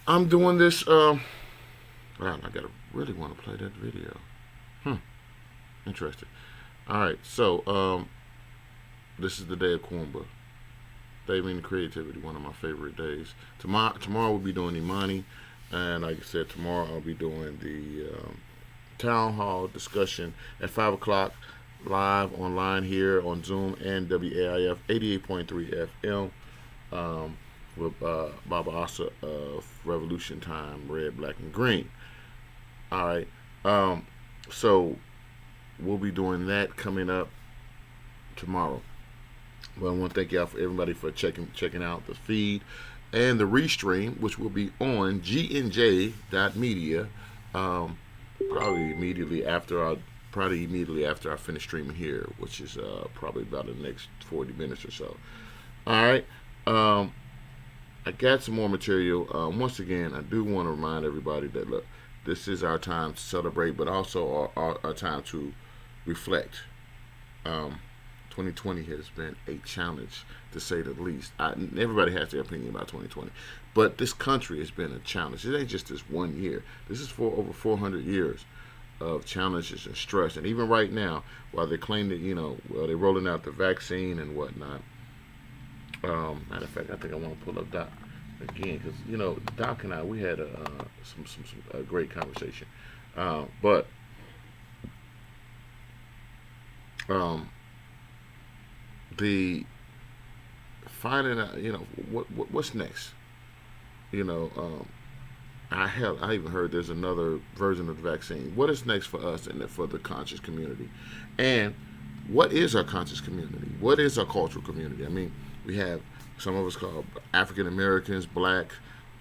I'm doing this. Wow, I gotta really want to play that video. Interesting. All right, so this is the day of Kwanzaa. Day meaning creativity, one of my favorite days. Tomorrow we'll be doing Imani, and like I said, tomorrow I'll be doing the town hall discussion at 5 o'clock live online here on Zoom and WAIF 88.3 FM with Baba Asa of Revolution Time, Red, Black, and Green. All right. So we'll be doing that coming up tomorrow. Well, I want to thank y'all for everybody for checking out the feed and the restream, which will be on gnj.media. Probably immediately after I finish streaming here, which is probably about the next 40 minutes or so. All right. I got some more material. Once again, I do want to remind everybody that, look, this is our time to celebrate, but also our time to reflect. 2020 has been a challenge, to say the least. Everybody has their opinion about 2020, but this country has been a challenge. It ain't just this one year. This is for over 400 years of challenges and stress. And even right now, while they claim that, they're rolling out the vaccine and whatnot. Matter of fact, I think I want to pull up Doc again, because Doc and I, we had a great conversation. But the finding out, what's next. I even heard there's another version of the vaccine. What is next for us and for the conscious community? And what is our conscious community? What is our cultural community? I mean, we have some of us called African Americans, Black,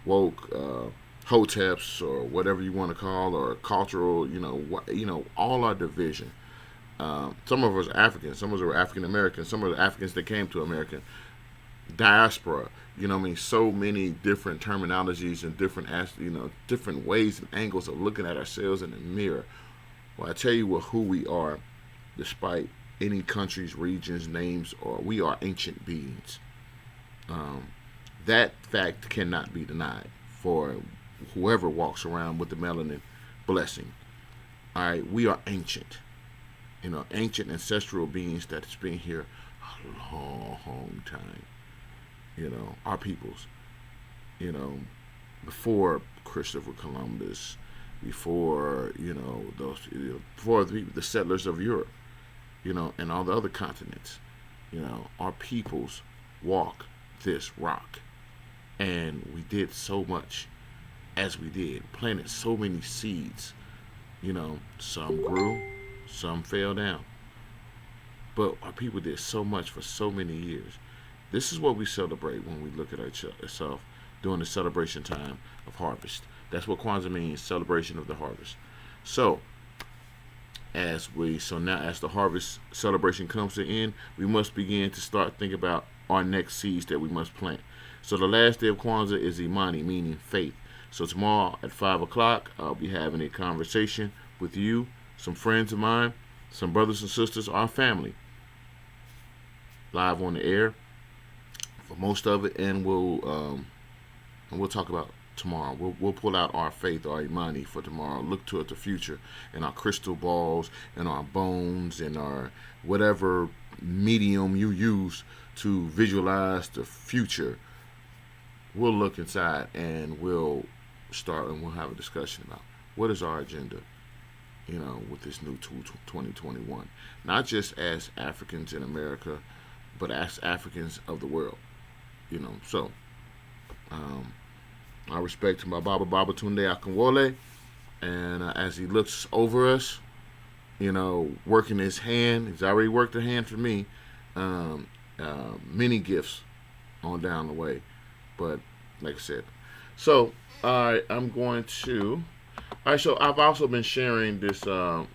woke, hoteps, or whatever you want to call, or cultural. All our division. Some of us are Africans. Some of us are African Americans. Some of the Africans that came to America. Diaspora. So many different terminologies and different ways and angles of looking at ourselves in the mirror. Well, I tell you who we are, despite any countries, regions, names, or we are ancient beings. That fact cannot be denied for whoever walks around with the melanin blessing. All right, we are ancient. Ancient ancestral beings that has been here a long time. Our peoples. Before Christopher Columbus, before before the settlers of Europe, and all the other continents. Our peoples walk this rock, and we did so much as we did, planted so many seeds. Some grew, some fell down, but our people did so much for so many years. This is what we celebrate when we look at ourselves during the celebration time of harvest. That's what Kwanzaa means, celebration of the harvest. So now as the harvest celebration comes to an end, we must begin to start thinking about our next seeds that we must plant. So the last day of Kwanzaa is Imani, meaning faith. So tomorrow at 5 o'clock, I'll be having a conversation with you, some friends of mine, some brothers and sisters, our family, live on the air for most of it, and we'll talk about tomorrow. We'll pull out our faith, our Imani for tomorrow. Look toward the future and our crystal balls and our bones and our whatever medium you use to visualize the future. We'll look inside and we'll start and we'll have a discussion about what is our agenda, with this new 2021. Not just as Africans in America, but as Africans of the world. So I respect my Baba Tunde Akinwole, and as he looks over us, working his hand, he's already worked a hand for me, many gifts on down the way, but like I said, so I'm going to, so I've also been sharing this, the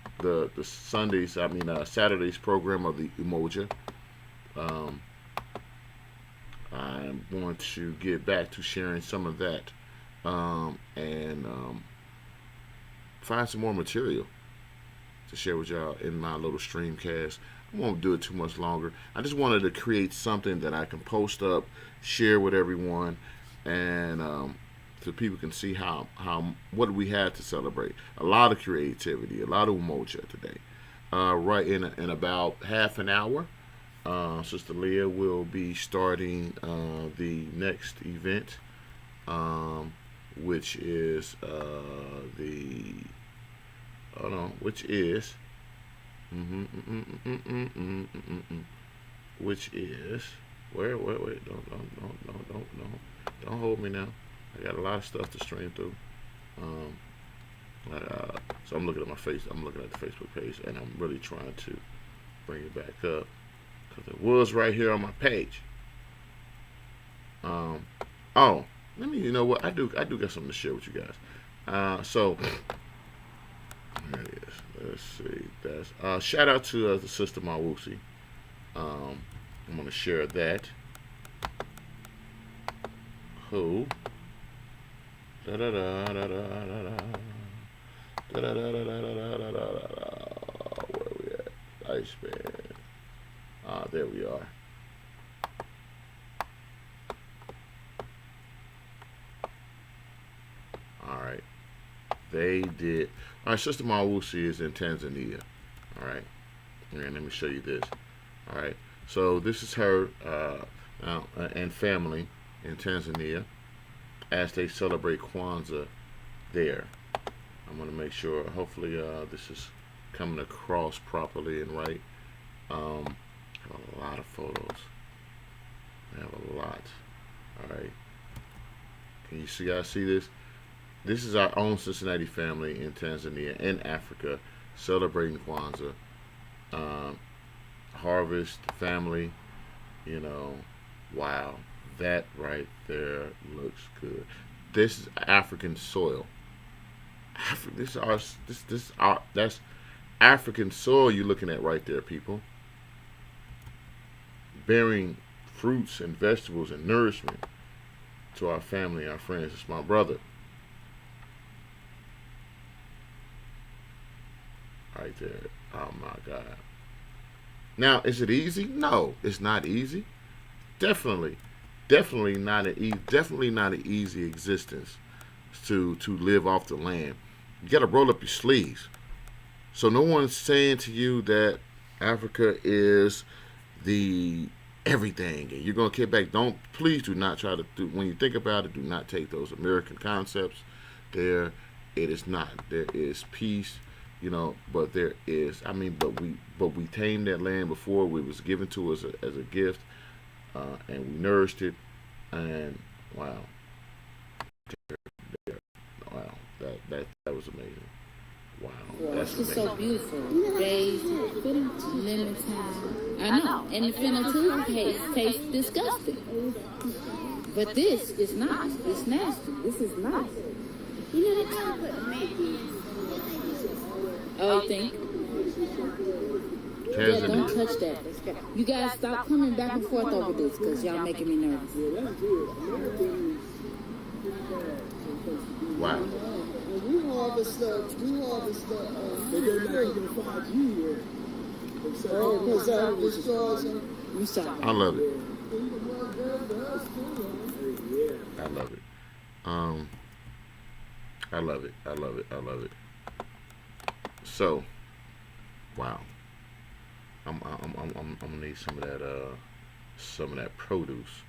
Saturday's program of the Umoja. I'm going to get back to sharing some of that, and find some more material to share with y'all in my little streamcast. I won't do it too much longer. I just wanted to create something that I can post up, share with everyone, and so people can see how what we had to celebrate. A lot of creativity, a lot of Umoja today. Right in about half an hour, Sister Leah will be starting the next event, which is wait, don't hold me now. I got a lot of stuff to stream through. So I'm looking at I'm looking at the Facebook page, and I'm really trying to bring it back up because it was right here on my page. Let me, I do got something to share with you guys. So there it is. Let's see. That's shout out to the sister Mawusi. I'm gonna share that. Who? Where we at? Iceman. There we are. All right. They did. All right, Sister Mawusi is in Tanzania. All right. And let me show you this. All right. So this is her and family in Tanzania as they celebrate Kwanzaa there. I'm going to make sure, hopefully this is coming across properly and right. A lot of photos. I have a lot. All right. Can you see, guys see this? This is our own Cincinnati family in Tanzania and Africa celebrating Kwanzaa. Harvest, family, you know, wow. That right there looks good. This is African soil. That's African soil you're looking at right there, people. Bearing fruits and vegetables and nourishment to our family, our friends. It's my brother. Right there. Oh my God. Now, is it easy? No, it's not easy. Definitely not an easy existence to live off the land. You got to roll up your sleeves. So no one's saying to you that Africa is the everything and you're gonna kick back. Please do not try to do, when you think about it, do not take those American concepts there. It is not. There is peace, you know, but there is, I mean, but we tamed that land before. It was given to us as a gift, and we nourished it, and wow, wow, that was amazing. Wow, that's it's amazing. so beautiful. Days, lemon time. I know, and the finna toothpaste tastes disgusting. But this is not. It's nasty. This is nice. You know, they call it maybe. Oh, you think? Yeah, don't touch that. You guys stop coming back and forth over this because y'all making me nervous. Wow. We harvest stuff. They go back in 5 years. Because that destroys them. I love it. I love it. I love it. I love it. I love it. So, wow. I'm gonna need some of that produce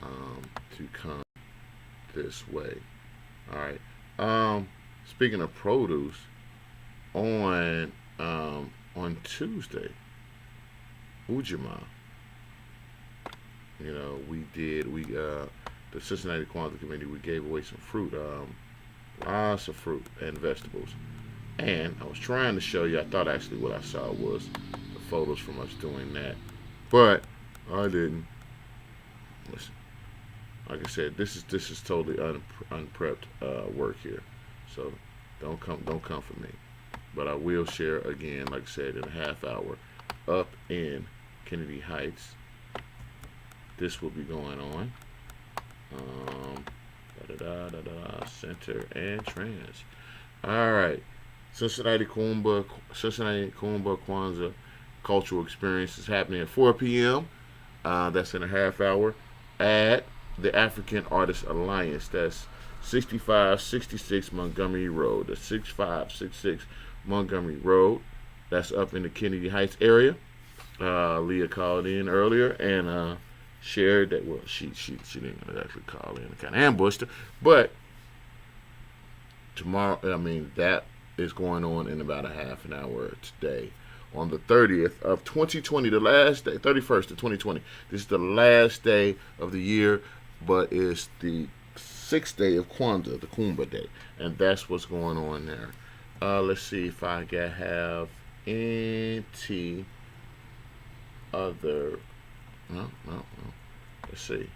to come this way. All right. Speaking of produce, on Tuesday, Ujima, you know, the Cincinnati Kwanzaa Committee, we gave away some fruit, lots of fruit and vegetables. And I was trying to show you, I thought actually what I saw was the photos from us doing that, but I didn't. Listen, like I said, this is totally unprepped work here, so don't come for me. But I will share again, like I said, in a half hour, up in Kennedy Heights. This will be going on. Center and trans. All right, Cincinnati Kwanzaa Kwanzaa cultural experience is happening at 4 p.m. That's in a half hour at the African Artists Alliance. That's 6566 Montgomery Road. That's 6566 Montgomery Road. That's up in the Kennedy Heights area. Leah called in earlier and shared that. Well, she didn't actually call in, kind of ambushed her. But tomorrow, I mean, that is going on in about a half an hour today. On the 30th of 2020, the last day, 31st of 2020. This is the last day of the year, but it's the 6th day of Kwanzaa, the Kumba Day, and that's what's going on there. Let's see if I can have any other. No. Let's see.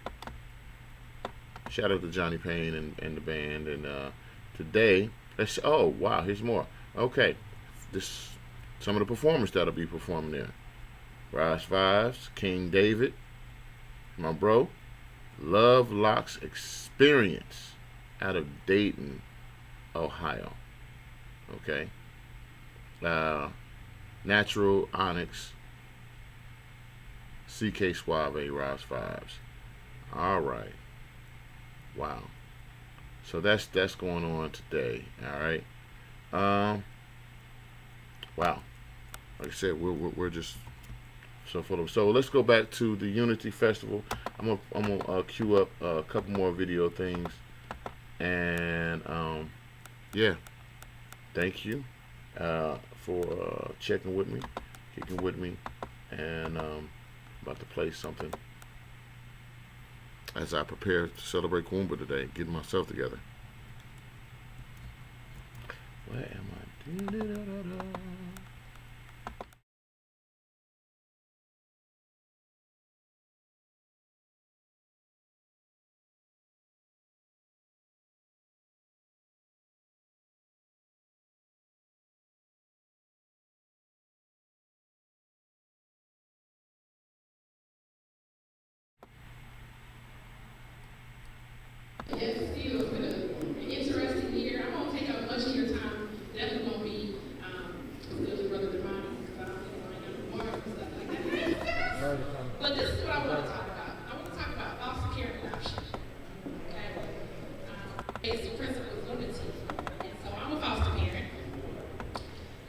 Shout out to Johnny Payne and the band. And today, oh wow, here's more. Okay, some of the performers that'll be performing there. Rise Vibes, King David, my bro, Love Locks Experience out of Dayton, Ohio. Okay. Natural Onyx, CK Suave, Rob's Vibes. All right. Wow. So that's going on today. All right. Wow. Like I said, we're just so full of. So let's go back to the Unity Festival. I'm gonna queue up a couple more video things, and yeah. Thank you for checking with me, kicking with me, and about to play something as I prepare to celebrate Kwanzaa today, getting myself together. Where am I? Yes, still, it's been an interesting year. I won't take up much of your time. Definitely won't be still to Brother Devon, because I don't think I got the water and stuff like that. But this is what I want to talk about. I want to talk about foster care and adoption. Okay? It's the principle of unity. And so I'm a foster parent.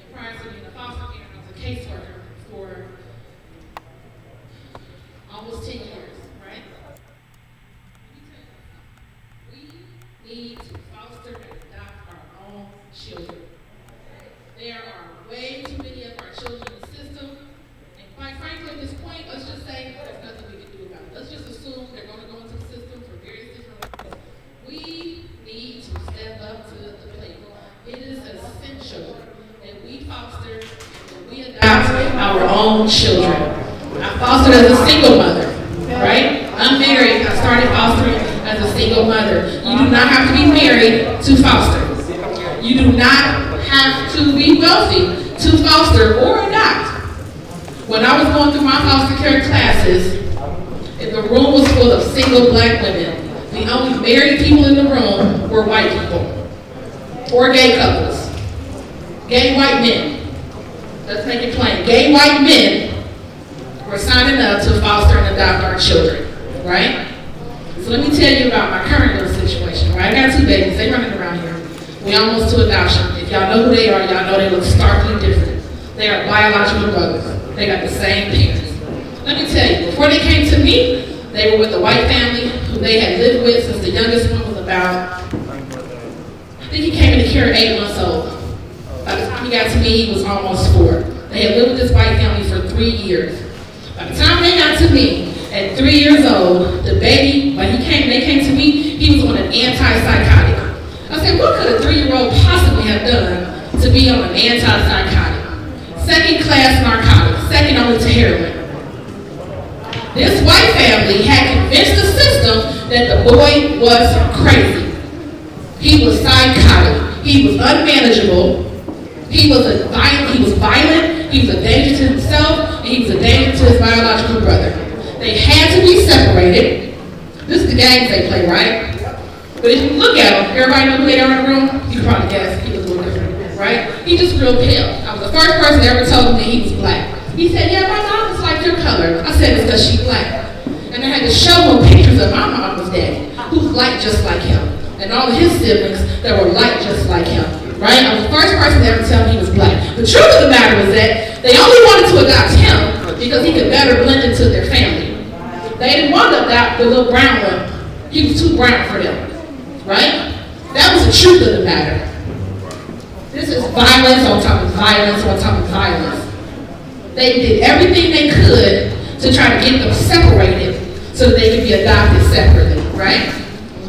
And prior to being a foster parent, I was a caseworker for almost 10 years, right? Need to foster and adopt our own children. There are way too many of our children in the system, and quite frankly, at this point, let's just say there's nothing we can do about it. Let's just assume they're going to go into the system for various different reasons. We need to step up to the plate. It is essential that we foster and that we adopt our own children. I fostered as a single mother, right? I'm married. I started fostering as a single mother. You do not have to be married to foster. You do not have to be wealthy to foster or adopt. When I was going through my foster care classes, the room was full of single black women. The only married people in the room were white people or gay couples. Gay white men. Let's make it plain. Gay white men were signing up to foster and adopt our children, right? So let me tell you about my current little situation, right? I got 2 babies, they running around here. We almost to adoption. If y'all know who they are, y'all know they look starkly different. They are biological brothers. They got the same parents. Let me tell you, before they came to me, they were with a white family who they had lived with since the youngest one was about, I think he came into care at 8 months old. By the time he got to me, he was almost 4. They had lived with this white family for 3 years. By the time they got to me, at 3 years old, the baby, when they came to me, he was on an antipsychotic. I said, what could a 3-year-old possibly have done to be on an antipsychotic? Second-class narcotic, second only to heroin. This white family had convinced the system that the boy was crazy. He was psychotic. He was unmanageable. He was violent. He was a danger to himself, and he was a danger to his biological brother. They had to be separated. This is the games they play, right? But if you look at him, everybody know who they are in the room? You can probably guess he was a little different, right? He just real pale. I was the first person that ever told me that he was black. He said, yeah, my mom is like your color. I said, it's because she's black. And I had to show him pictures of my mama's daddy, who's light just like him. And all of his siblings that were light just like him, right? I was the first person to ever tell him he was black. The truth of the matter was that they only wanted to adopt him because he could better blend into their family. They didn't want to adopt the little brown one. He was too brown for them, right? That was the truth of the matter. This is violence on top of violence on top of violence. They did everything they could to try to get them separated so that they could be adopted separately, right?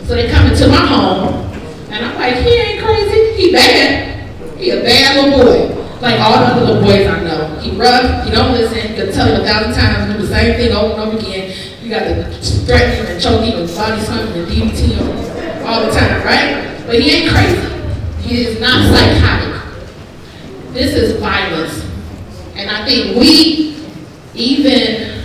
So they come into my home, and I'm like, he ain't crazy, he bad. He a bad little boy. Like all the other little boys I know. He rough, he don't listen, he can tell you 1,000 times, do the same thing over and over again. You got to threaten him and choke him and body slam him and DDT him all the time, right? But he ain't crazy. He is not psychotic. This is violence. And I think we, even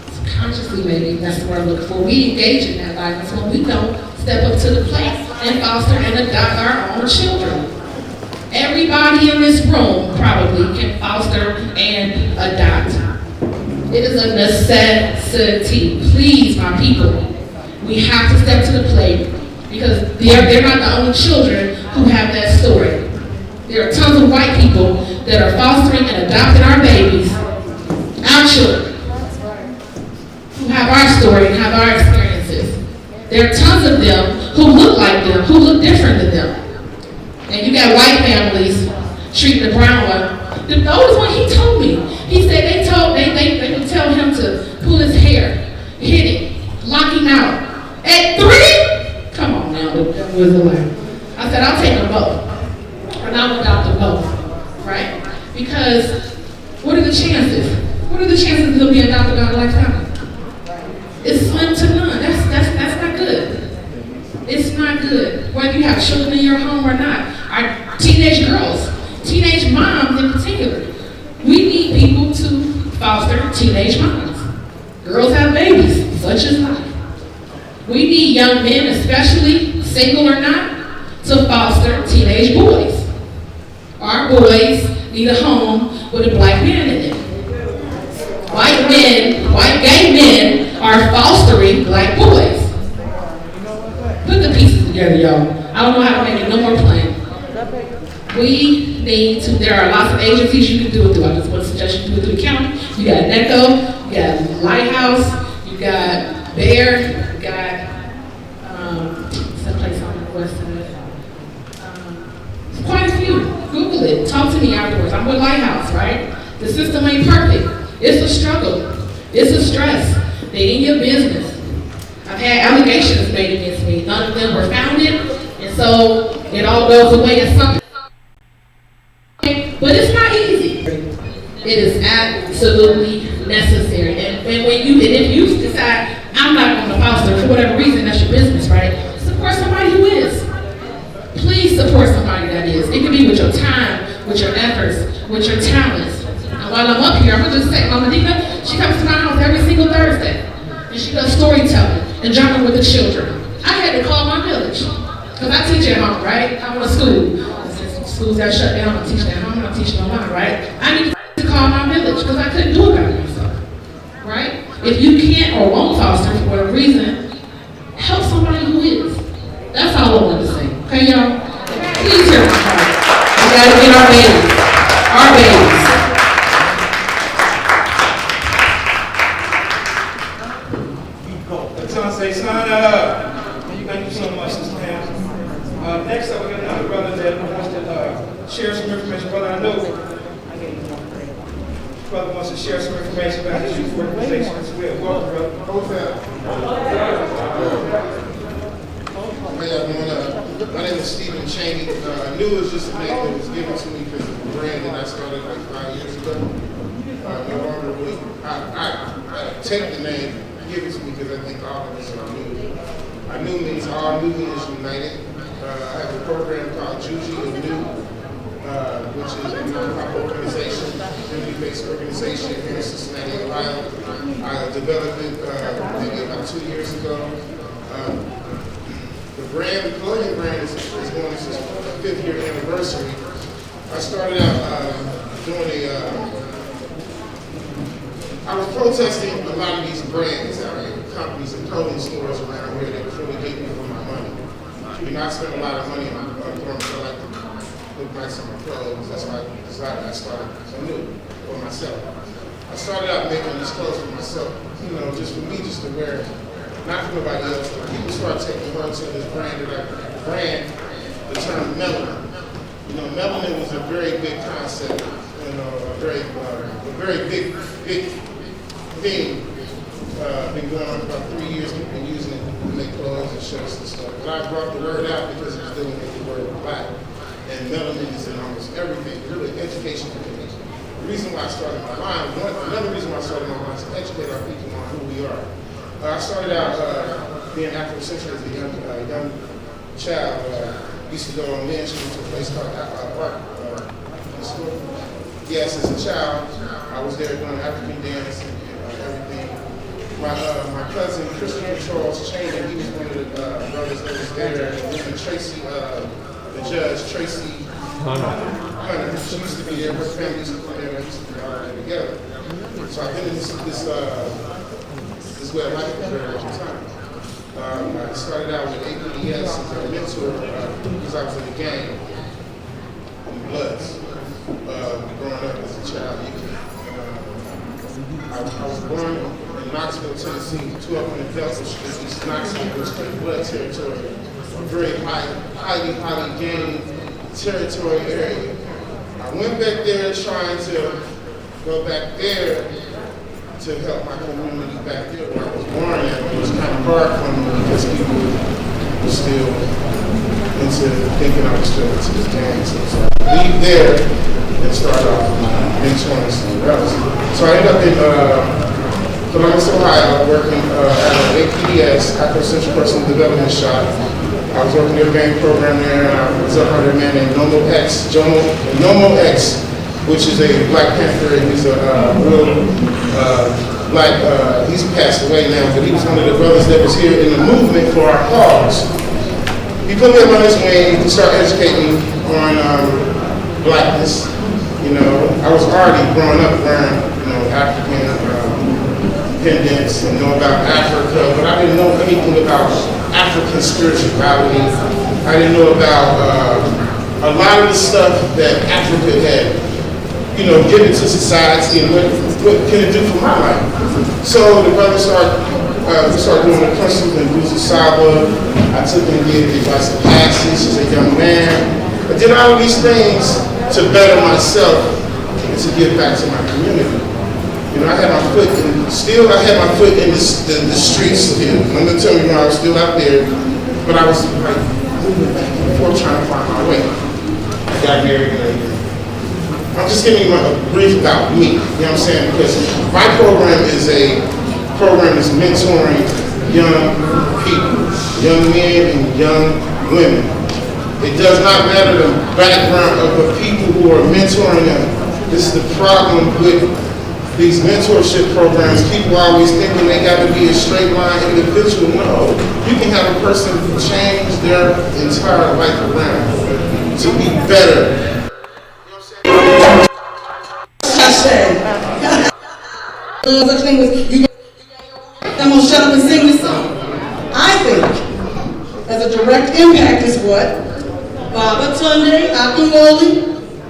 subconsciously maybe, that's the word I'm looking for, we engage in that violence when we don't step up to the plate and foster and adopt our own children. Everybody in this room probably can foster and adopt. It is a necessity. Please, my people, we have to step to the plate because they're not the only children who have that story. There are tons of white people that are fostering and adopting our babies, our children, who have our story and have our experiences. There are tons of them who look like them, who look different than them. And you got white families treating the brown one. The oldest one, he told me. He said they would tell him to pull his hair, hit it, lock him out. At 3? Come on now, that was a lie. I said, I'll take them both. And I'll adopt them both, right? Because what are the chances? What are the chances they'll be adopted out of lifetime? It's slim to none. That's not good. It's not good. Whether you have children in your home or not. Our teenage girls, teenage moms in particular. We need people to foster teenage moms. Girls have babies, such is life. We need young men, especially single or not, to foster teenage boys. Our boys need a home with a black man in it. White gay men are fostering black boys. Put the pieces together, y'all. I don't know how to make it no more plain. We need to, there are lots of agencies you can do it through. I just want to suggest you do it through the county. You got NECO, you got Lighthouse, you got Bear, you got someplace on the west side. Quite a few. Google it. Talk to me afterwards. I'm with Lighthouse, right? The system ain't perfect. It's a struggle. It's a stress. They in your business. I've had allegations made against me. None of them were founded, and so it all goes away at some point. But it's not easy. It is absolutely necessary. And if you decide I'm not going to foster for whatever reason, that's your business, right? Support somebody who is. Please support somebody that is. It can be with your time, with your efforts, with your talents. And while I'm up here, I'm gonna just say, Mama Dina, she comes to my house every single Thursday, and she does storytelling and journaling with the children. I had to call my village because I teach at home, right? I'm in a school. Since schools got shut down, I'm teaching at home and I'm teaching online, right? I need to call my village because I couldn't do it by myself, right? If you can't or won't foster for whatever reason, help somebody who is. That's all I wanted to say. Okay, y'all? Please hear my heart. We gotta get our babies. Our babies. Say, sign up. Thank you so much, Sister Pam. Next up, we got another brother that wants to share some information. Brother, I know brother wants to share some information about his youth organization as well. Welcome, brother. My name is Stephen Cheney. I knew it was just a name that was given to me because of the brand that I started like 5 years ago. No longer really, I take the name, give it to me because I think all of us are new. Our new means all new is united. I have a program called Juji of New, which is a non-profit organization, community-based organization here in Cincinnati, Ohio. I developed it maybe about 2 years ago. The clothing brand is going to its 5th year anniversary. I started out doing I was protesting a lot of these brands out here, companies and clothing stores around here that were really getting me for my money. You know, I spent a lot of money on clothes, so I like to look nice on my clothes. That's why I decided I started new for myself. I started out making these clothes for myself, you know, just for me, just to wear. Not for nobody else, but people start taking hold to this brand that the term melanin. You know, melanin was a very big concept, you know, a very big thing. Been going on for about 3 years. We've been using it to make clothes and shirts and stuff. But I brought the word out because it was dealing with the word black. And melanin is in almost everything, really education community. The reason why I started my line, another reason why I started my line is to educate our people on who we are. I started out being Afrocentric as a young child. Used to go on men's school to a place called art school. Yes, as a child, I was there doing African dance and everything. My cousin, Christopher Charles Cheney, he was one of the brothers that was there. And Tracy, the judge, Tracy. Hunter. She used to be there, her family used to come there, and I used to be all there together. So I've been in this way of life for a very long time. I started out with APDS as a mentor because I was in the gang, in Bloods, growing up as a child. I was born in Knoxville, Tennessee, 1200 Delta Street, East Knoxville, which is Blood territory, a very highly gang territory area. I went back there trying to go back there to help my community back there where I was born at. It was kind of hard for me because people were still into thinking I was still into the gang. So I leave there and start off mentoring somewhere else. So I ended up in Columbus, Ohio, working at an APDS, Afro-Central Personal Development Shop. I was working their gang program there, and I was up under a man named Nomo X, which is a Black Panther, and he's a real black, he's passed away now, but he was one of the brothers that was here in the movement for our cause. He put me up on his wing, he started educating on blackness. You know, I was already growing up wearing, African pendants and know about Africa, but I didn't know anything about African spirituality. I didn't know about a lot of the stuff that Africa had, given to society and what can it do for my life. So the brothers we started doing the principles and Buzu Saba. I took and did the advice of passage as a young man. I did all of these things to better myself and to give back to my community. I had my foot in, the streets still. I'm gonna tell you when I was still out there, but I was like moving back and forth trying to find my way. I got married later. I'm just giving you a brief about me, you know what I'm saying? Because my program is mentoring young people, young men and young women. It does not matter the background of the people who are mentoring them. This is the problem with these mentorship programs. People always thinking they got to be a straight line individual. No, you can have a person change their entire life around to be better. Such thing as I'm gonna shut up and sing this song. I think as a direct impact is what Baba Tunde Akinwole,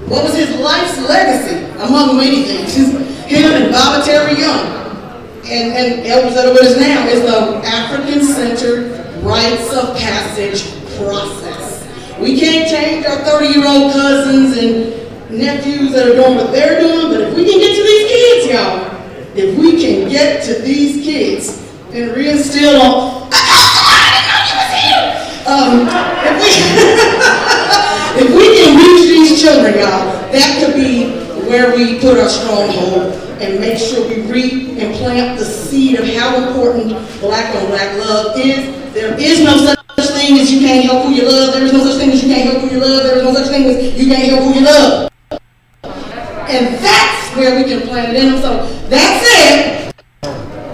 what was his life's legacy among many things. Him and Baba Terry Young and elders that are with us now is the African-centered rites of passage process. We can't change our 30-year-old cousins and nephews that are doing what they're doing, but if we can get to these kids, y'all, if we can get to these kids and reinstill on, if we can reach these children, y'all, that could be where we put our stronghold and make sure we re-implant the seed of how important black on black love is. There is no such thing as you can't help who you love. There is no such thing as you can't help who you love. There is no such thing as you can't help who you love. And that's where we can plant it in them. So that's it.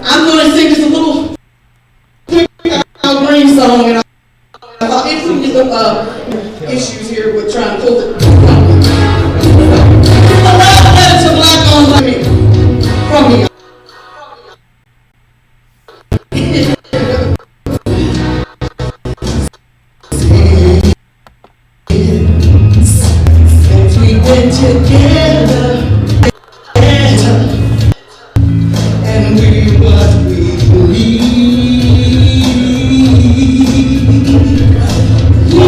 I'm going to sing just a little quick green song, and I thought if we get some issues here with trying to pull it. To black on black from me. Since we've been together, and we what we believe, we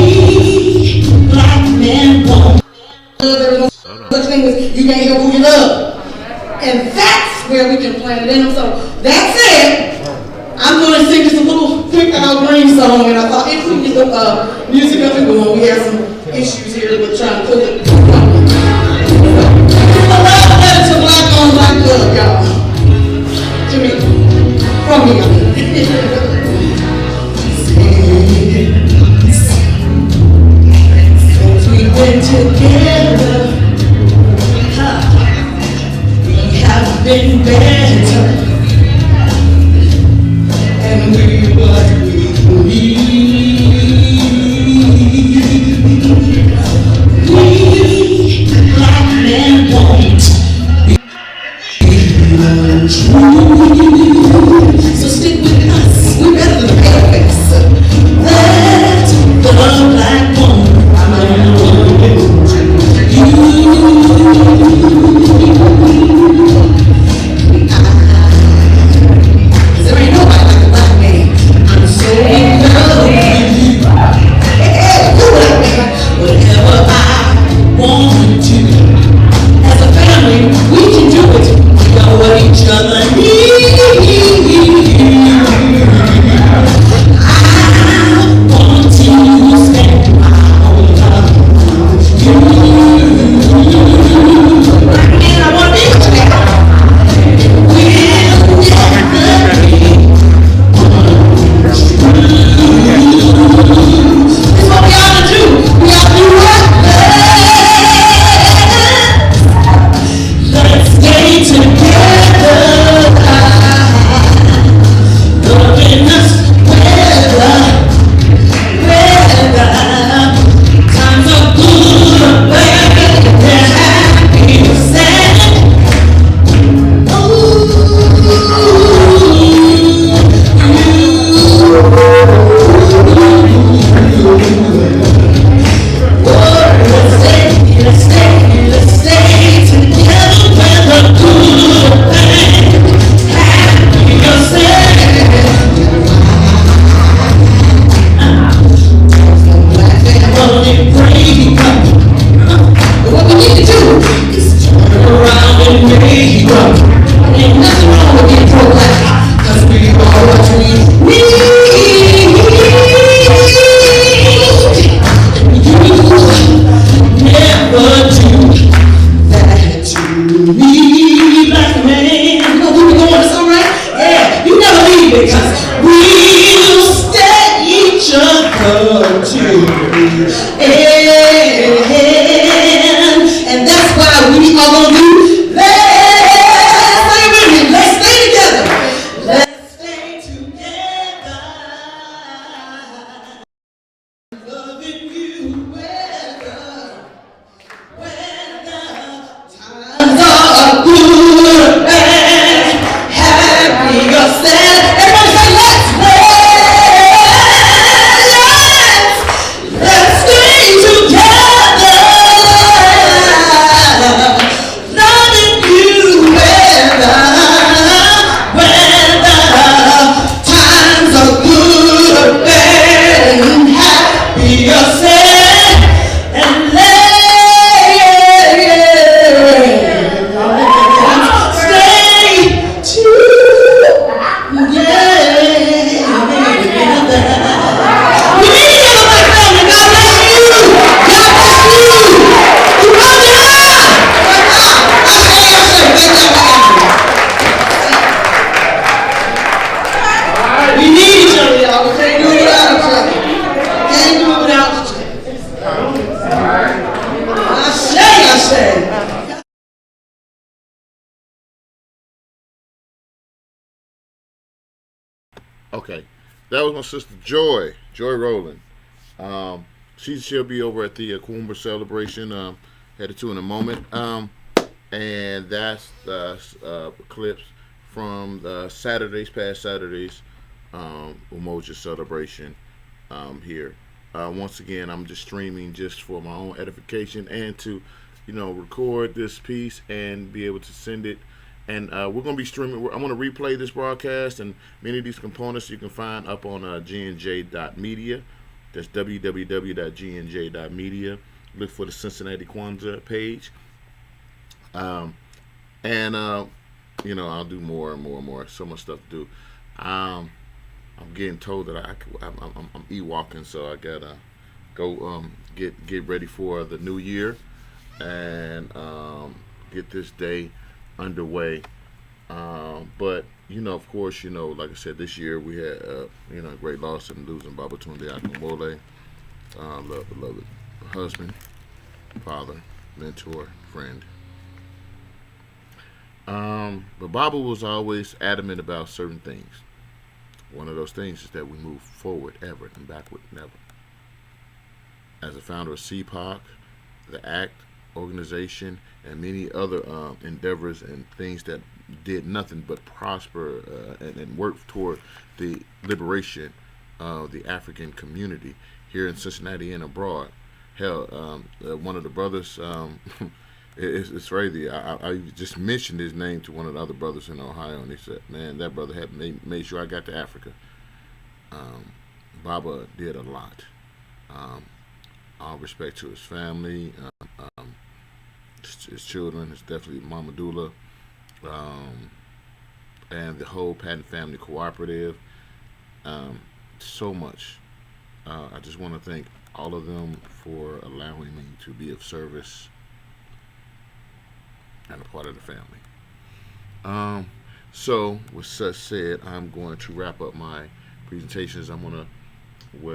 black men won't. There's no such thing as you can't help who you love. And that's where we can plant it in them. So that's it. I'm going to sing just a little quick green song, and I thought if we get the music up and going, we have some issues here with trying to pull it. To black on black love, y'all. To me. From me. Since we've been together, we have been better, and we what we believe. We Okay, that was my sister Joy Rowland. She'll be over at the Kwanzaa celebration. Headed to in a moment. And that's the clips from the past Saturdays, Umoja celebration here. Once again, I'm just streaming just for my own edification and to, record this piece and be able to send it. And we're going to be streaming. I'm going to replay this broadcast, and many of these components you can find up on gnj.media. That's www.gnj.media. Look for the Cincinnati Kwanzaa page. I'll do more and more. So much stuff to do. I'm getting told that I'm e-walking, so I gotta go get ready for the new year and get this day underway. But of course, like I said, this year we had a great loss in losing Babatunde Akinwole, beloved husband, father, mentor, friend. But Baba was always adamant about certain things. One of those things is that we move forward ever and backward never. As a founder of CPOC, the ACT organization, and many other endeavors and things that did nothing but prosper and work toward the liberation of the African community here in Cincinnati and abroad. Hell, one of the brothers, it's crazy. I just mentioned his name to one of the other brothers in Ohio, and he said, man, that brother had made sure I got to Africa. Baba did a lot. All respect to his family, his children, his definitely Mama Dula, and the whole Patton Family Cooperative. So much. I just want to thank all of them for allowing me to be of service and a part of the family. So, with such said, I'm going to wrap up my presentations. I'm going to, I'm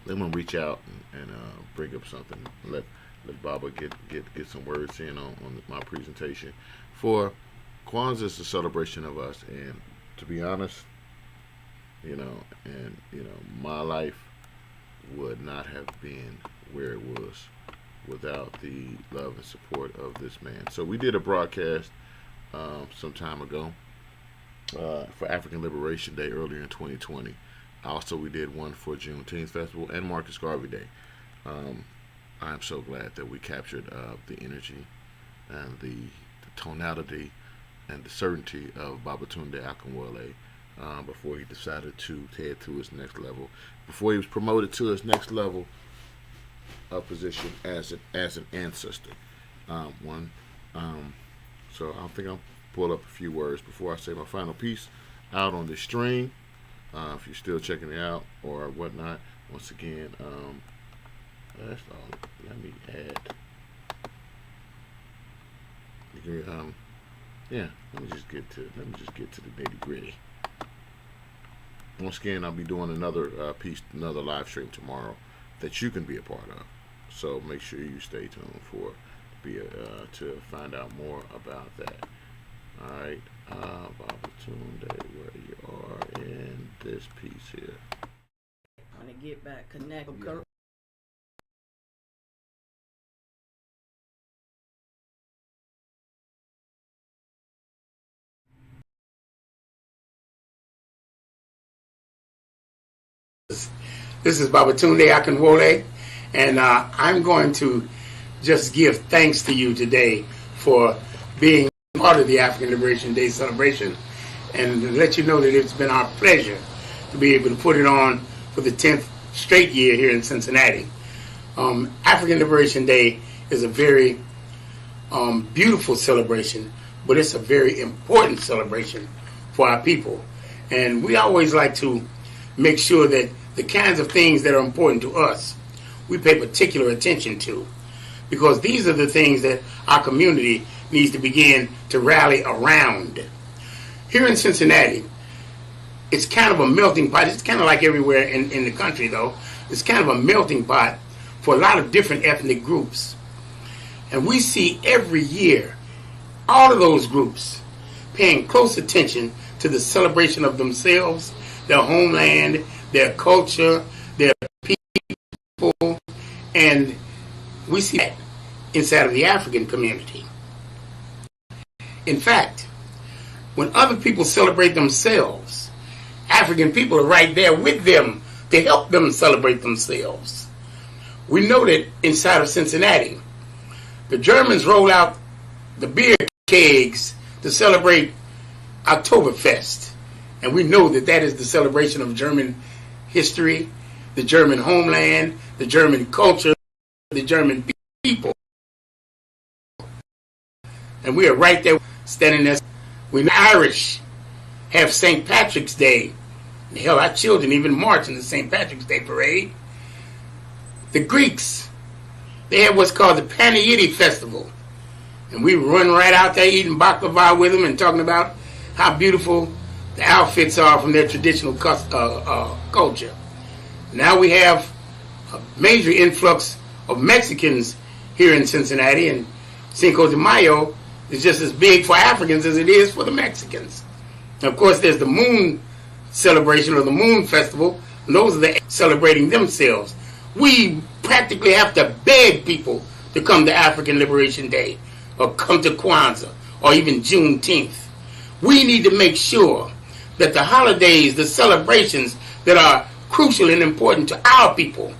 going to reach out and bring up something. Let Baba get some words in on my presentation. For Kwanzaa is a celebration of us, and to be honest, my life would not have been where it was without the love and support of this man. So we did a broadcast some time ago for African Liberation Day earlier in 2020. Also, we did one for Juneteenth Festival and Marcus Garvey Day. I'm so glad that we captured the energy and the tonality and the certainty of Babatunde Akinwole before he decided to head to his next level, before he was promoted to his next level of position as an ancestor. So I think I'll pull up a few words before I say my final piece out on this stream. If you're still checking it out or whatnot, once again, that's all. Let me add. Let me just get to the nitty gritty. Once again, I'll be doing another piece, another live stream tomorrow that you can be a part of. So make sure you stay tuned to find out more about that. All right, Babatunde, where you are in this piece here. When they get back, connect. This is Babatunde Akinwole, and I'm going to just give thanks to you today for being part of the African Liberation Day celebration, and to let you know that it's been our pleasure to be able to put it on for the 10th straight year here in Cincinnati. African Liberation Day is a very beautiful celebration, but it's a very important celebration for our people. And we always like to make sure that the kinds of things that are important to us, we pay particular attention to, because these are the things that our community needs to begin to rally around. Here in Cincinnati, it's kind of a melting pot. It's kind of like everywhere in the country, though. It's kind of a melting pot for a lot of different ethnic groups. And we see every year all of those groups paying close attention to the celebration of themselves, their homeland, their culture, their people, and we see that inside of the African community. In fact, when other people celebrate themselves, African people are right there with them to help them celebrate themselves. We know that inside of Cincinnati, the Germans roll out the beer kegs to celebrate Oktoberfest. And we know that that is the celebration of German history, the German homeland, the German culture, the German people. And we are right there standing there. We Irish have St. Patrick's Day. Hell, our children even march in the St. Patrick's Day parade. The Greeks, they have what's called the Panayidi Festival. And we run right out there eating baklava with them and talking about how beautiful the outfits are from their traditional culture. Now we have a major influx of Mexicans here in Cincinnati, and Cinco de Mayo is just as big for Africans as it is for the Mexicans. And of course, there's the Moon celebration or the Moon Festival, and those are the celebrating themselves. We practically have to beg people to come to African Liberation Day or come to Kwanzaa or even Juneteenth. We need to make sure that the holidays, the celebrations that are crucial and important to our people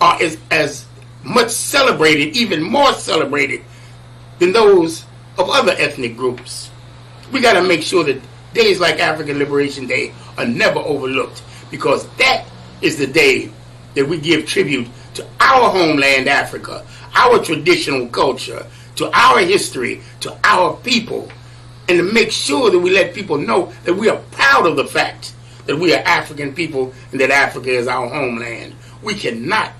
are as much celebrated, even more celebrated than those of other ethnic groups. We got to make sure that days like African Liberation Day are never overlooked, because that is the day that we give tribute to our homeland, Africa, our traditional culture, to our history, to our people, and to make sure that we let people know that we are proud of the fact that we are African people and that Africa is our homeland. We cannot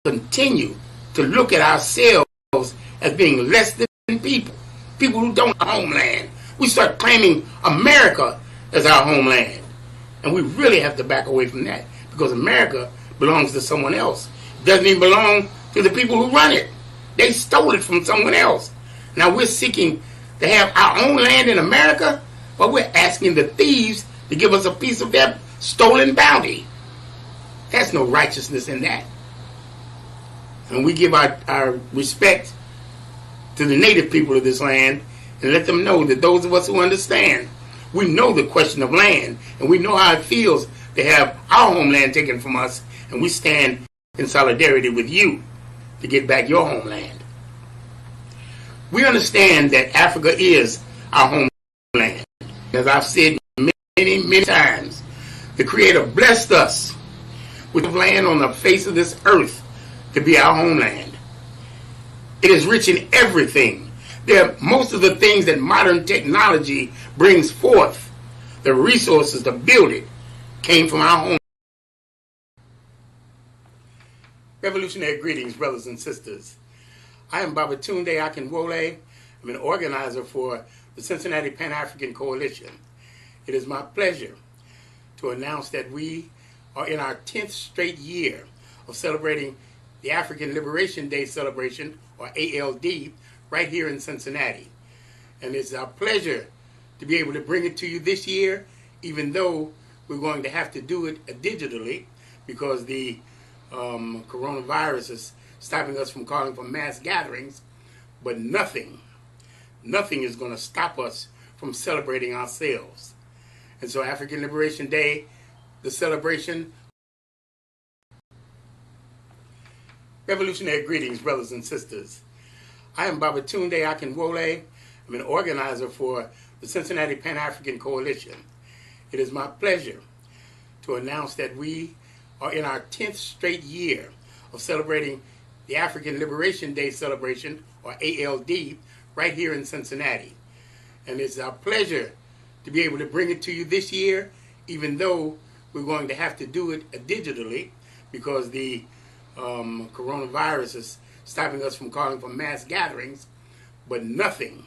continue to look at ourselves as being less than people who don't have a homeland. We start claiming America as our homeland, and we really have to back away from that, because America belongs to someone else. It doesn't even belong to the people who run it. They stole it from someone else. Now we're seeking to have our own land in America, but we're asking the thieves to give us a piece of their stolen bounty. There's no righteousness in that. And we give our respect to the native people of this land and let them know that those of us who understand, we know the question of land, and we know how it feels to have our homeland taken from us, and we stand in solidarity with you to get back your homeland. We understand that Africa is our homeland. As I've said many, many times, the Creator blessed us with land on the face of this earth to be our homeland. It is rich in everything. Most of the things that modern technology brings forth, the resources to build it, came from our home. Revolutionary greetings, brothers and sisters. I am Babatunde Akinwole. I'm an organizer for the Cincinnati Pan-African Coalition. It is my pleasure to announce that we are in our 10th straight year of celebrating the African Liberation Day celebration, or ALD, right here in Cincinnati. And it's our pleasure to be able to bring it to you this year, even though we're going to have to do it digitally, because the coronavirus is stopping us from calling for mass gatherings. But nothing is going to stop us from celebrating ourselves. And so African Liberation Day, the celebration. Revolutionary greetings, brothers and sisters. I am Babatunde Akinwole. I'm an organizer for the Cincinnati Pan-African Coalition. It is my pleasure to announce that we are in our 10th straight year of celebrating the African Liberation Day celebration, or ALD, right here in Cincinnati. And it's our pleasure to be able to bring it to you this year, even though we're going to have to do it digitally, because the coronavirus is stopping us from calling for mass gatherings. But nothing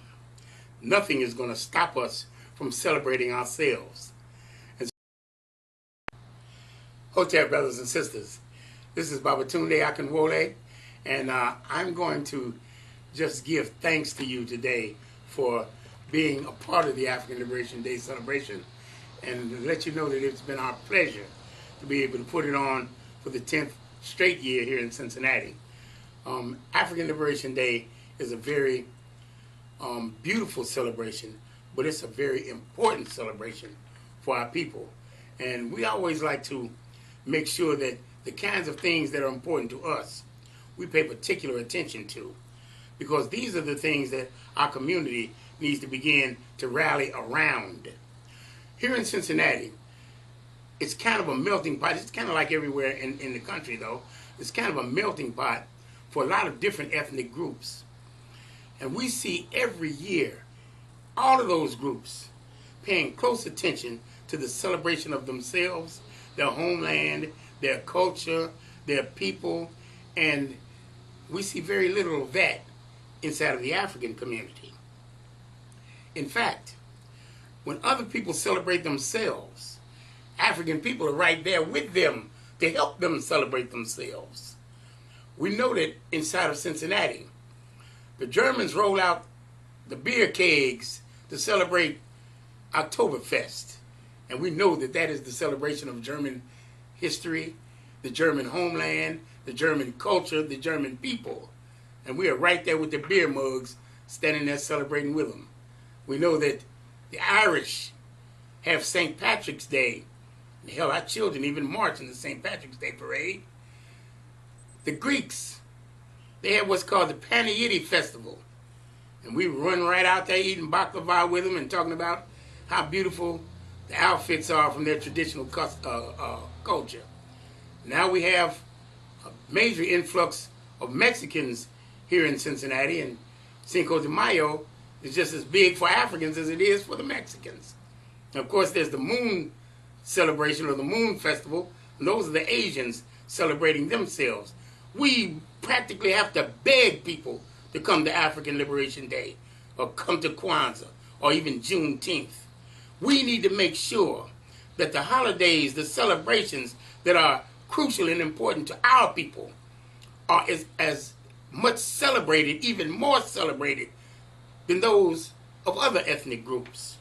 is going to stop us from celebrating ourselves. And so, Hotel brothers and sisters, this is Babatunde Akinwole, and I'm going to just give thanks to you today for being a part of the African Liberation Day celebration, and to let you know that it's been our pleasure to be able to put it on for the 10th straight year here in Cincinnati. African Liberation Day is a very beautiful celebration, but it's a very important celebration for our people. And we always like to make sure that the kinds of things that are important to us, we pay particular attention to, because these are the things that our community needs to begin to rally around. Here in Cincinnati, it's kind of a melting pot. It's kind of like everywhere in the country, though. It's kind of a melting pot for a lot of different ethnic groups. And we see every year all of those groups paying close attention to the celebration of themselves, their homeland, their culture, their people, and we see very little of that inside of the African community. In fact, when other people celebrate themselves, African people are right there with them to help them celebrate themselves. We know that inside of Cincinnati, the Germans roll out the beer kegs to celebrate Oktoberfest. And we know that that is the celebration of German history, the German homeland, the German culture, the German people. And we are right there with the beer mugs standing there celebrating with them. We know that the Irish have St. Patrick's Day. Hell, our children even march in the St. Patrick's Day parade. The Greeks, they have what's called the Panayiti Festival. And we run right out there eating baklava with them and talking about how beautiful the outfits are from their traditional culture. Now we have a major influx of Mexicans here in Cincinnati, and Cinco de Mayo is just as big for Africans as it is for the Mexicans. And of course, there's the Moon celebration or the Moon Festival, and those are the Asians celebrating themselves. We practically have to beg people to come to African Liberation Day or come to Kwanzaa or even Juneteenth. We need to make sure that the holidays, the celebrations that are crucial and important to our people are as much celebrated, even more celebrated than those of other ethnic groups.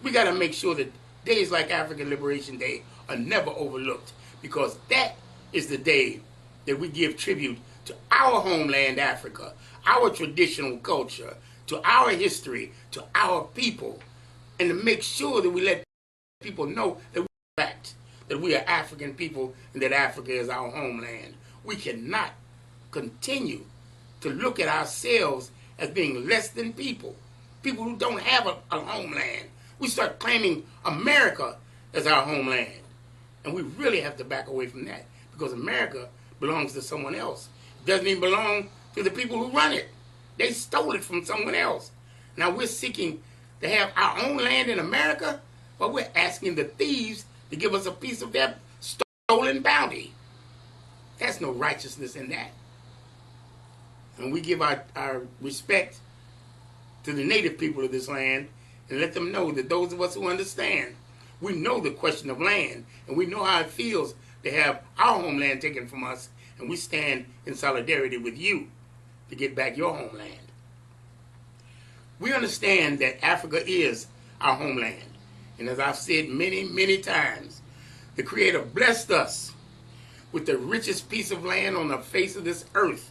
We got to make sure that days like African Liberation Day are never overlooked, because that is the day that we give tribute to our homeland, Africa, our traditional culture, to our history, to our people, and to make sure that we let people know that we are fact, that we are African people and that Africa is our homeland. We cannot continue to look at ourselves as being less than people who don't have a homeland. We start claiming America as our homeland, and we really have to back away from that, because America belongs to someone else. It doesn't even belong to the people who run it. They stole it from someone else. Now we're seeking to have our own land in America, but we're asking the thieves to give us a piece of their stolen bounty. There's no righteousness in that. And we give our respect to the native people of this land and let them know that those of us who understand, we know the question of land, and we know how it feels to have our homeland taken from us, and we stand in solidarity with you to get back your homeland. We understand that Africa is our homeland, and as I've said many, many times, the Creator blessed us with the richest piece of land on the face of this earth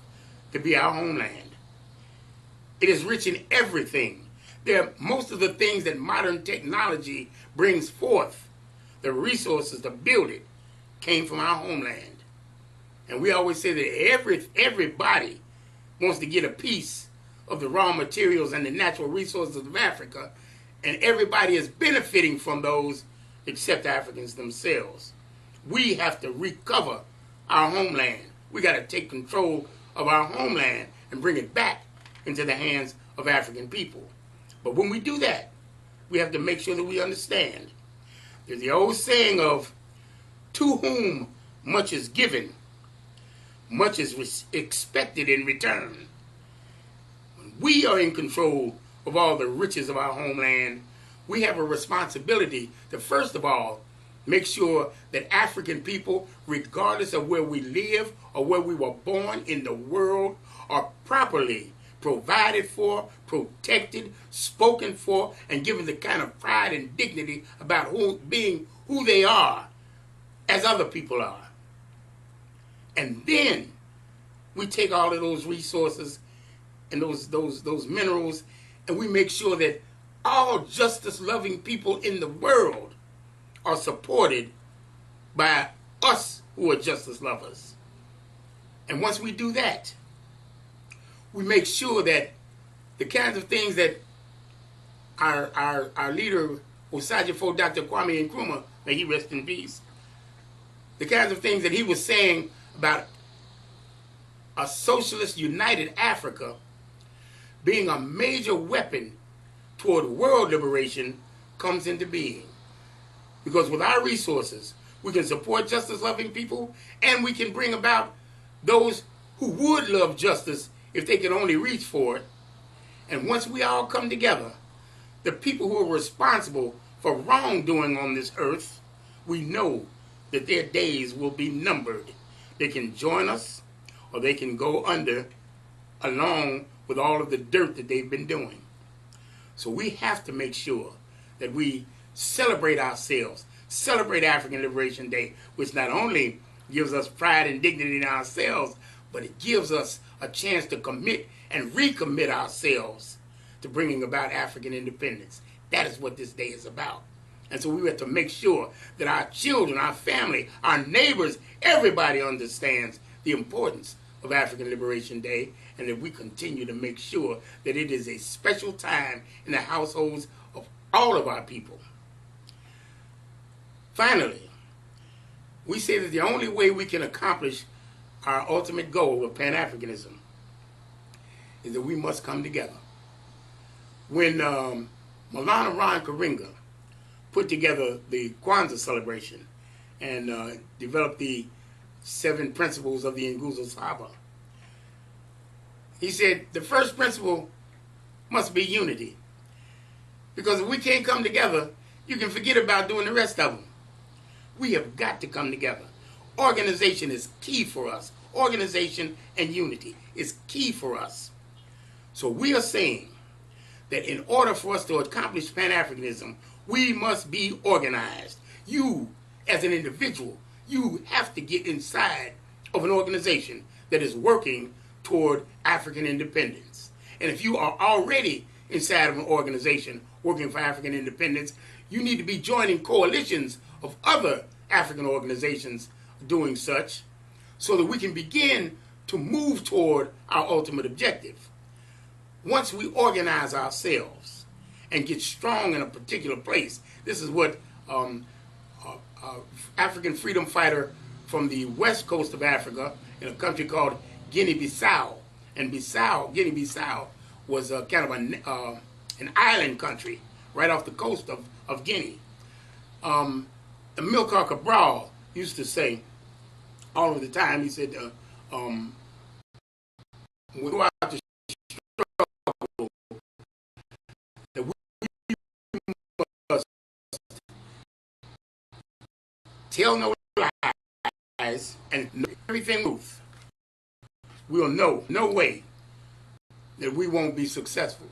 to be our homeland. It is rich in everything. Most of the things that modern technology brings forth, the resources to build it, came from our homeland. And we always say that everybody wants to get a piece of the raw materials and the natural resources of Africa, and everybody is benefiting from those except Africans themselves. We have to recover our homeland. We got to take control of our homeland and bring it back into the hands of African people. But when we do that, we have to make sure that we understand. There's the old saying of, to whom much is given, much is expected in return. When we are in control of all the riches of our homeland, we have a responsibility to, first of all, make sure that African people, regardless of where we live or where we were born in the world, are properly provided for, protected, spoken for, and given the kind of pride and dignity about being who they are as other people are. And then we take all of those resources and those minerals, and we make sure that all justice-loving people in the world are supported by us who are justice lovers. And once we do that, we make sure that the kinds of things that our leader, Osajifo Dr. Kwame Nkrumah, may he rest in peace, the kinds of things that he was saying about a socialist united Africa being a major weapon toward world liberation comes into being. Because with our resources, we can support justice-loving people, and we can bring about those who would love justice if they could only reach for it. And once we all come together, the people who are responsible for wrongdoing on this earth, we know that their days will be numbered. They can join us, or they can go under along with all of the dirt that they've been doing. So we have to make sure that we celebrate ourselves, celebrate African Liberation Day, which not only gives us pride and dignity in ourselves, but it gives us a chance to commit and recommit ourselves to bringing about African independence. That is what this day is about. And so we have to make sure that our children, our family, our neighbors, everybody understands the importance of African Liberation Day, and that we continue to make sure that it is a special time in the households of all of our people. Finally, we say that the only way we can accomplish our ultimate goal of Pan-Africanism is that we must come together. When Maulana Ron Karenga put together the Kwanzaa celebration and developed the 7 principles of the Nguzo Saba, he said the first principle must be unity. Because if we can't come together, you can forget about doing the rest of them. We have got to come together. Organization is key for us. Organization and unity is key for us. So we are saying that in order for us to accomplish Pan-Africanism, we must be organized. You, as an individual, you have to get inside of an organization that is working toward African independence. And if you are already inside of an organization working for African independence, you need to be joining coalitions of other African organizations doing such, so that we can begin to move toward our ultimate objective. Once we organize ourselves and get strong in a particular place, this is what African freedom fighter from the west coast of Africa in a country called Guinea-Bissau, and Guinea-Bissau was kind of an island country right off the coast of Guinea. Amilcar Cabral used to say all of the time, he said, when we go out to struggle, that we must tell no lies and everything moves. We'll know, no way, that we won't be successful.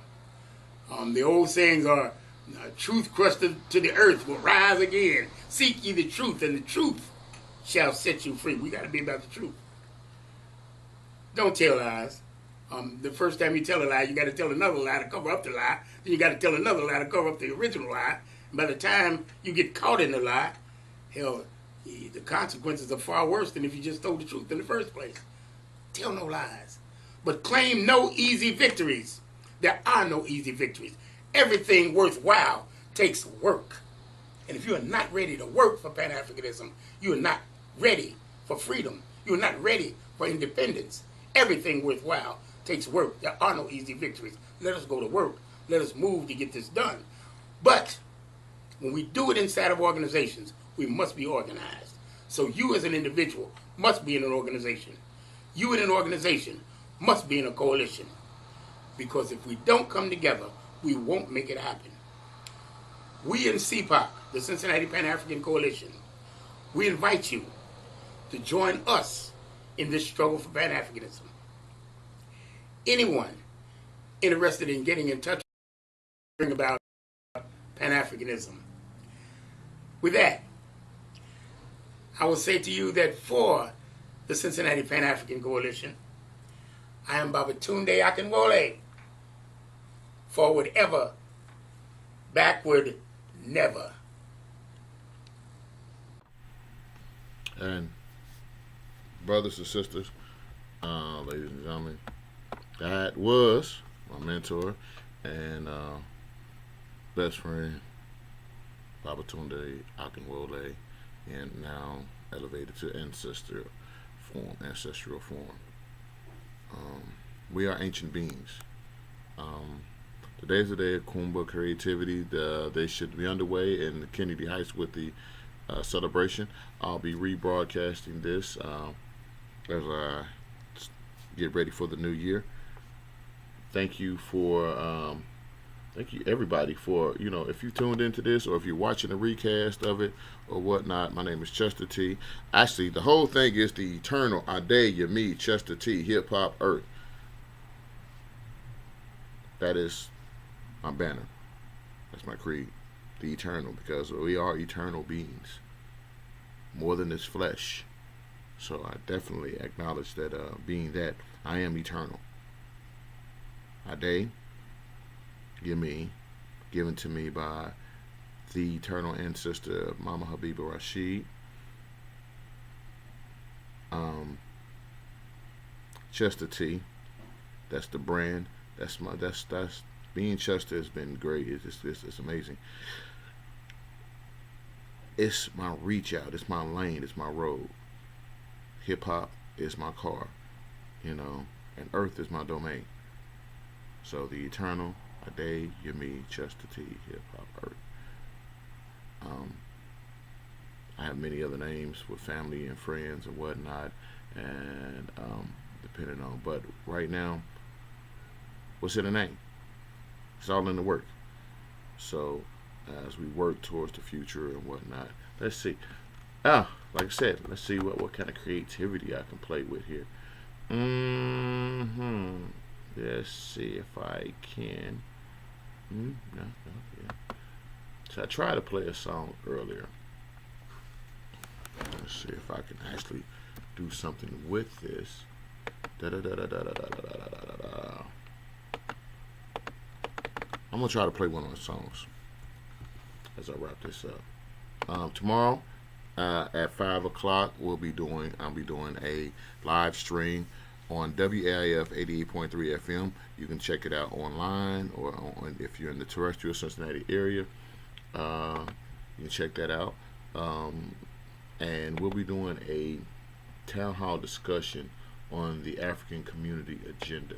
The old sayings are, truth crushed to the earth will rise again. Seek ye the truth, and the truth shall set you free. We got to be about the truth. Don't tell lies. The first time you tell a lie, you got to tell another lie to cover up the lie. Then you got to tell another lie to cover up the original lie. And by the time you get caught in the lie, hell, the consequences are far worse than if you just told the truth in the first place. Tell no lies. But claim no easy victories. There are no easy victories. Everything worthwhile takes work. And if you are not ready to work for Pan-Africanism, you are not ready for freedom. You are not ready for independence. Everything worthwhile takes work. There are no easy victories. Let us go to work. Let us move to get this done. But when we do it inside of organizations, we must be organized. So you as an individual must be in an organization. You in an organization must be in a coalition. Because if we don't come together, we won't make it happen. We in CPOC, the Cincinnati Pan-African Coalition, we invite you to join us in this struggle for Pan-Africanism. Anyone interested in getting in touch bring about Pan-Africanism. With that, I will say to you that for the Cincinnati Pan-African Coalition, I am Babatunde Akinwole. Forward ever, backward never. And brothers and sisters, ladies and gentlemen, that was my mentor and best friend, Babatunde Akinwole, and now elevated to ancestral form. We are ancient beings. Today's the day of Kumba creativity. They should be underway in Kennedy Heights with the celebration. I'll be rebroadcasting this as I get ready for the new year. Thank you everybody for, if you tuned into this or if you're watching a recast of it or whatnot. My name is Chester T. Actually, the whole thing is the eternal Ade Yami Chester T, Hip Hop Earth. That is my banner. That's my creed. The eternal, because we are eternal beings. More than this flesh. So I definitely acknowledge that being that, I am eternal. Ade, Yami, given to me by the eternal ancestor Mama Habiba Rashid. Chester T, that's the brand. That's being Chester has been great. It's amazing. It's my reach out. It's my lane. It's my road. Hip hop is my car, and earth is my domain. So the eternal Ade Yami Chester T, Hip Hop Earth. I have many other names with family and friends and whatnot, and depending on. But right now, what's in the name? It's all in the work. So as we work towards the future and whatnot, let's see. Like I said, let's see what kind of creativity I can play with here. Let's see if I can. Yeah. So I tried to play a song earlier. Let's see if I can actually do something with this. I'm gonna try to play one of the songs as I wrap this up. Tomorrow at 5 o'clock, I'll be doing a live stream on WAIF 88.3 FM. You can check it out online, or if you're in the terrestrial Cincinnati area, you can check that out. And we'll be doing a town hall discussion on the African community agenda.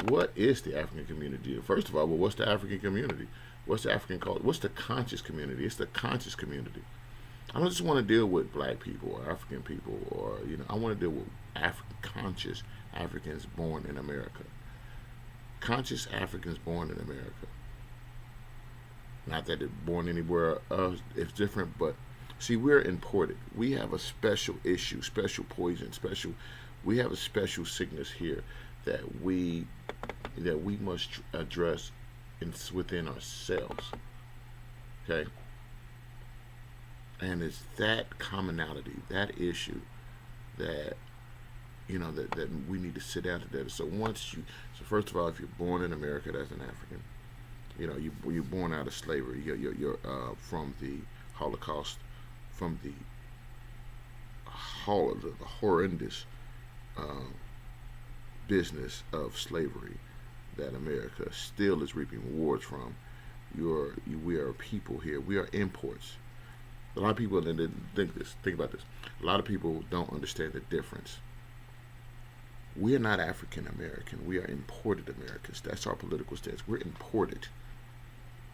What is the African community? First of all, what's the African community? What's the African culture? What's the conscious community? It's the conscious community. I don't just want to deal with black people or African people, or I want to deal with conscious Africans born in America. Conscious Africans born in America. Not that they're born anywhere else, it's different, but see, we're imported. We have a special issue, special poison, we have a special sickness here that we must address within ourselves. Okay? And it's that commonality, that issue that that we need to sit down together. So first of all, if you're born in America as an African, you're born out of slavery. You're from the Holocaust, from the horrendous business of slavery that America still is reaping rewards from. We are people here. We are imports. A lot of people think about this. A lot of people don't understand the difference. We are not African American. We are imported Americans. That's our political stance. We're imported.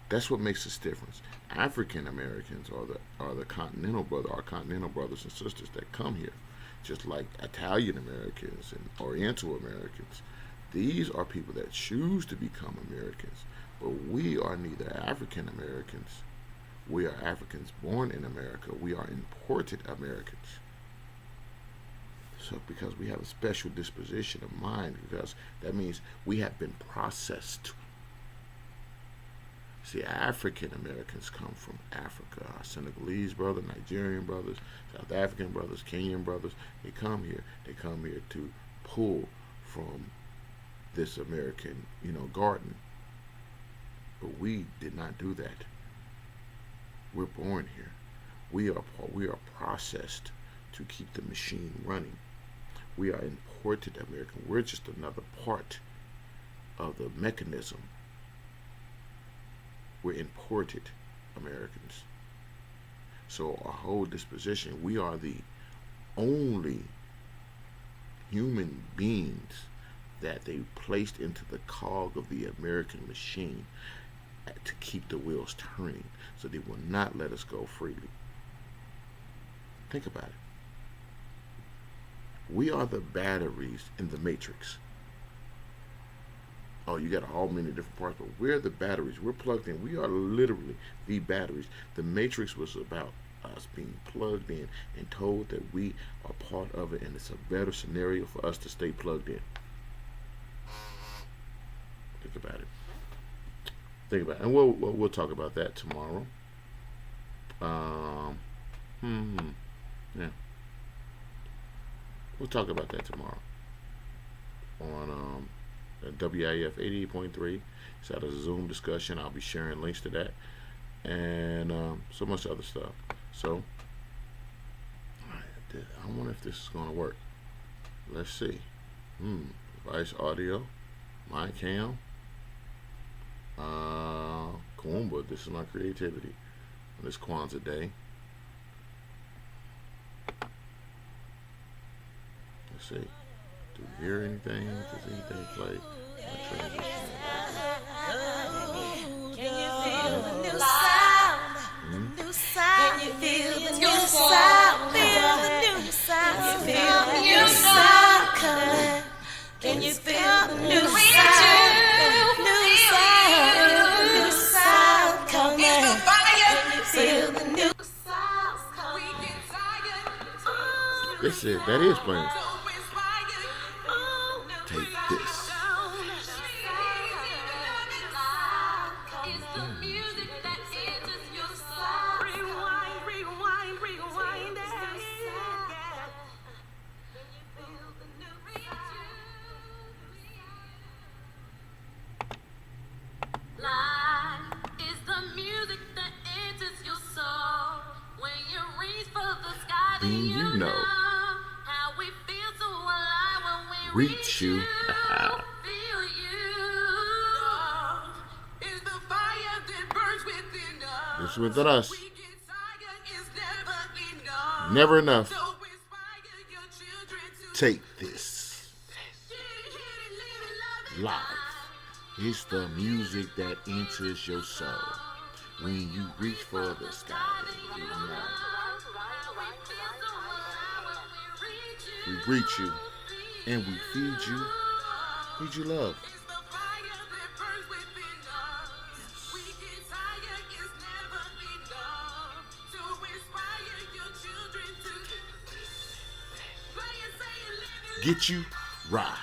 That's what makes us different. African Americans are our continental brothers and sisters that come here, just like Italian Americans and Oriental Americans. These are people that choose to become Americans, but we are neither African Americans. We are Africans born in America. We are imported Americans. because we have a special disposition of mind, because that means we have been processed. See, African Americans come from Africa. Our Senegalese brothers, Nigerian brothers, South African brothers, Kenyan brothers, they come here. They come here to pull from this American, garden. But we did not do that. We're born here. We are processed to keep the machine running. We are imported American. We're just another part of the mechanism. We're imported Americans. So our whole disposition, we are the only human beings that they placed into the cog of the American machine to keep the wheels turning, so they will not let us go freely. Think about it. We are the batteries in the matrix. Oh, you got all many different parts, but we're the batteries. We're plugged in. We are literally the batteries. The matrix was about us being plugged in and told that we are part of it, and it's a better scenario for us to stay plugged in. Think about it. Think about it. And we'll talk about that tomorrow. Yeah. We'll talk about that tomorrow on WIF 88.3. It's at a Zoom discussion. I'll be sharing links to that and so much other stuff. So I wonder if this is going to work. Let's see. Device audio, my cam, Kwanzaa. This is my creativity on this Kwanzaa day. Let's see. Do you hear anything? Does anything play? Can you feel the new sound? The new sound. Can you feel the new sound? Feel the new sound. Can you feel the new sound coming? Can you feel the new sound? New sound. New sound coming. Can you feel the new sound coming? That is playing. Take this. You know. Reach you. This within us. Never enough. Take this. Live. It's the music that enters your soul. When you reach for the sky, you know. We reach you and we feed you love. Get you right.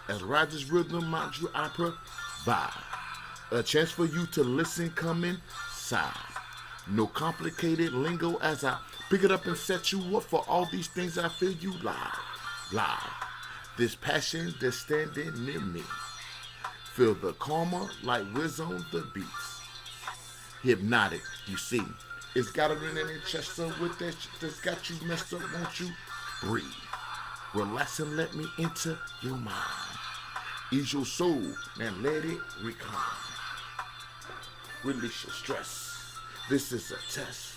As Roger's rhythm module I provide. A chance for you to listen, come inside. No complicated lingo as I pick it up and set you up for all these things I feel you live. This passion that's standing near me. Feel the karma like whiz on the beats. Hypnotic, you see. It's got it in your chest, so with that shit that's got you messed up, won't you breathe? Relax and let me enter your mind. Ease your soul and let it recline. Release your stress. This is a test.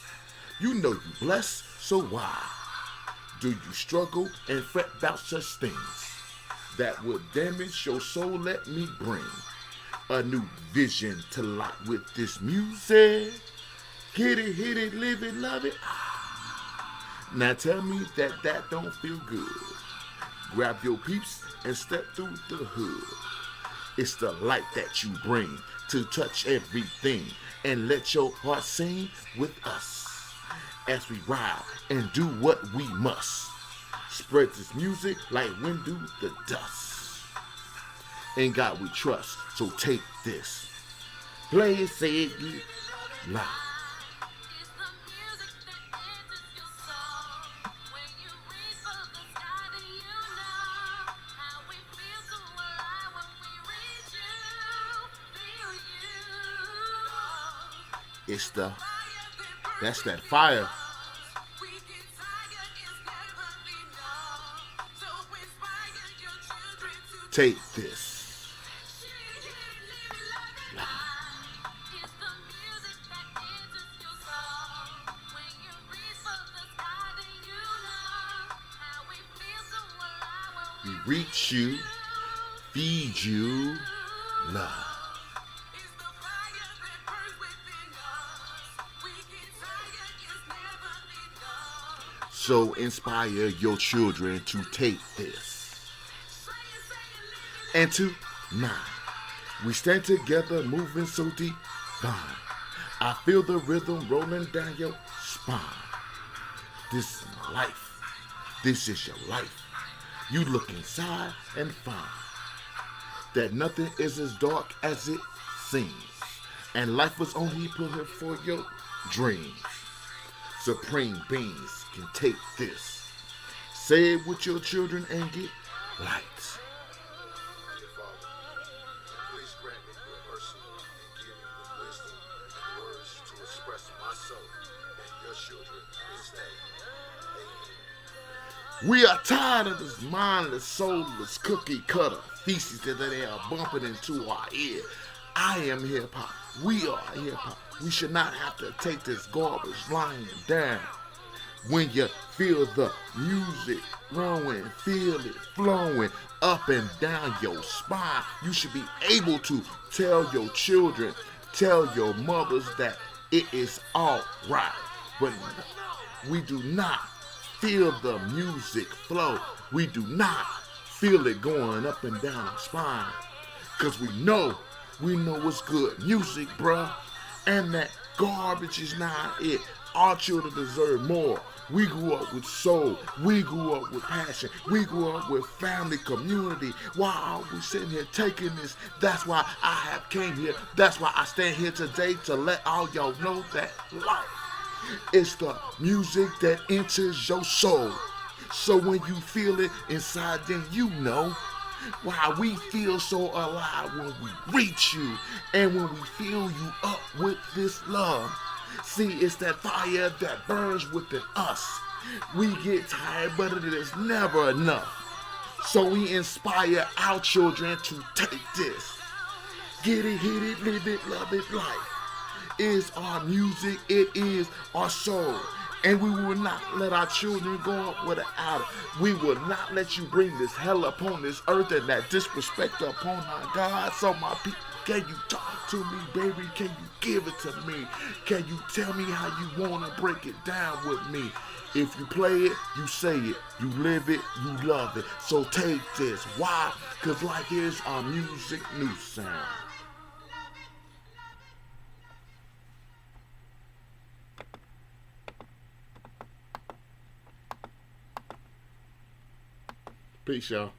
You know you blessed, so why do you struggle and fret about such things that would damage your soul? Let me bring a new vision to light with this music. Hit it, live it, love it. Now tell me that don't feel good. Grab your peeps and step through the hood. It's the light that you bring to touch everything and let your heart sing with us as we ride and do what we must. Spread this music like wind through the dust. In God we trust, so take this. Play it, say it, get loud. That's that fire. Take this. We reach you, feed you, love. So inspire your children to take this. And tonight, we stand together, moving so deep. Fine. I feel the rhythm rolling down your spine. This is my life. This is your life. You look inside and find that nothing is as dark as it seems. And life was only put here for your dreams. Supreme beings can take this. Say it with your children and get light. Please grant me your mercy and give me the wisdom and words to express myself and your children this day. Amen. We are tired of this mindless, soulless, cookie cutter feces that they are bumping into our ear. I am hip hop. We are hip hop. We should not have to take this garbage lying down. When you feel the music growing, feel it flowing up and down your spine, you should be able to tell your children, tell your mothers that it is all right. But we do not feel the music flow. We do not feel it going up and down our spine. Because we know what's good music, bruh. And that garbage is not it. Our children deserve more. We grew up with soul. We grew up with passion. We grew up with family, community. Why are we sitting here taking this? That's why I have came here. That's why I stand here today to let all y'all know that life is the music that enters your soul. So when you feel it inside, then you know why we feel so alive when we reach you and when we fill you up with this love. See, it's that fire that burns within us. We get tired, but it is never enough. So we inspire our children to take this. Get it, hit it, live it, love it, life. Is our music, it is our soul. And we will not let our children go up without it. We will not let you bring this hell upon this earth and that disrespect upon our God. So my people, can you talk to me, baby? Can you give it to me? Can you tell me how you want to break it down with me? If you play it, you say it. You live it, you love it. So take this. Why? Because like is our music new sound. Peace, y'all.